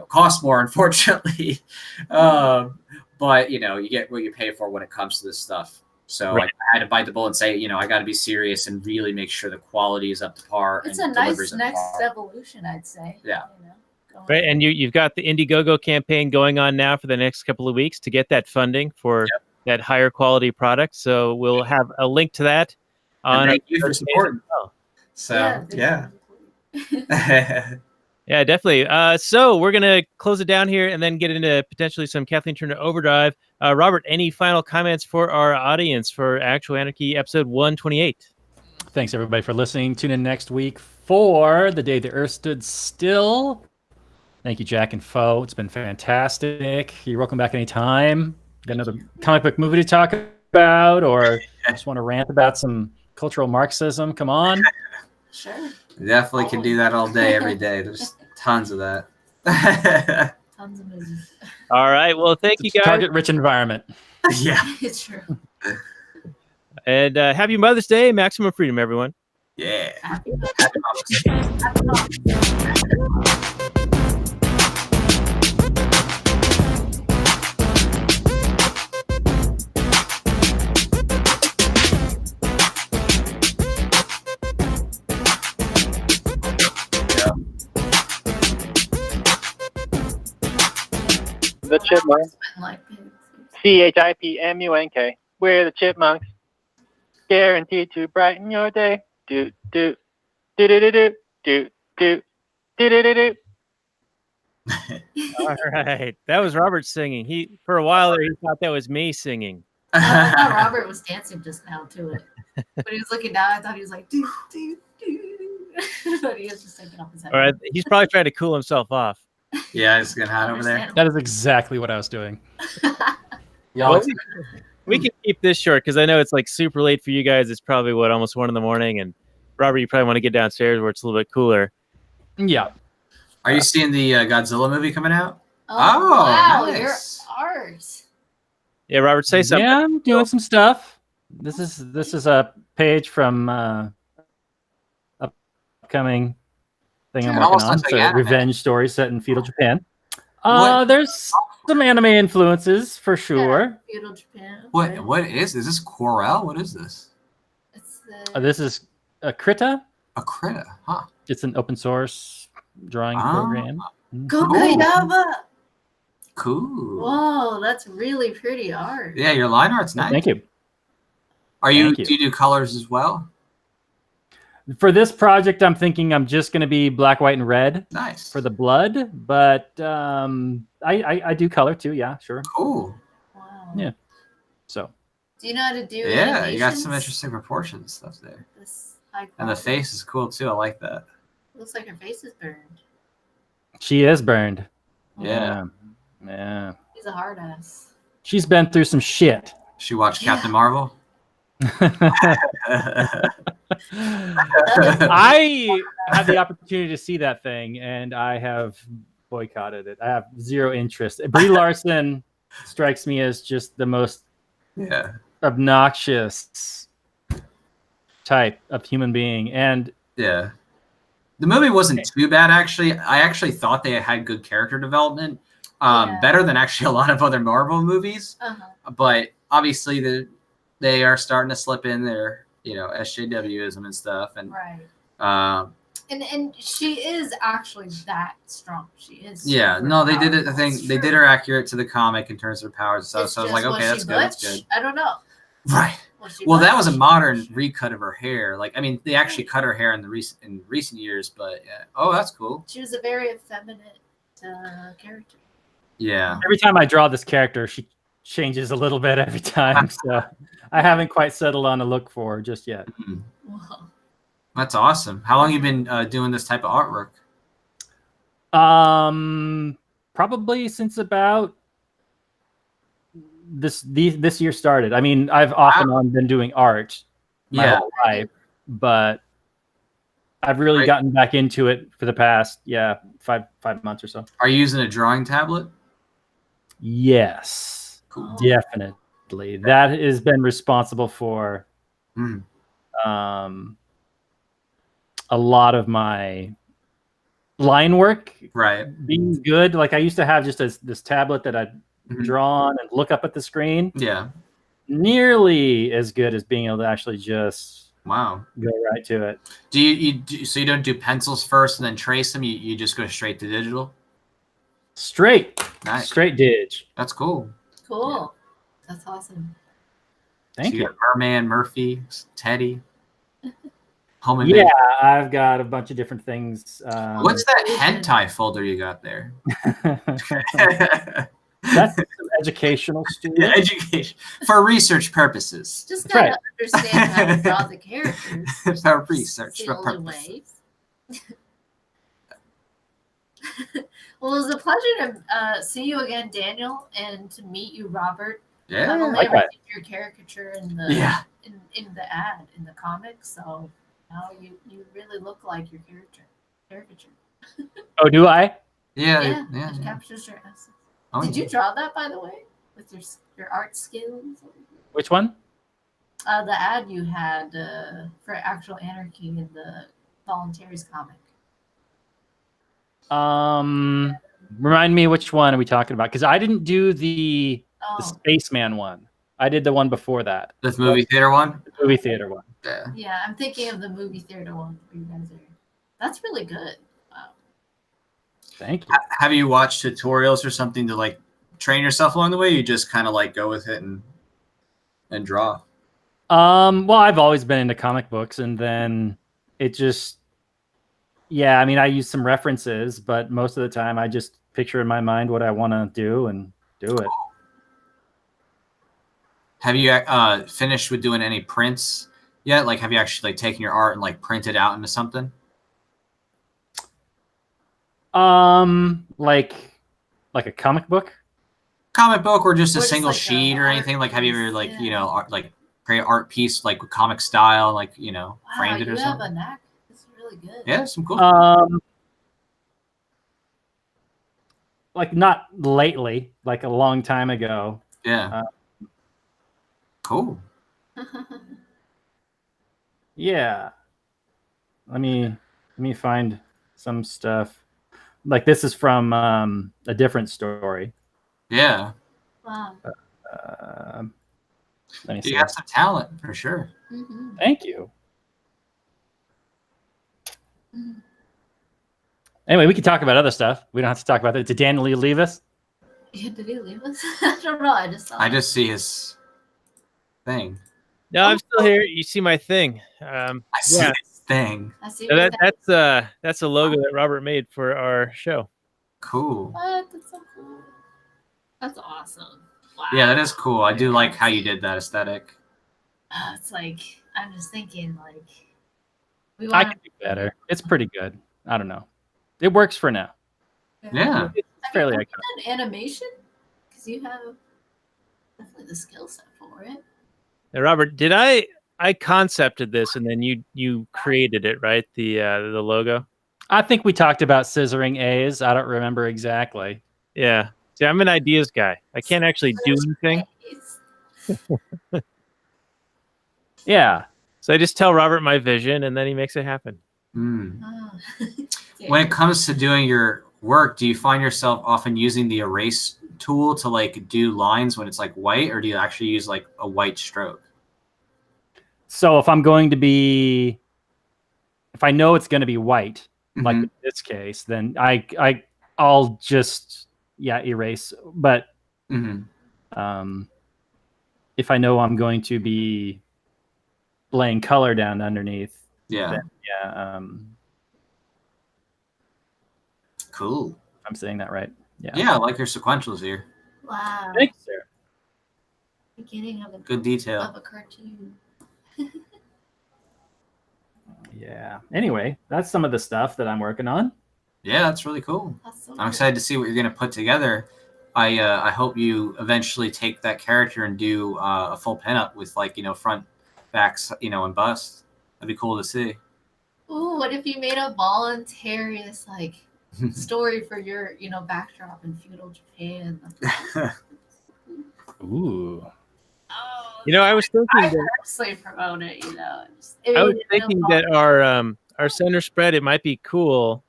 Costs more, unfortunately. But you get what you pay for when it comes to this stuff. So I had to bite the bullet and say, I got to be serious and really make sure the quality is up to par. It's a nice next evolution, I'd say. Yeah. Right, and you've got the Indiegogo campaign going on now for the next couple of weeks to get that funding for that higher quality product. So we'll have a link to that. Thank you for supporting. Well. So yeah. Yeah, definitely. So we're gonna close it down here and then get into potentially some Kathleen Turner overdrive. Robert, any final comments for our audience for Actual Anarchy episode 128? Thanks everybody for listening. Tune in next week for The Day the Earth Stood Still. Thank you, Jack and Fo. It's been fantastic. You're welcome back anytime. Got another comic book movie to talk about, or just want to rant about some cultural Marxism? Come on. Sure. Definitely can do that all day, every day. There's tons of that. Tons of movies. All right. Well, thank you guys. Target-rich environment. Yeah. It's true. And happy Mother's Day. Maximum freedom, everyone. Yeah. Happy The Chipmunks. like CHIPMUNK. We're the Chipmunks. Guaranteed to brighten your day. Do do do do do do do do do do do do. All right. That was Robert singing. He for a while there he thought that was me singing. I thought Robert was dancing just now to it. But he was looking down. I thought he was like, do, do, do. But he was just taking off his head. All right. He's probably trying to cool himself off. Yeah, it's getting hot over there. Understandable. That is exactly what I was doing. Y'all, We can keep this short because I know it's like super late for you guys. It's probably almost 1 a.m. And Robert, you probably want to get downstairs where it's a little bit cooler. Yeah. are you seeing the Godzilla movie coming out? Oh, Oh, wow. nice. You're art. Yeah, Robert, say something. Yeah, I'm doing some stuff. This is a page from upcoming thing I'm It working almost on. looks It's like a anime. revenge story set in feudal Japan. What? There's some anime influences for sure. Feudal Japan. Okay. What is this? Corel? What is this? It's the This is a Krita. A Krita, huh? It's an open source drawing Ah. program. Gokayaba. Cool. Whoa, that's really pretty art. Yeah, your line art's nice. Thank you. Are you? Thank you. Do you do colors as well? For this project, I'm thinking I'm just going to be black, white, and red Nice. for the blood, but I do color too. Yeah, sure. Cool. Wow. Yeah. So Do you know how to do Yeah, you got some animations? interesting proportions stuff there, This high and the quality. face is cool too. I like that. Looks like her face is burned. she is burned. Yeah. Yeah. He's a hard ass. She's been through some shit. She watched Yeah. Captain Marvel. I had the opportunity to see that thing, and I have boycotted it. I have zero interest. Brie Larson strikes me as just the most Yeah. obnoxious type of human being, and Yeah. The movie wasn't too bad, actually. I actually thought they had good character development, Yeah. better than actually a lot of other Marvel movies. Uh-huh. But obviously, they are starting to slip in their, SJWism and stuff. And Right. um, she is actually that strong. She is. yeah, super no, they did it. I powerful. think It's they did true. her accurate to the comic in terms of her powers and stuff. It's So I was just, like, okay, was that's she good. That's butch? good. I don't know. Right. Was she Well, that was a butch? modern recut of her hair. Like, I mean, they actually cut her hair in recent years, but yeah. Oh, that's cool. She was a very effeminate character. Yeah. every time I draw this character, she changes a little bit every time. So I haven't quite settled on a look for her just yet. Whoa. That's awesome. How long you been doing this type of artwork? Probably since about this year started. I mean, I've off and on been doing art my Yeah. whole life, but I've really Right. gotten back into it for the past five months or so. Are you using a drawing tablet? Yes, Cool. definitely. That has been responsible for Mm. a lot of my line work Right. being good. Like I used to have just this tablet that I'd Mhm. draw on and look up at the screen. Yeah. Nearly as good as being able to actually just Wow. go right to it. Do so you don't do pencils first and then trace them? You just go straight to digital? Straight dig. That's cool. Cool. That's awesome. Thank So you. got Merman, Murphy, Teddy. Home and Yeah, I've got a bunch of different things. What's that hentai folder you got there? That's some educational stuff. Yeah, education for research purposes. Just That's gotta right. understand how to draw the characters. For research It's for the only purposes. way. Well, it was a pleasure to see you again, Daniel, and to meet you, Robert. I've Yeah. only ever likewise. seen your caricature in the in the ad in the comics, so now you really look like your caricature. Oh, do I? Yeah. It captures your essence. Oh, Did yeah. you draw that, by the way, with your art skills? Which one? The ad you had for actual Anarchy in the Voluntaries comic. Remind me, which one are we talking about? Because I didn't do the Oh, Spaceman one. I did the one before that. This movie theater one? The movie theater one. Yeah. yeah, I'm thinking of the movie theater one where you guys are. That's really good. Wow. Thank you. Have you watched tutorials or something to like train yourself along the way? You just kind of like go with it and draw. Well, I've always been into comic books, and then it just, yeah, I mean, I use some references, but most of the time I just picture in my mind what I want to do and do it. Have you finished with doing any prints yet? Like, have you actually like taken your art and like printed out into something? Like a comic book? Comic book or just a Or just single like a sheet or art anything? Like, have you ever piece, like, yeah. you know, art, like create an art piece like with comic style, like, you know, Wow, framed it you or have something? a knack. It's really good. Yeah, some cool. Like not lately, like a long time ago. Yeah. Cool. Yeah. Let me find some stuff. Like this is from a different story. Yeah. Wow. Let me see. You have some talent for sure. Mm-hmm. Thank you. Mhm. Anyway, we can talk about other stuff. We don't have to talk about that. Did Daniel leave us? Yeah, did he leave us? I don't know. I just saw. I just see his thing. No, I'm still here. You see my thing. I see Yeah. his thing. I see. So What that's a logo that Robert made for our show. Cool. What? That's so cool. That's awesome. Wow. Yeah, that is cool. I do like how you did that aesthetic. It's like I'm just thinking like we I want can do better. It's pretty good. I don't know. It works for now. Yeah. It's fairly iconic. an animation because you have definitely the skill set for it. Now, Robert, did I concepted this and then you created it, right? The logo. I think we talked about scissoring A's. I don't remember exactly. Yeah. See, I'm an ideas guy. I can't actually do anything. Yeah. So I just tell Robert my vision and then he makes it happen. Mm. Oh. When it comes to doing your work, do you find yourself often using the erase tool to like do lines when it's like white, or do you actually use like a white stroke? So if I know it's going to be white, like in this case, then I'll just erase. But if I know I'm going to be laying color down underneath, then, cool. I'm saying that right. Yeah, I like your sequentials here. Wow. Thanks, sir. Beginning of a Good detail. of a cartoon. Yeah. Anyway, that's some of the stuff that I'm working on. Yeah, that's really cool. That's so I'm excited to see what you're going to put together. I hope you eventually take that character and do a full pinup with like, you know, front, backs, you know, and bust. That'd be cool to see. Ooh, what if you made a voluntary like story for your, you know, backdrop in feudal Japan? Ooh. Oh, You know, I was thinking I that purposely promote it, you know. I was thinking that our center spread, it might be cool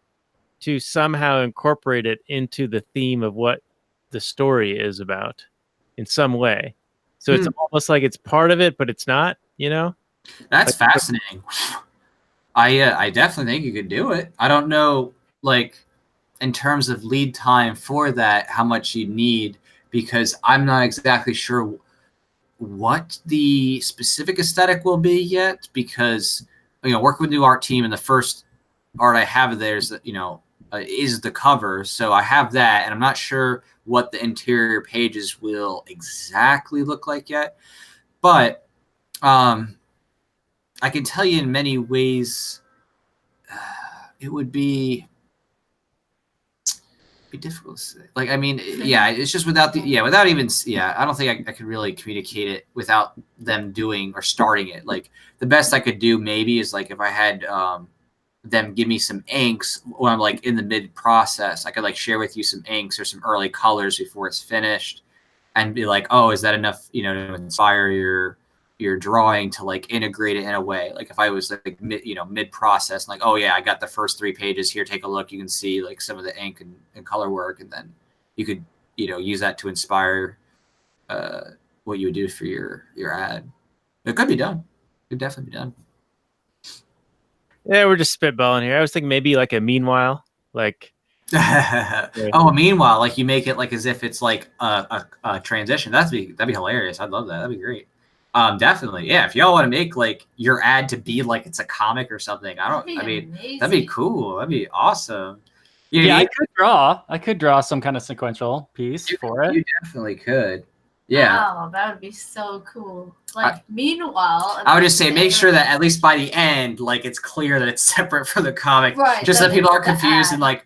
to somehow incorporate it into the theme of what the story is about in some way. So it's almost like it's part of it, but it's not, you know? That's fascinating. I definitely think you could do it. I don't know, like, in terms of lead time for that, how much you need, because I'm not exactly sure what the specific aesthetic will be yet, because work with the new art team, and the first art I have of theirs, is the cover. So I have that, and I'm not sure what the interior pages will exactly look like yet, but I can tell you in many ways it would be difficult to say. Like, I mean, yeah, it's just without I don't think I could really communicate it without them doing or starting it. Like, the best I could do maybe is like if I had them give me some inks when I'm like in the mid process, I could like share with you some inks or some early colors before it's finished, and be like, oh, is that enough, to inspire your drawing to like integrate it in a way. Like if I was like mid process, like, oh yeah, I got the first 3 pages here, take a look, you can see like some of the ink and color work, and then you could use that to inspire what you would do for your ad. It could be done. It could definitely be done. Yeah, we're just spitballing here. I was thinking maybe like a meanwhile, like oh, meanwhile, like you make it like as if it's like a transition. That'd be hilarious. I'd love that. That'd be great. Definitely. Yeah. If y'all want to make like your ad to be like it's a comic or something, that'd be cool. That'd be awesome. I could draw some kind of sequential piece for it. You definitely could. Yeah. Wow, that would be so cool. Like, meanwhile, I would just say make sure that at least by the end, like it's clear that it's separate from the comic, right? Just that people aren't confused and like,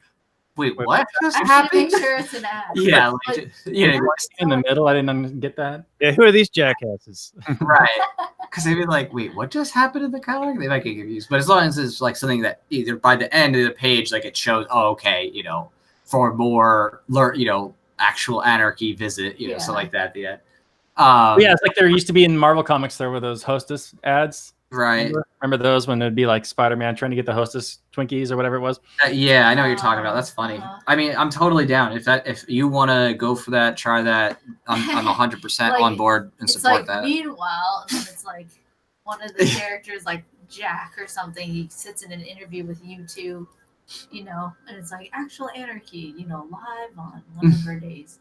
wait, what just happened? Make sure it's an ad. Yeah, in the middle. I didn't get that. Yeah, who are these jackasses? Right. Because they'd be like, wait, what just happened in the comic? They might get confused. But as long as it's like something that either by the end of the page, like it shows, oh, okay, for more, actual anarchy visit, something like that at the end. Yeah, it's like there used to be in Marvel Comics, there were those Hostess ads. Right. Remember those when it'd be like Spider-Man trying to get the Hostess Twinkies or whatever it was? Yeah, I know what you're talking about. That's funny. I mean, I'm totally down. If you want to go for that, try that. I'm 100% like, on board and support that. Meanwhile, and then it's like one of the characters, like Jack or something, he sits in an interview with you two, and it's like actual anarchy, live on one of our days.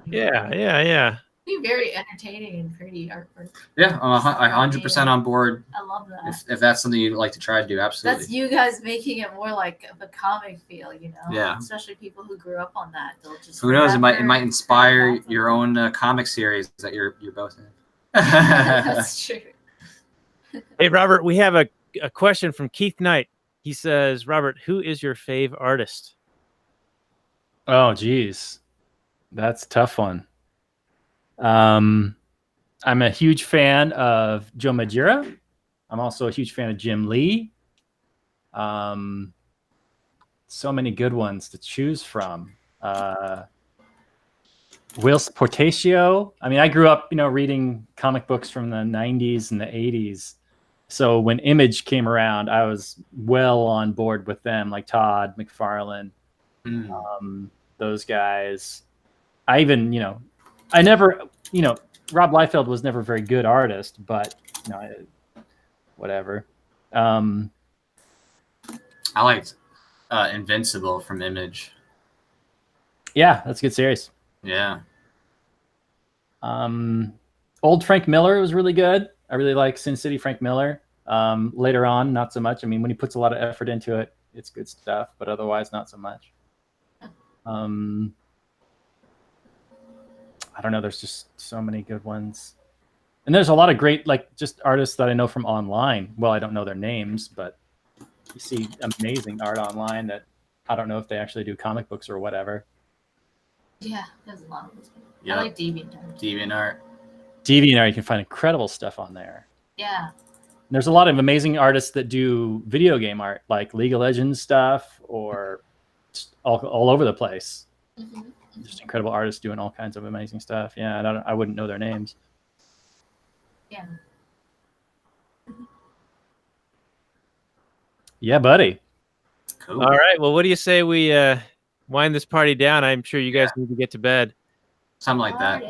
Yeah. Be very entertaining and pretty artwork. Yeah, I'm 100% on board. I love that. If that's something you'd like to try to do, absolutely. That's you guys making it more like the comic feel, Yeah. Especially people who grew up on that. They'll just who knows? It might inspire your own comic series that you're both in. That's true. Hey, Robert, we have a question from Keith Knight. He says, Robert, who is your fave artist? Oh, geez. That's a tough one. I'm a huge fan of Joe Madureira. I'm also a huge fan of Jim Lee. So many good ones to choose from. Will Portacio. I mean, I grew up, reading comic books from the 90s and the 80s. So when Image came around, I was well on board with them, like Todd McFarlane, those guys. I even, I never, Rob Liefeld was never a very good artist, but whatever. I liked Invincible from Image. Yeah, that's a good series. Yeah. Old Frank Miller was really good. I really like Sin City Frank Miller. Later on, not so much. I mean, when he puts a lot of effort into it, it's good stuff, but otherwise not so much. I don't know. There's just so many good ones. And there's a lot of great, like, just artists that I know from online. Well, I don't know their names, but you see amazing art online that I don't know if they actually do comic books or whatever. Yeah, there's a lot of those people. Yep. I like DeviantArt. DeviantArt, you can find incredible stuff on there. Yeah. There's a lot of amazing artists that do video game art, like League of Legends stuff, or all over the place. Mm-hmm. Just incredible artists doing all kinds of amazing stuff. Yeah, I wouldn't know their names. Yeah. Yeah, buddy. Cool. All right. Well, what do you say we wind this party down? I'm sure you guys need to get to bed. Something like that.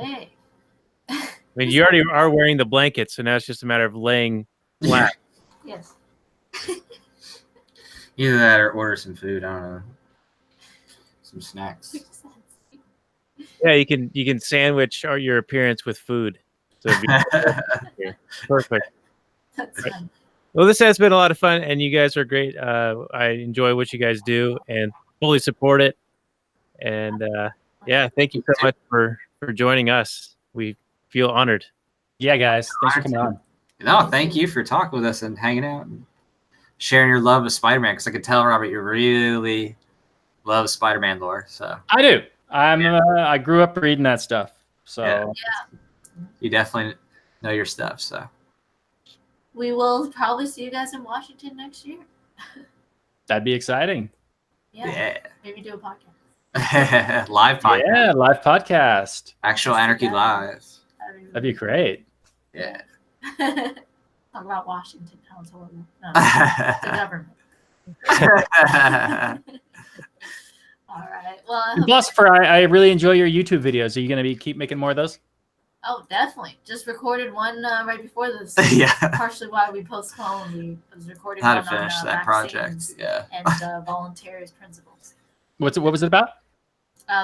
I mean, you already are wearing the blanket, so now it's just a matter of laying flat. Yes. Either that or order some food. I don't know. Some snacks. Yeah, you can sandwich your appearance with food. So it'd be perfect. That's fun. Well, this has been a lot of fun, and you guys are great. I enjoy what you guys do and fully support it. And yeah, thank you so much for joining us. We feel honored. Yeah, guys. Thanks for coming on. No, thank you for talking with us and hanging out and sharing your love of Spider-Man. Because I could tell, Robert, you really love Spider-Man lore. So I do. I grew up reading that stuff. So Yeah. you definitely know your stuff. So We will probably see you guys in Washington next year. that'd be exciting. Yeah. Maybe do a podcast. yeah. Live podcast. Yeah, live podcast. Actual Anarchy Live. That'd be great. Yeah. Talk about Washington. How it's horrible. No, the government. All right. Well, Philosopher, I really enjoy your YouTube videos. Are you going to keep making more of those? oh, definitely. Just recorded one right before this. yeah. Partially why we postponed. We was recording How to one finish on, that project. vaccines Yeah. and voluntarist principles. What was it about?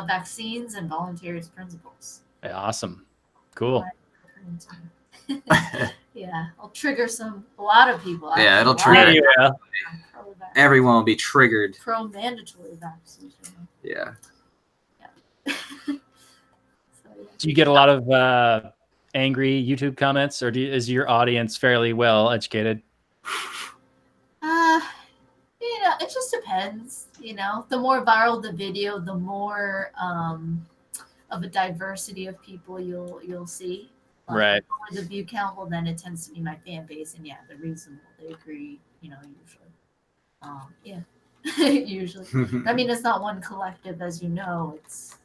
Vaccines and voluntarist principles. Hey, awesome. Cool. Yeah, I'll trigger a lot of people. Yeah, it'll Actually, trigger Yeah. pro-vax, Everyone will be triggered. pro-mandatory vaccines. Yeah. So, yeah. Do you get a lot of angry YouTube comments, or is your audience fairly well educated? You know, it just depends. You know, the more viral the video, the more of a diversity of people you'll see. Right. The more the view count, well, then it tends to be my fan base, and yeah, they're reasonable. They agree. You know, usually. Yeah. Usually. I mean, it's not one collective, as you know. It's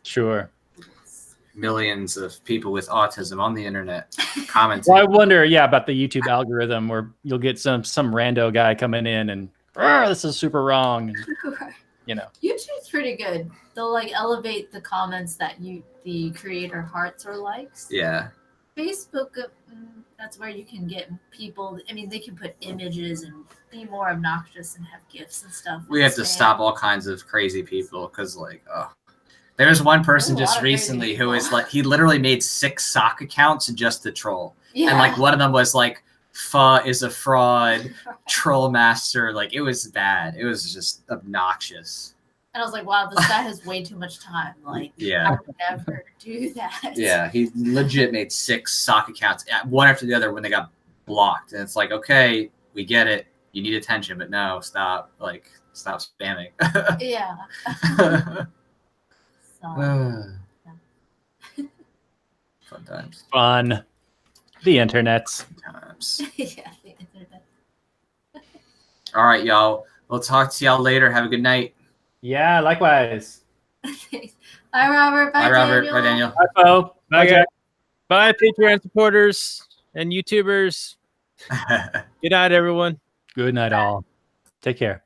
Millions of people with autism on the internet commenting. Well, I wonder, about the YouTube algorithm, where you'll get some rando guy coming in and this is super wrong. And, you know, YouTube's pretty good. They'll like elevate the comments that the creator hearts or likes. Yeah. Facebook, that's where you can get people. I mean, they can put images and be more obnoxious and have gifs and stuff. We have to stop all kinds of crazy people because, like, there's one person There's a lot just of crazy recently who people. is like, he literally made 6 sock accounts just to troll. Yeah. And like one of them was like, "Pho is a fraud, troll master." Like, it was bad. It was just obnoxious. And I was like, wow, this guy has way too much time. Like, Yeah. I would never do that. Yeah, he legit made 6 sock accounts, one after the other, when they got blocked. And it's like, okay, we get it. You need attention, but no, stop. Like, stop spamming. Yeah. So, Fun times. fun. The internet. Times. yeah, the internet. All right, y'all. We'll talk to y'all later. Have a good night. Yeah, likewise. Bye, Robert. Bye, Bye, Robert. Daniel. Bye, Daniel. Bye, Bo. Bye, Jack. guys. Bye, Patreon supporters and YouTubers. Good night, everyone. Good night, all. Take care.